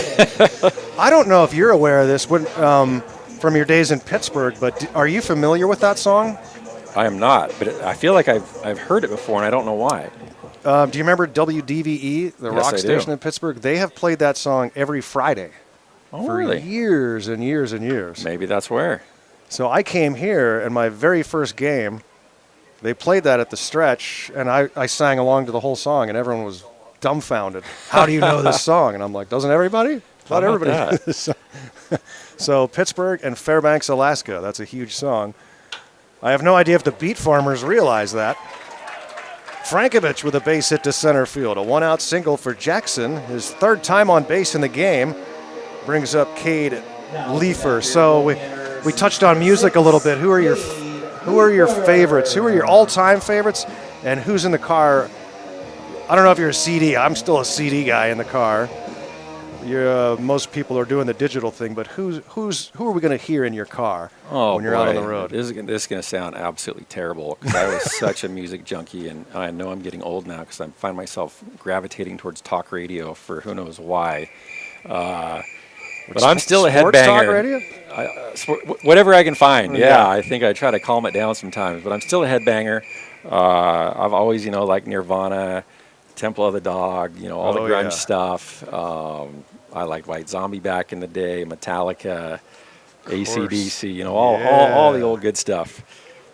I don't know if you're aware of this from your days in Pittsburgh, but are you familiar with that song? I am not, but I feel like I've heard it before, and I don't know why. Do you remember WDVE, the rock station in Pittsburgh? They have played that song every Friday for really? Years and years and years. Maybe that's where. So I came here, and my very first game, they played that at the stretch, and I sang along to the whole song, and everyone was dumbfounded. How do you know this song? And I'm like, doesn't everybody? Not everybody knows this song. So Pittsburgh and Fairbanks, Alaska, that's a huge song. I have no idea if the Beat Farmers realize that. Frankovich with a base hit to center field. A one-out single for Jackson, his third time on base in the game, brings up Cade Leifer. So we touched on music a little bit. Who are your favorites? Who are your all-time favorites? And who's in the car? I don't know if you're a CD. I'm still a CD guy in the car. Most people are doing the digital thing, but who are we going to hear in your car when you're out on the road? This is going to sound absolutely terrible because I was such a music junkie, and I know I'm getting old now because I find myself gravitating towards talk radio for who knows why. But I'm still a headbanger. Talk radio? Whatever I can find. Yeah, I think I try to calm it down sometimes, but I'm still a headbanger. I've always, like Nirvana, Temple of the Dog, all the grunge stuff. I liked White Zombie back in the day, Metallica, AC/DC, all the old good stuff.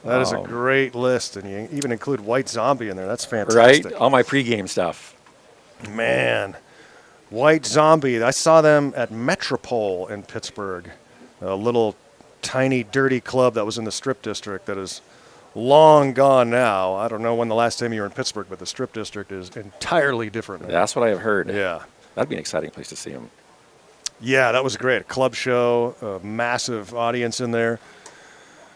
That is a great list, and you even include White Zombie in there. That's fantastic. Right? All my pregame stuff. Man, White Zombie. I saw them at Metropole in Pittsburgh, a little tiny, dirty club that was in the Strip District that is long gone now. I don't know when the last time you were in Pittsburgh, but the Strip District is entirely different now. That's what I have heard. Yeah. That'd be an exciting place to see them. Yeah, that was great. A club show, a massive audience in there.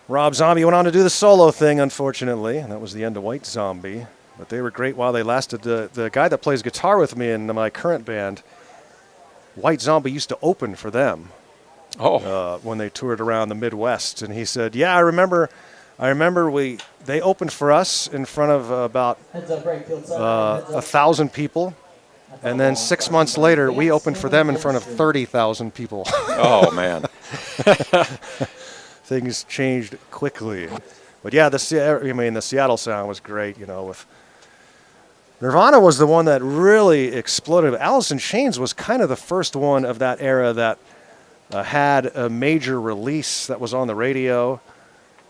Rob Zombie went on to do the solo thing, unfortunately, and that was the end of White Zombie. But they were great while they lasted. The guy that plays guitar with me in my current band, White Zombie used to open for them when they toured around the Midwest. And he said, yeah, I remember they opened for us in front of about 1,000 people. And then 6 months later, we opened for them in front of 30,000 people. Oh, man. Things changed quickly. But yeah, the Seattle sound was great, with Nirvana was the one that really exploded. Alice in Chains was kind of the first one of that era that had a major release that was on the radio.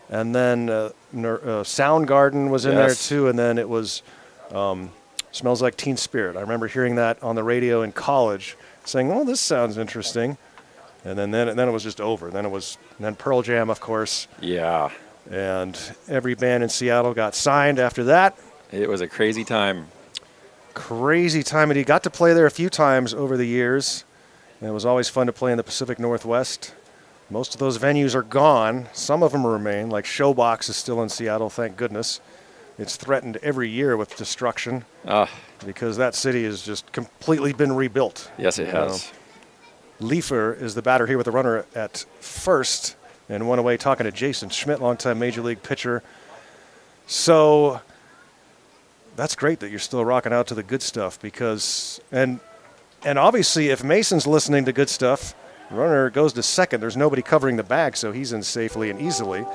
And then Soundgarden was in there too, and then it was Smells Like Teen Spirit. I remember hearing that on the radio in college, saying, "Oh, this sounds interesting," and then it was just over. Then Pearl Jam, of course. Yeah. And every band in Seattle got signed after that. It was a crazy time. Crazy time, and he got to play there a few times over the years, and it was always fun to play in the Pacific Northwest. Most of those venues are gone. Some of them remain, like Showbox is still in Seattle, thank goodness. It's threatened every year with destruction because that city has just completely been rebuilt. Yes, it has. Leifer is the batter here with the runner at first, and one away talking to Jason Schmidt, longtime Major League pitcher. So that's great that you're still rocking out to the good stuff because, and obviously if Mason's listening to good stuff, runner goes to second. There's nobody covering the bag, so he's in safely and easily.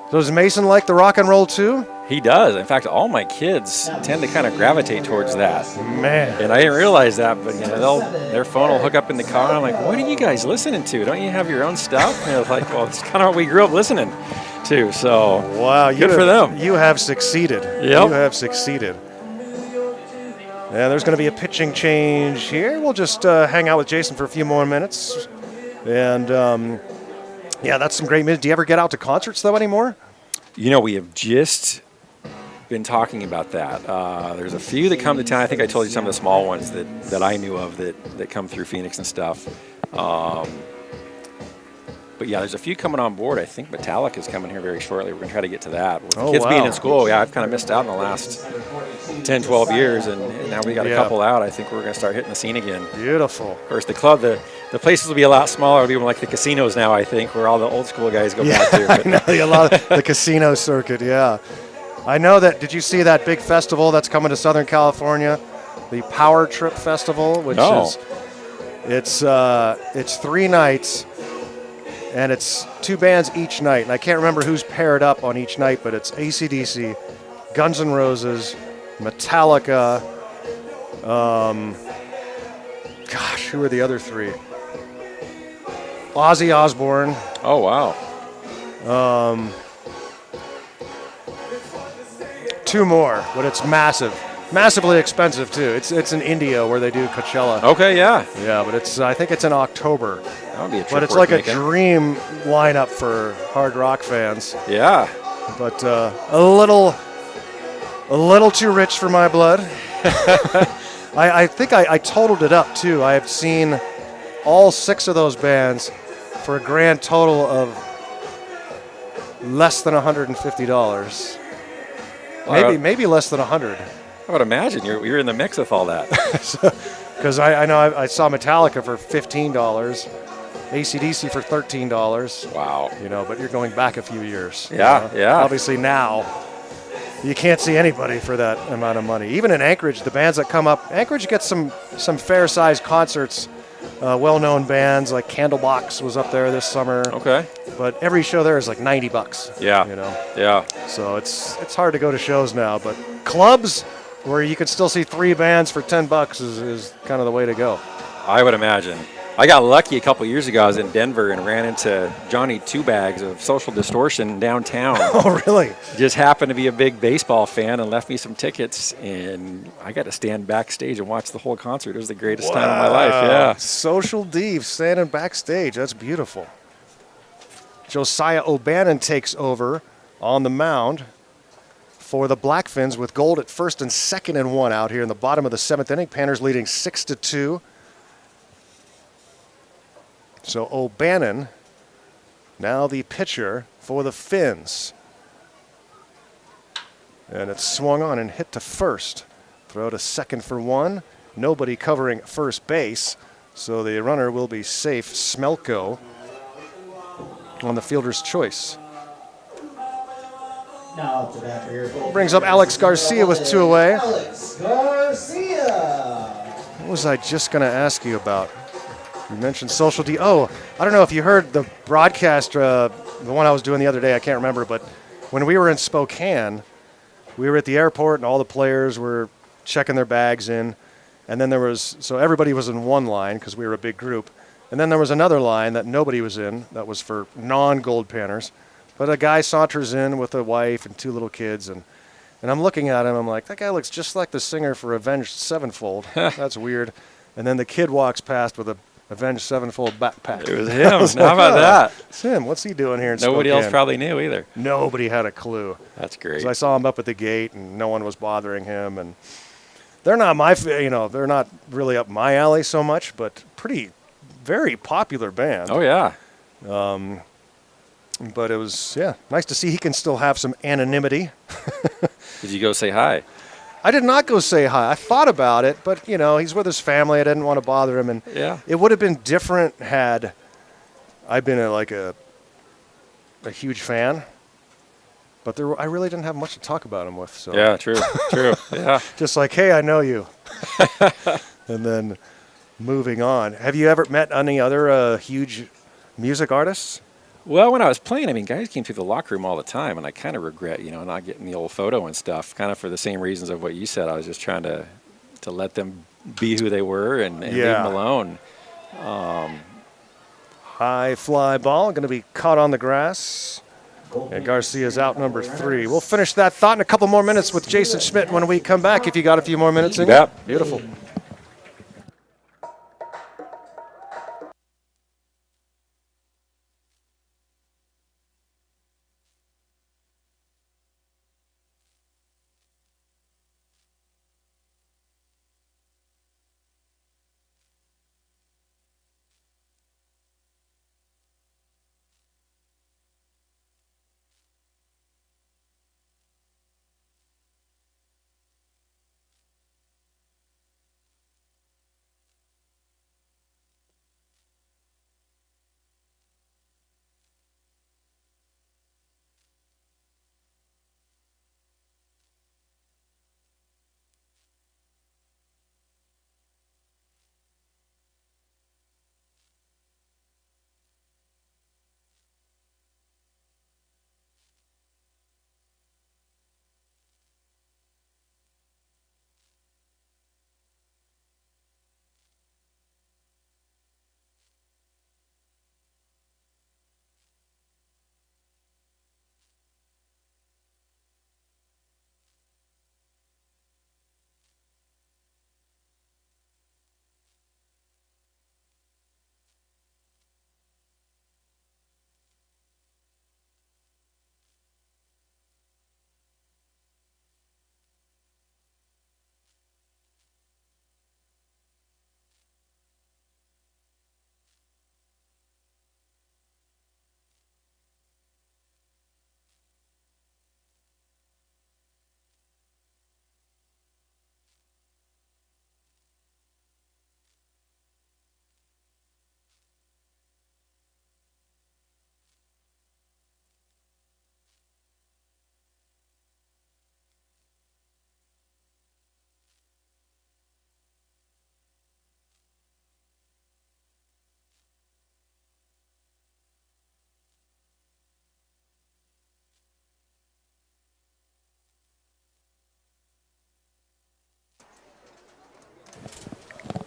So does Mason like the rock and roll too? He does. In fact, all my kids tend to kind of gravitate towards that. Man. And I didn't realize that, but their phone will hook up in the car. I'm like, what are you guys listening to? Don't you have your own stuff? And they're like, well, it's kind of what we grew up listening to. So wow, good for them. You have succeeded. Yep. You have succeeded. Yeah, there's going to be a pitching change here. We'll just hang out with Jason for a few more minutes. And, yeah, that's some great music. Do you ever get out to concerts, though, anymore? We have just been talking about that. There's a few that come to town. I think I told you some of the small ones that I knew of that come through Phoenix and stuff. But, yeah, there's a few coming on board. I think Metallica is coming here very shortly. We're going to try to get to that. With the kids being in school, I've kind of missed out in the last 10, 12 years, and now we got a couple out. I think we're going to start hitting the scene again. Beautiful. Of course, the club, the places will be a lot smaller. It'll be like the casinos now, I think, where all the old school guys go back to. I know, a lot of the casino circuit, yeah. I know that, did you see that big festival that's coming to Southern California? The Power Trip Festival, which it's 3 nights. And it's 2 bands each night. And I can't remember who's paired up on each night, but it's AC/DC, Guns N' Roses, Metallica. Who are the other 3? Ozzy Osbourne. Oh, wow. 2 more, but it's massive. Massively expensive, too. It's in India where they do Coachella. Okay, yeah. Yeah, but I think it's in October. That would be a trip. But it's like a dream lineup for hard rock fans. Yeah. But a little too rich for my blood. I think I totaled it up too. I have seen all 6 of those bands for a grand total of less than $150. Maybe less than $100. I would imagine you're in the mix with all that. Because I know I saw Metallica for $15. AC/DC for $13. Wow. But you're going back a few years. Yeah. Obviously now you can't see anybody for that amount of money. Even in Anchorage, the bands that come up, Anchorage gets some fair-sized concerts. Well-known bands like Candlebox was up there this summer. Okay. But every show there is like $90. Yeah. Yeah. So it's hard to go to shows now, but clubs where you can still see 3 bands for $10 is kind of the way to go. I would imagine. I got lucky a couple years ago. I was in Denver and ran into Johnny Two Bags of Social Distortion downtown. Oh, really? Just happened to be a big baseball fan and left me some tickets, and I got to stand backstage and watch the whole concert. It was the greatest time of my life. Yeah. Social Div standing backstage. That's beautiful. Josiah O'Bannon takes over on the mound for the Blackfins with Gold at first and second and 1 out here in the bottom of the 7th inning. Panthers leading 6-2. So O'Bannon, now the pitcher for the Fins. And it's swung on and hit to first. Throw to second for 1. Nobody covering first base. So the runner will be safe. Smelko on the fielder's choice. Now up to bat for your Brings up Alex Garcia with 2 away. Alex Garcia. What was I just going to ask you about? You mentioned Social D. Oh, I don't know if you heard the broadcast, the one I was doing the other day. I can't remember, but when we were in Spokane, we were at the airport and all the players were checking their bags in. And then so everybody was in one line because we were a big group. And then there was another line that nobody was in that was for non-Goldpanners. But a guy saunters in with a wife and 2 little kids. And I'm looking at him. I'm like, that guy looks just like the singer for Avenged Sevenfold. That's weird. And then the kid walks past with a Avenged Sevenfold backpack. It was him. How about that? It's him. What's he doing here in Nobody Spokane? else probably knew either. Nobody had a clue. That's great. So I saw him up at the gate, and no one was bothering him. And they're not they're not really up my alley so much, but very popular band. Oh, yeah. But it was, nice to see he can still have some anonymity. Did you go say hi? I did not go say hi. I thought about it, but, he's with his family. I didn't want to bother him. And it would have been different had I been a huge fan. But I really didn't have much to talk about him with. So. Yeah, true. Yeah. Just like, hey, I know you. And then moving on. Have you ever met any other huge music artists? Well, when I was playing, guys came through the locker room all the time, and I kind of regret, not getting the old photo and stuff, kind of for the same reasons of what you said. I was just trying to let them be who they were and leave them alone. High fly ball, going to be caught on the grass. And Garcia's out number 3. We'll finish that thought in a couple more minutes with Jason Schmidt when we come back, if you got a few more minutes in. Yep. Beautiful.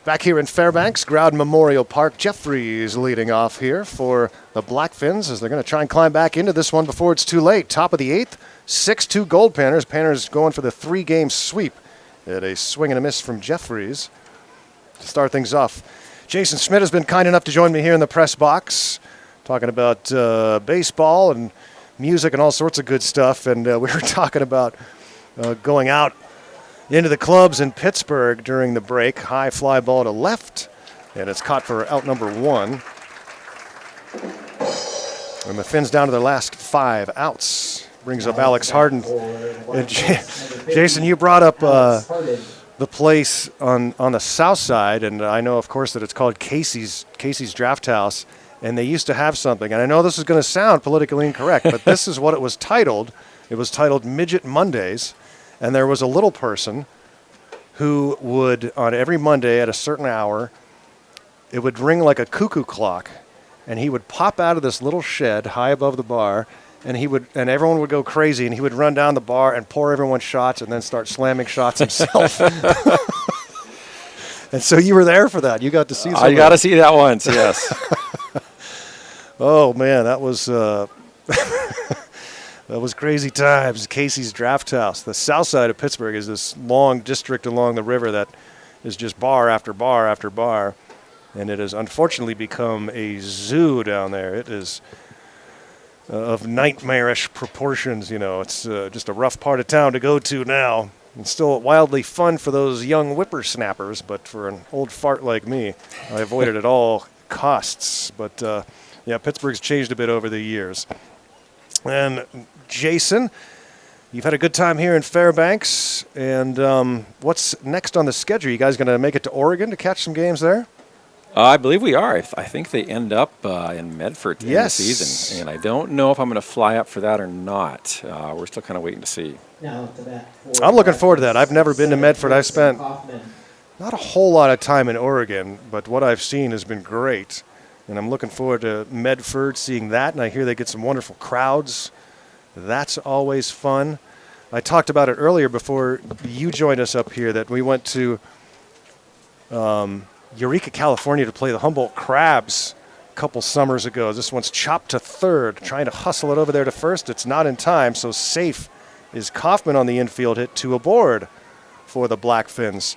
Back here in Fairbanks, Growden Memorial Park, Jeffries leading off here for the Blackfins as they're going to try and climb back into this one before it's too late. Top of the 8th, 6-2 Goldpanners. Panners going for the 3-game sweep at a swing and a miss from Jeffries to start things off. Jason Schmidt has been kind enough to join me here in the press box, talking about baseball and music and all sorts of good stuff. And we were talking about going out into the clubs in Pittsburgh during the break. High fly ball to left, and it's caught for out number 1. And the Fins down to their last 5 outs. Brings up Alex Harden. And Jason, you brought up the place on the south side, and I know, of course, that it's called Casey's Draft House, and they used to have something. And I know this is going to sound politically incorrect, but this is what it was titled. It was titled Midget Mondays. And there was a little person who would, on every Monday at a certain hour, it would ring like a cuckoo clock, and he would pop out of this little shed high above the bar, and everyone would go crazy, and he would run down the bar and pour everyone shots and then start slamming shots himself. And so you were there for that. You got to see I got to see that once, yes. Oh, man, that was that was crazy times. Casey's Draft House. The south side of Pittsburgh is this long district along the river that is just bar after bar after bar, and it has unfortunately become a zoo down there. It is of nightmarish proportions, you know. It's just a rough part of town to go to now. It's still wildly fun for those young whippersnappers, but for an old fart like me, I avoid it at all costs. But, yeah, Pittsburgh's changed a bit over the years. And, Jason, you've had a good time here in Fairbanks. And what's next on the schedule? You guys going to make it to Oregon to catch some games there? I believe we are. I think they end up in Medford in the season. And I don't know if I'm going to fly up for that or not. We're still kind of waiting to see. I'm looking forward to that. I've never been to Medford. I spent not a whole lot of time in Oregon, but what I've seen has been great. And I'm looking forward to Medford, seeing that. And I hear they get some wonderful crowds. That's always fun. I talked about it earlier before you joined us up here that we went to Eureka, California to play the Humboldt Crabs a couple summers ago. This one's chopped to third, trying to hustle it over there to first. It's not in time, so safe is Kaufman on the infield hit to aboard for the Blackfins.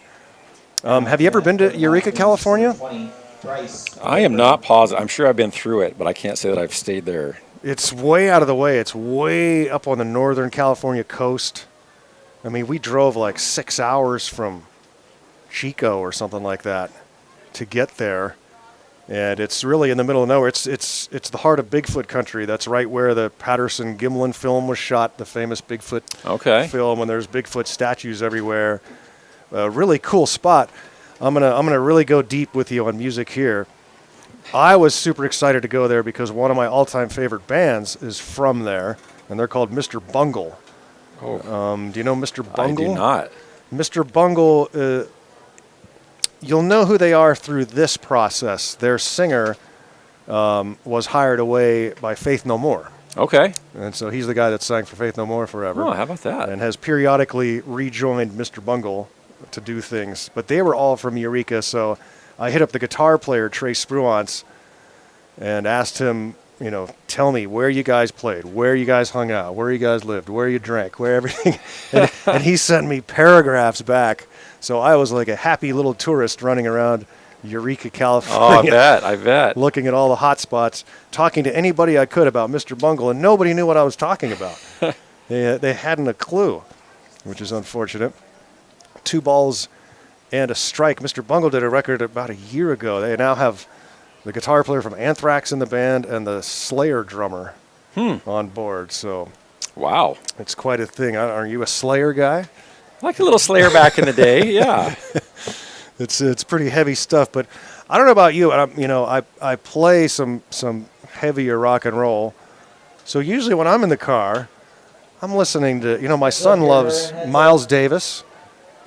Have you ever been to Eureka, California? I am not positive. I'm sure I've been through it, but I can't say that I've stayed there. It's way out of the way. It's way up on the northern California coast. I mean, we drove like 6 hours from Chico or something like that to get there. And it's really in the middle of nowhere. It's the heart of Bigfoot country. That's right where the Patterson-Gimlin film was shot, the famous Bigfoot film, when there's Bigfoot statues everywhere. A really cool spot. I'm gonna really go deep with you on music here. I was super excited to go there because one of my all-time favorite bands is from there, and they're called Mr. Bungle. Oh. Do you know Mr. Bungle? I do not. Mr. Bungle, you'll know who they are through this process. Their singer was hired away by Faith No More. Okay. And so he's the guy that sang for Faith No More forever. Oh, how about that? And has periodically rejoined Mr. Bungle to do things. But they were all from Eureka, so I hit up the guitar player, Trey Spruance, and asked him, you know, tell me where you guys played, where you guys hung out, where you guys lived, where you drank, where everything. And he sent me paragraphs back. So I was like a happy little tourist running around Eureka, California. Oh, I bet. Looking at all the hot spots, talking to anybody I could about Mr. Bungle, and nobody knew what I was talking about. They hadn't a clue, which is unfortunate. 2 balls and a strike. Mr. Bungle did a record about a year ago. They now have the guitar player from Anthrax in the band and the Slayer drummer on board. So, wow, it's quite a thing. Are you a Slayer guy? I like a little Slayer back in the day, yeah. It's pretty heavy stuff, but I don't know about you. I play some heavier rock and roll. So usually when I'm in the car, I'm listening to, my son loves Miles Davis.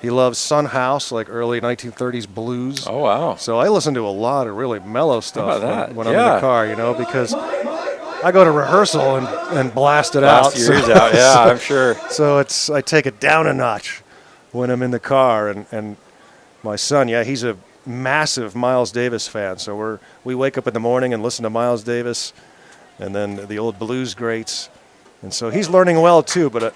He loves Son House, like early 1930s blues. Oh, wow. So I listen to a lot of really mellow stuff when I'm in Yeah. the car, because I go to rehearsal and blast it out. Blast your ears out, yeah, I'm sure. So I take it down a notch when I'm in the car. And my son, he's a massive Miles Davis fan. So we wake up in the morning and listen to Miles Davis and then the old blues greats. And so he's learning well, too, but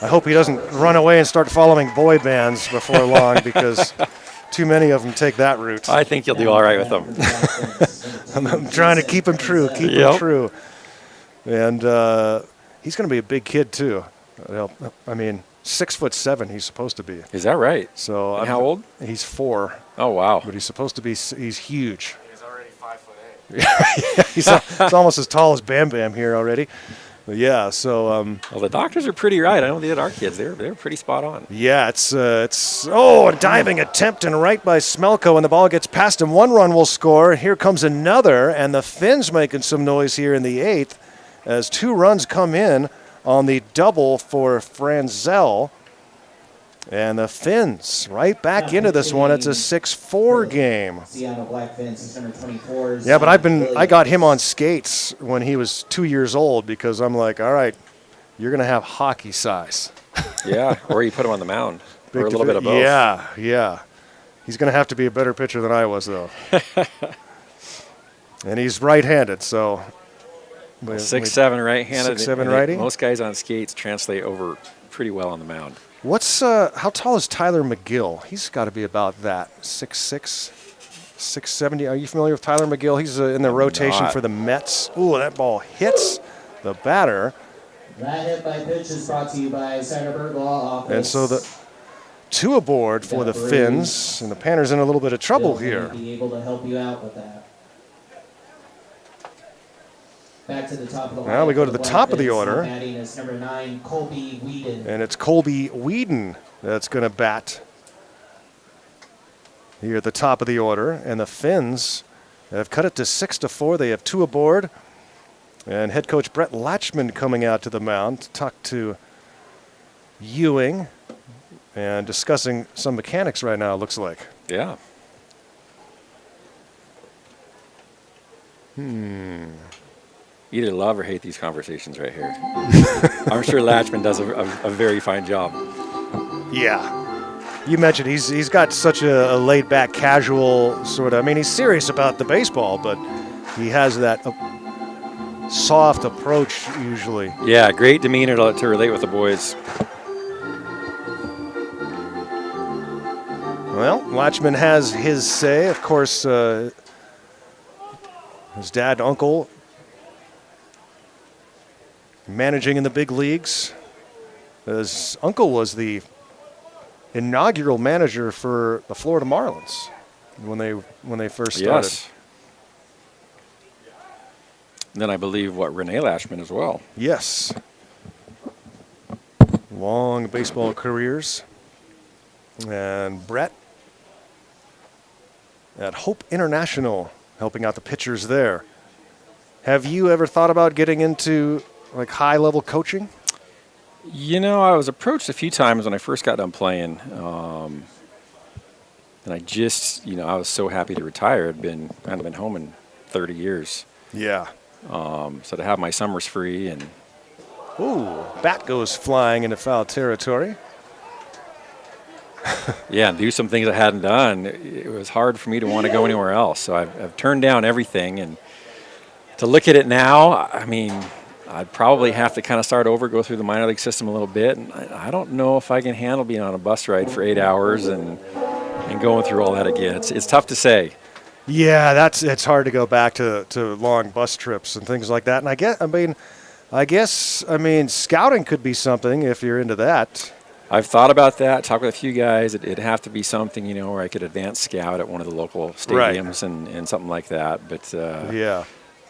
I hope he doesn't run away and start following boy bands before long because too many of them take that route. I think you'll do all right with them. I'm trying to keep him true, him true. And he's going to be a big kid, too. 6'7" he's supposed to be. Is that right? So and how old? He's 4. Oh, wow. But he's supposed to be, he's huge. He's already 5'8". He's almost as tall as Bam Bam here already. But yeah, so well, the doctors are pretty right. I know they had our kids. They're pretty spot on. Yeah, it's a diving attempt and right by Smelko, and the ball gets past him. 1 run will score. Here comes another, and the Finns making some noise here in the 8th as 2 runs come in on the double for Franzel. And the Fins right back into this one. It's a 6-4 game. Seattle Blackfins, number 24. Yeah, but I got him on skates when he was 2 years old because I'm like, all right, you're going to have hockey size. Yeah, or you put him on the mound, or a little bit of both. Yeah. He's going to have to be a better pitcher than I was, though. And he's right-handed, so. 6'7" right-handed. 6'7" righty. Most guys on skates translate over pretty well on the mound. What's how tall is Tyler McGill? He's got to be about that, 6'6", 6'70". Are you familiar with Tyler McGill? He's in the rotation for the Mets. Ooh, that ball hits the batter. That hit by pitch is brought to you by Cyberberg Law Office. And so the 2 aboard for the Fins, and the Panthers in a little bit of trouble here. Be able to help you out with that. Back to the top of the now we go to the top of the order. Batting is number 9, Colby Whedon. And it's Colby Whedon that's going to bat here at the top of the order. And the Fins have cut it to 6-4. They have 2 aboard. And head coach Brett Latchman coming out to the mound to talk to Ewing and discussing some mechanics right now, it looks like. Yeah. Either love or hate these conversations right here. I'm sure Latchman does a very fine job. Yeah. You mentioned he's got such a laid-back, casual sort of, I mean, he's serious about the baseball, but he has that soft approach usually. Yeah, great demeanor to relate with the boys. Well, Latchman has his say. Of course, his dad, uncle, managing in the big leagues. His uncle was the inaugural manager for the Florida Marlins when they first started. Yes. And then I believe, Renee Latchman as well. Yes. Long baseball careers. And Brett at Hope International, helping out the pitchers there. Have you ever thought about getting into like high-level coaching? You know, I was approached a few times when I first got done playing. And I just, I was so happy to retire. I'd been home in 30 years. Yeah. So to have my summers free and. Ooh, bat goes flying into foul territory. Yeah, and do some things I hadn't done. It was hard for me to want to go anywhere else. So I've turned down everything. And to look at it now, I mean, I'd probably have to kind of start over, go through the minor league system a little bit. And I don't know if I can handle being on a bus ride for 8 hours and going through all that again. It's tough to say. Yeah, it's hard to go back to long bus trips and things like that. And I guess scouting could be something if you're into that. I've thought about that, talked with a few guys. It'd have to be something, where I could advance scout at one of the local stadiums and something like that. But yeah.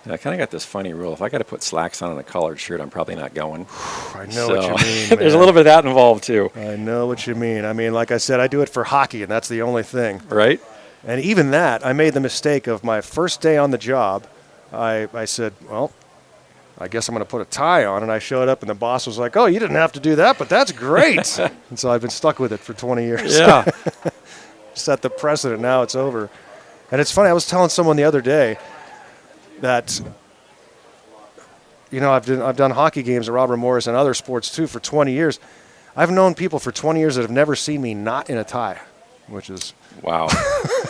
I kind of got this funny rule. If I got to put slacks on and a collared shirt, I'm probably not going. I know what you mean, man. There's a little bit of that involved, too. I know what you mean. I mean, like I said, I do it for hockey, and that's the only thing. Right. And even that, I made the mistake of my first day on the job. I said, well, I guess I'm going to put a tie on. And I showed up, and the boss was like, oh, you didn't have to do that, but that's great. And so I've been stuck with it for 20 years. Yeah. Set the precedent. Now it's over. And it's funny. I was telling someone the other day that, I've done hockey games at Robert Morris and other sports, too, for 20 years. I've known people for 20 years that have never seen me not in a tie, which is... Wow.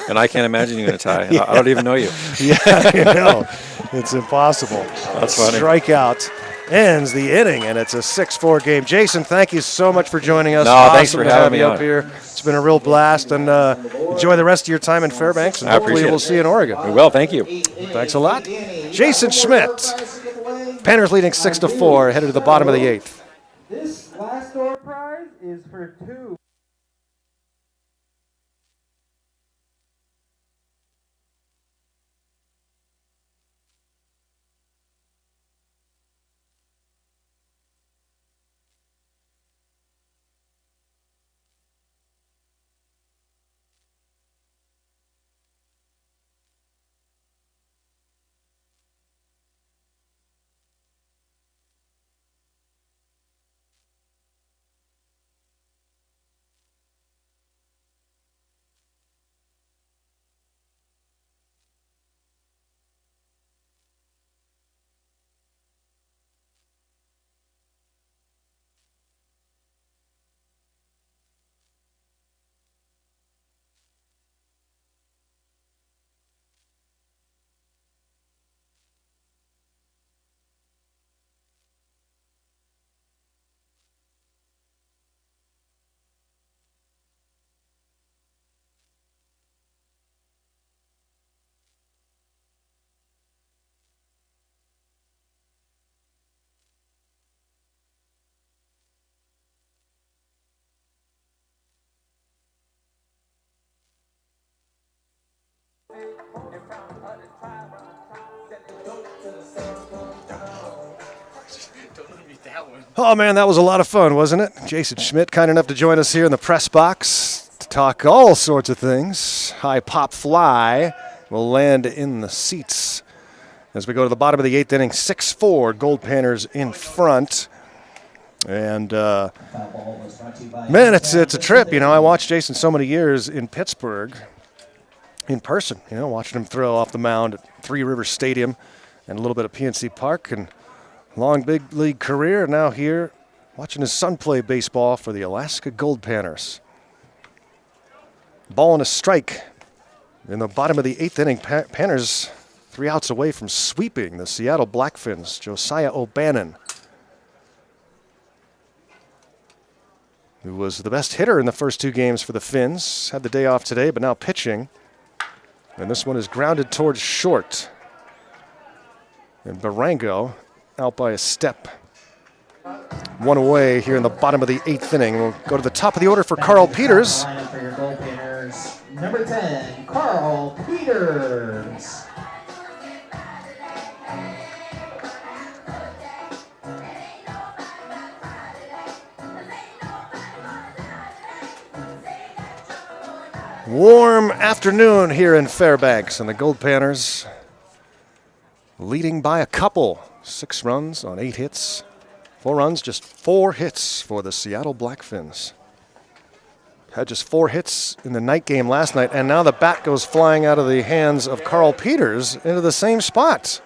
And I can't imagine you in a tie. Yeah. I don't even know you. Yeah, it's impossible. That's funny. Strikeout ends the inning, and it's a 6-4 game. Jason, thank you so much for joining us. No, awesome thanks for having me up here. It's been a real blast, and enjoy the rest of your time in Fairbanks, and hopefully we'll see you in Oregon. We will. Thank you. Thanks a lot. Jason Schmidt. Panthers leading 6-4, headed to the bottom of the 8th. This last door prize is for 2. Oh, man, that was a lot of fun, wasn't it? Jason Schmidt, kind enough to join us here in the press box to talk all sorts of things. High pop fly will land in the seats as we go to the bottom of the 8th inning. 6-4, Goldpanners in front. And, man, it's a trip. You know, I watched Jason so many years in Pittsburgh in person, you know, watching him throw off the mound at Three Rivers Stadium and a little bit of PNC Park. And long big league career, now here watching his son play baseball for the Alaska Goldpanners. Ball and a strike in the bottom of the 8th inning. Panthers 3 outs away from sweeping the Seattle Blackfins. Josiah O'Bannon, who was the best hitter in the first 2 games for the Fins, had the day off today, but now pitching. And this one is grounded towards short. And Barango out by a step. 1 away here in the bottom of the 8th inning. We'll go to the top of the order for Carl Peters. Lineup for your Goldpanners. Number 10, Carl Peters. Warm afternoon here in Fairbanks, and the Goldpanners leading by a couple. 6 runs on 8 hits. 4 runs, just 4 hits for the Seattle Blackfins. Had just 4 hits in the night game last night, and now the bat goes flying out of the hands of Carl Peters into the same spot.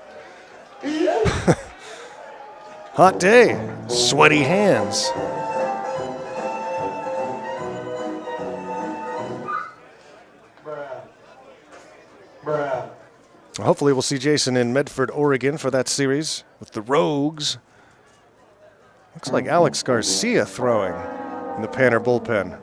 Hot day, sweaty hands. Hopefully we'll see Jason in Medford, Oregon for that series with the Rogues. Looks like Alex Garcia throwing in the Panner bullpen.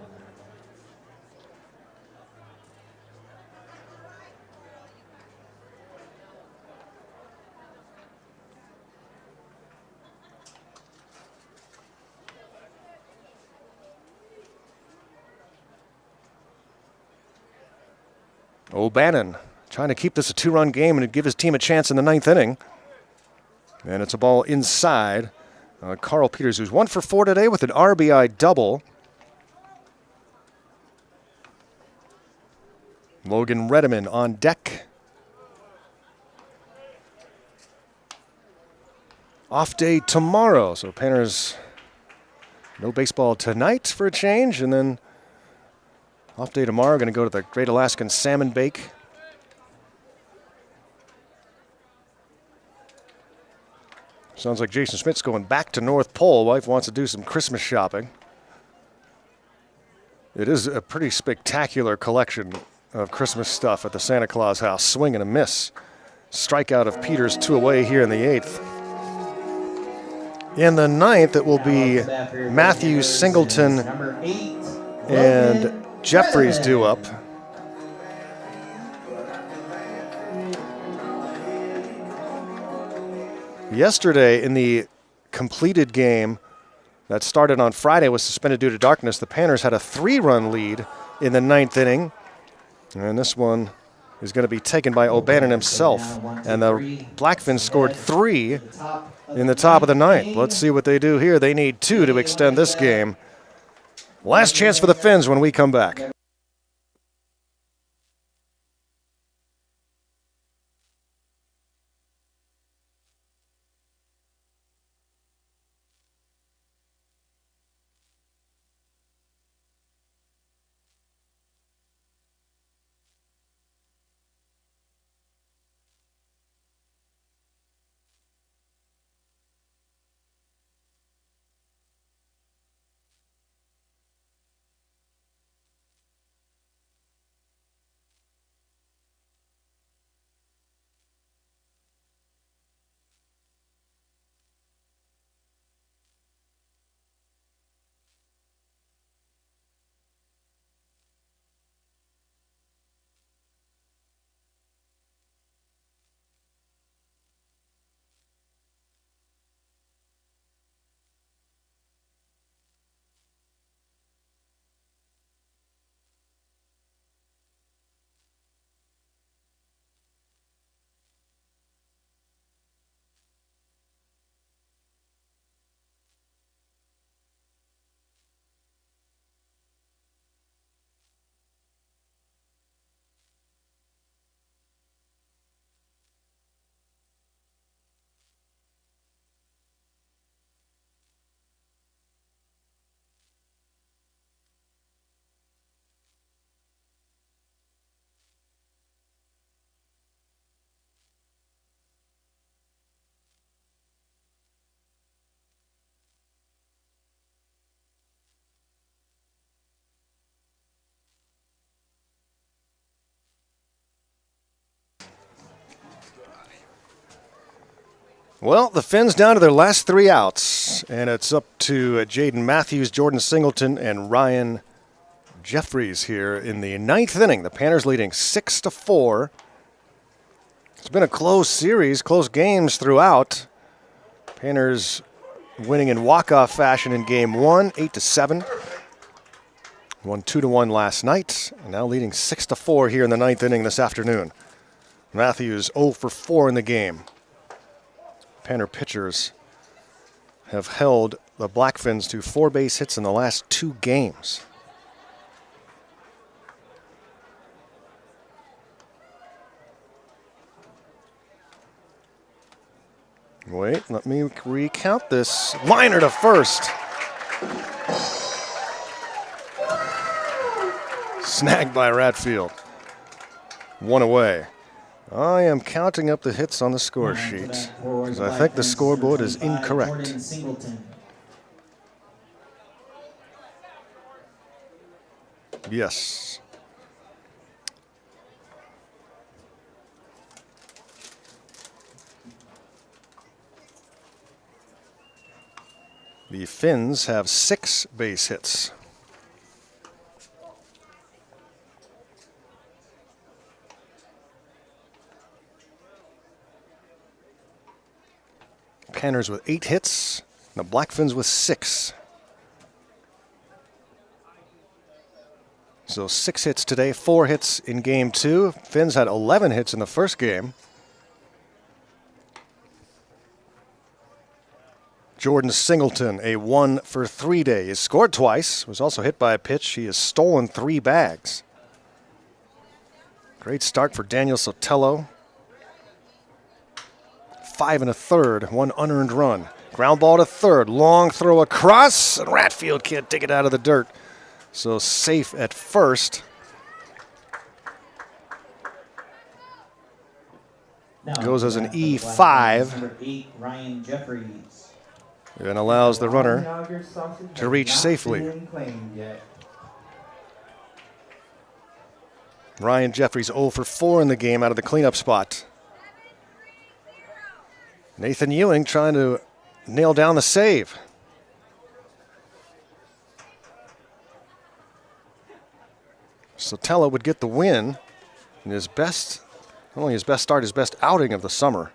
O'Bannon trying to keep this a 2-run game and give his team a chance in the 9th inning. And it's a ball inside. Carl Peters, who's 1 for 4 today with an RBI double. Logan Redeman on deck. Off day tomorrow, so Panthers no baseball tonight for a change, and then off day tomorrow. Going to go to the Great Alaskan Salmon Bake. Sounds like Jason Schmidt's going back to North Pole. Wife wants to do some Christmas shopping. It is a pretty spectacular collection of Christmas stuff at the Santa Claus house. Swing and a miss. Strikeout of Peters, 2 away here in the 8th. In the 9th, it will be Matthews, Singleton, and Jeffries due up. Yesterday, in the completed game that started on Friday, was suspended due to darkness. The Panthers had a 3-run lead in the 9th inning. And this one is going to be taken by O'Bannon himself. And the Blackfins scored 3 in the top of the 9th. Let's see what they do here. They need 2 to extend this game. Last chance for the Fins when we come back. Well, the Finns down to their last 3 outs, and it's up to Jaden Matthews, Jordan Singleton, and Ryan Jeffries here in the 9th inning. The Panthers leading 6-4. It's been a close series, close games throughout. Panthers winning in walk-off fashion in game 1, 8-7. Won 2-1 last night, and now leading 6-4 here in the 9th inning this afternoon. Matthews 0 for 4 in the game. Panther pitchers have held the Blackfins to 4 base hits in the last 2 games. Wait, let me recount this. Liner to first. Snagged by Ratfield. 1 away. I am counting up the hits on the score sheet because I think the scoreboard is incorrect. Yes. The Finns have 6 base hits. Panthers with 8 hits, and the Blackfins with 6. So 6 hits today, 4 hits in game 2. Finns had 11 hits in the first game. Jordan Singleton, a 1 for 3 day. He scored twice, was also hit by a pitch. He has stolen 3 bags. Great start for Daniel Sotelo. 5 1/3, 1 unearned run. Ground ball to third, long throw across, and Ratfield can't dig it out of the dirt. So safe at first. Goes as an E5. Number 8, Ryan Jeffries. And allows the runner to reach safely. Ryan Jeffries 0 for 4 in the game out of the cleanup spot. Nathan Ewing trying to nail down the save. Sotelo would get the win in his best, not only his best start, his best outing of the summer.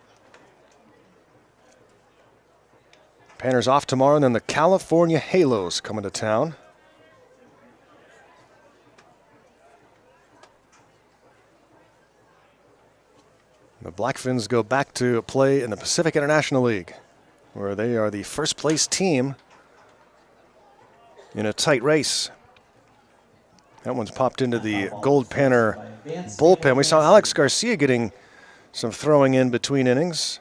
Panthers off tomorrow, and then the California Halos coming to town. The Blackfins go back to play in the Pacific International League, where they are the first place team in a tight race. That one's popped into the Goldpanner bullpen. We saw Alex Garcia getting some throwing in between innings.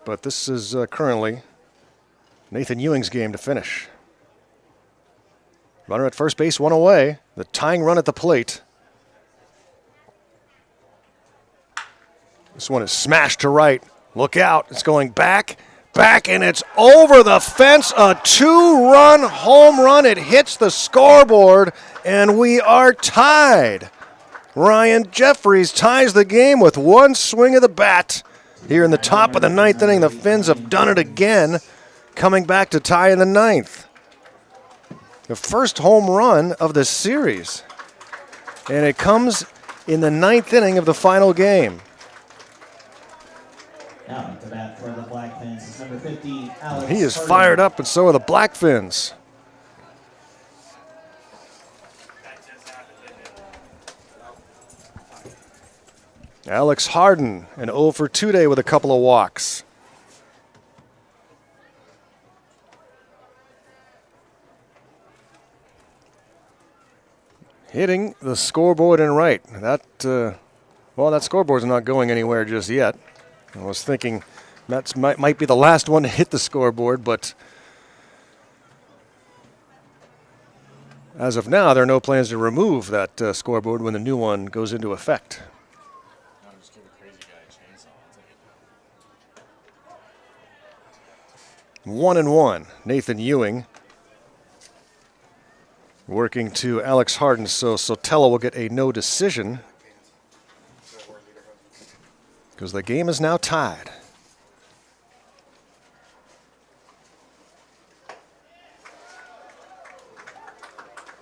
But this is currently Nathan Ewing's game to finish. Runner at first base, 1 away. The tying run at the plate. This one is smashed to right. Look out, it's going back, and it's over the fence. A 2-run home run. It hits the scoreboard, and we are tied. Ryan Jeffries ties the game with 1 swing of the bat. Here in the top of the 9th inning, the Finns have done it again, coming back to tie in the 9th. The first home run of the series. And it comes in the 9th inning of the final game. Now to bat for the Blackfins is number 50, Alex. He is fired up, and so are the Blackfins. Alex Harden, an 0 for 2 day with a couple of walks. Hitting the scoreboard and right. That scoreboard's not going anywhere just yet. I was thinking that might be the last one to hit the scoreboard, but as of now, there are no plans to remove that scoreboard when the new one goes into effect. 1-1, Nathan Ewing working to Alex Harden, so Sotelo will get a no decision because the game is now tied.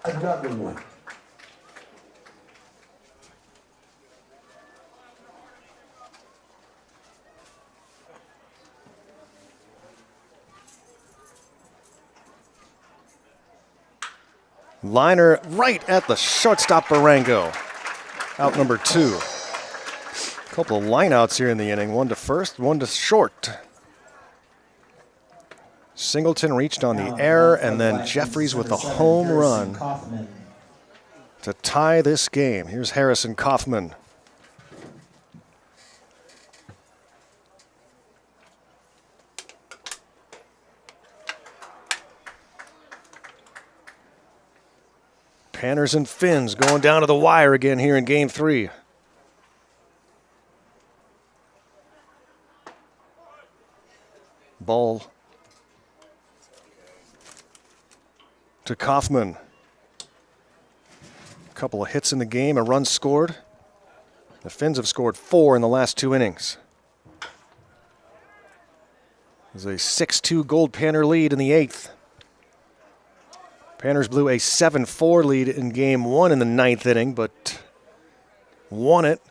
Another one. Liner right at the shortstop Barango. Out number 2. A couple of lineouts here in the inning. One to first, one to short. Singleton reached on the air, and then Jeffries with a home run to tie this game. Here's Harrison Kaufman. Panners and Fins going down to the wire again here in Game 3. Ball to Kaufman. A couple of hits in the game, a run scored. The Fins have scored 4 in the last 2 innings. There's a 6-2 Goldpanner lead in the 8th. Panners blew a 7-4 lead in Game 1 in the 9th inning, but won it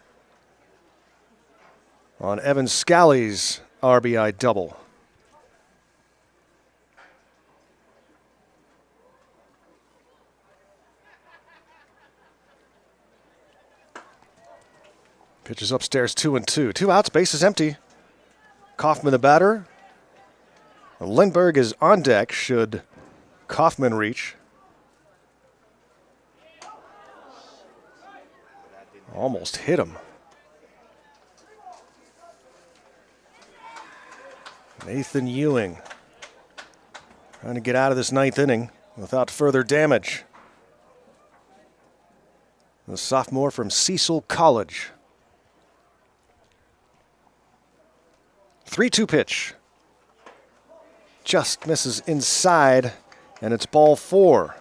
on Evan Scally's RBI double. Pitches upstairs 2-2. 2 outs, bases empty. Kaufman the batter. Lindbergh is on deck should Kaufman reach. Almost hit him. Nathan Ewing trying to get out of this 9th inning without further damage. The sophomore from Cecil College. 3-2 pitch. Just misses inside, and it's ball 4.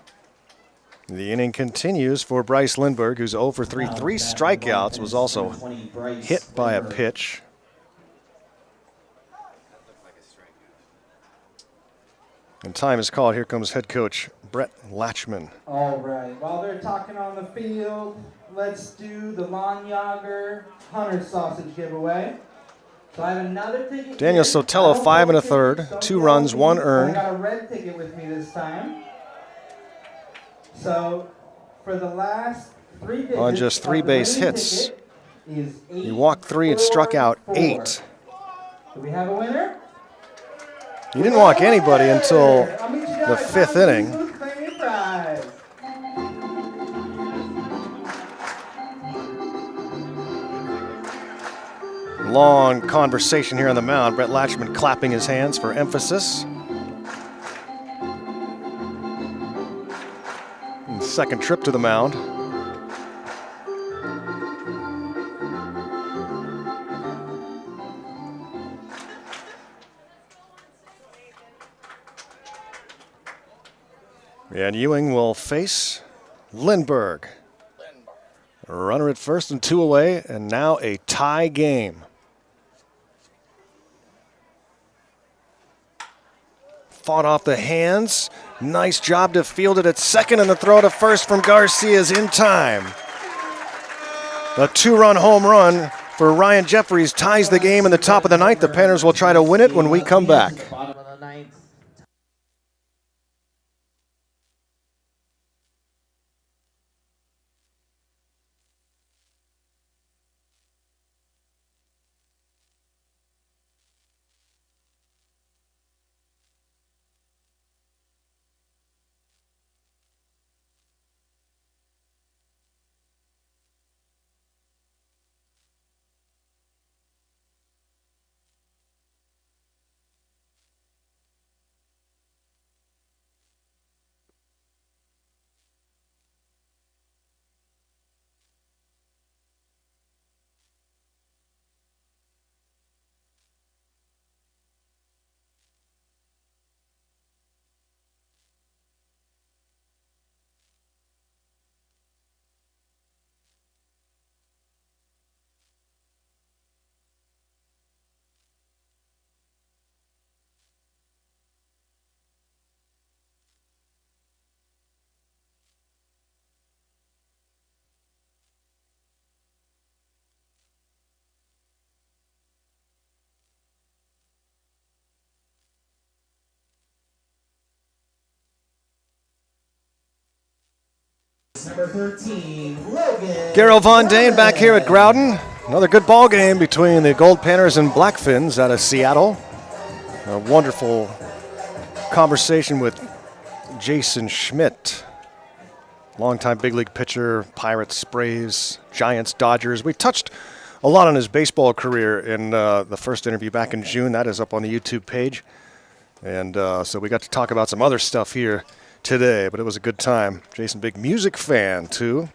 The inning continues for Bryce Lindbergh, who's 0 for 3. 3 strikeouts, was also hit by a pitch. And time is called. Here comes head coach Brett Latchman. All right, while they're talking on the field, let's do the Lanyogger Hunter sausage giveaway. So I have another ticket. Daniel here. Sotelo, I don't 5 hold 1/3, tickets, 2 don't runs, hold 1 me. earned. I got a red ticket with me this time. So for the last 3 digits On just 3 of the base winning hits. ticket is He walked 3 and struck out 844. 8. Do we have a winner? He didn't walk anybody until I'll meet you the guys 5th down in inning. the booth, claim your prize. Long conversation here on the mound. Brett Latchman clapping his hands for emphasis. And second trip to the mound. And Ewing will face Lindbergh. Runner at first and 2 away, and now a tie game. Fought off the hands. Nice job to field it at second, and the throw to first from Garcia is in time. A 2-run home run for Ryan Jeffries ties the game in the top of the 9th. The Panthers will try to win it when we come back. Bottom of the 9th. Number 13, Logan. Garrow Von Dane back here at Growden. Another good ball game between the Goldpanners and Blackfins out of Seattle. A wonderful conversation with Jason Schmidt, longtime big league pitcher, Pirates, Braves, Giants, Dodgers. We touched a lot on his baseball career in the first interview back in June. That is up on the YouTube page. And so we got to talk about some other stuff here today, but it was a good time. Jason, big music fan, too.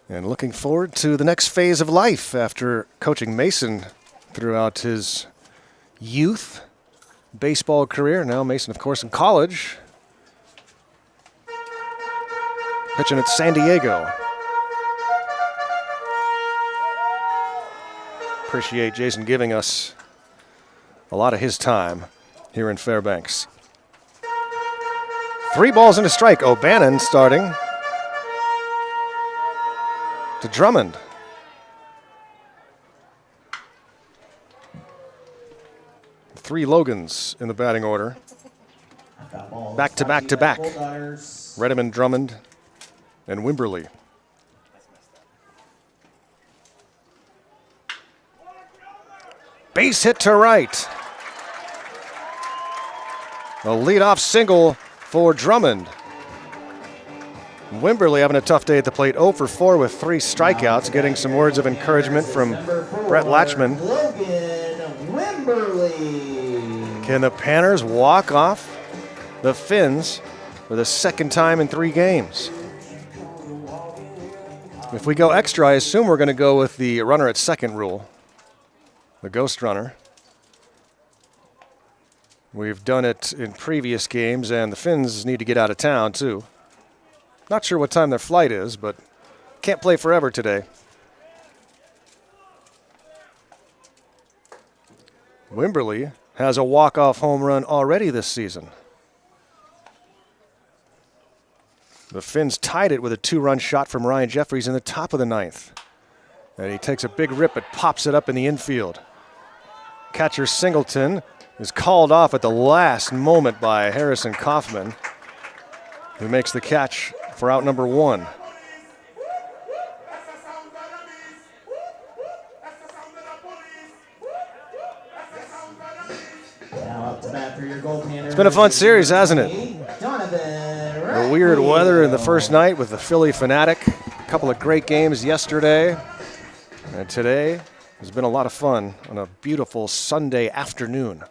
And looking forward to the next phase of life after coaching Mason throughout his youth baseball career. Now Mason, of course, in college. Pitching at San Diego. Appreciate Jason giving us a lot of his time here in Fairbanks. 3 balls and a strike. O'Bannon starting. To Drummond. Three Logans in the batting order. Back to back to back. Redmond, Drummond, and Wimberly. Base hit to right. A leadoff single for Drummond. Wimberly having a tough day at the plate, 0 for 4 with 3 strikeouts, getting some words of encouragement from Brett Latchman. Can the Panthers walk off the Fins for the second time in 3 games? If we go extra, I assume we're going to go with the runner at second rule, the ghost runner. We've done it in previous games, and the Fins need to get out of town, too. Not sure what time their flight is, but can't play forever today. Wimberly has a walk-off home run already this season. The Fins tied it with a 2-run shot from Ryan Jeffries in the top of the 9th. And he takes a big rip and pops it up in the infield. Catcher Singleton is called off at the last moment by Harrison Kaufman, who makes the catch for out number 1. It's been a fun series, hasn't it? The weird weather in the first night with the Philly Fanatic. A couple of great games yesterday. And today has been a lot of fun on a beautiful Sunday afternoon.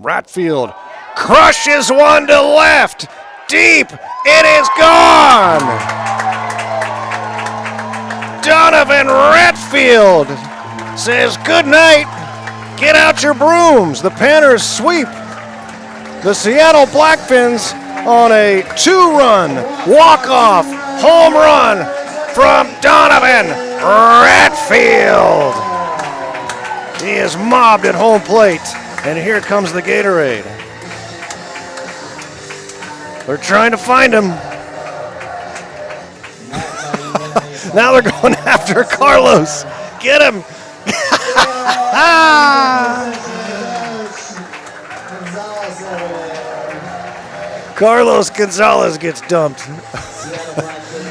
Ratfield crushes one to left. Deep. It is gone. Donovan Ratfield says good night. Get out your brooms. The Panthers sweep the Seattle Blackfins on a 2-run walk-off home run from Donovan Ratfield. He is mobbed at home plate, and here comes the Gatorade. They're trying to find him. Now they're going after Carlos. Get him. Carlos Gonzalez gets dumped.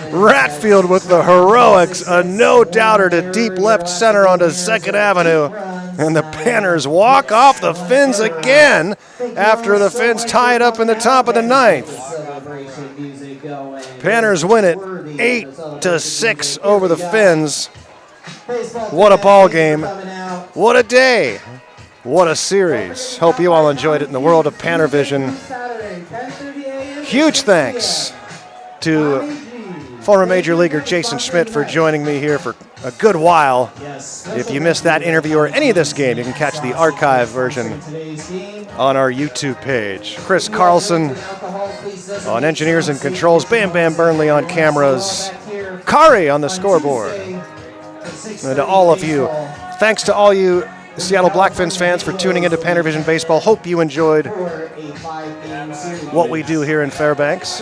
Ratfield with the heroics, a no-doubter to deep left center onto 2nd Avenue. And the Panthers walk off the Fins again after the Fins tie it up in the top of the 9th. Panthers win it 8-6 over the Fins. What a ball game. What a day. What a series. Hope you all enjoyed it in the world of PannerVision. Huge thanks to former Major Leaguer Jason Schmidt for joining me here for a good while. If you missed that interview or any of this game, you can catch the archive version on our YouTube page. Chris Carlson on engineers and controls. Bam Bam Burnley on cameras. Kari on the scoreboard. And to all of you, thanks to all you Seattle Blackfins fans for tuning into PannerVision Baseball. Hope you enjoyed what we do here in Fairbanks.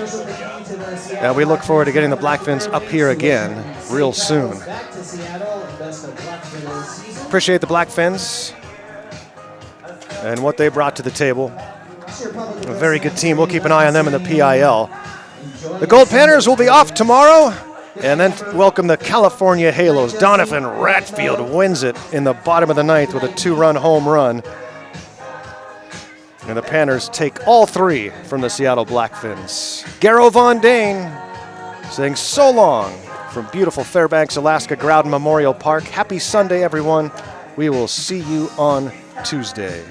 And we look forward to getting the Blackfins up here again real soon. Appreciate the Blackfins and what they brought to the table. Public A very good team. We'll keep an eye on them in the PIL. The Goldpanners will be off tomorrow, and then welcome the California Halos. Donovan Ratfield wins it in the bottom of the ninth with a 2-run home run. And the Panthers take all 3 from the Seattle Blackfins. Garrow Von Dane saying so long from beautiful Fairbanks, Alaska Growden Memorial Park. Happy Sunday, everyone. We will see you on Tuesday.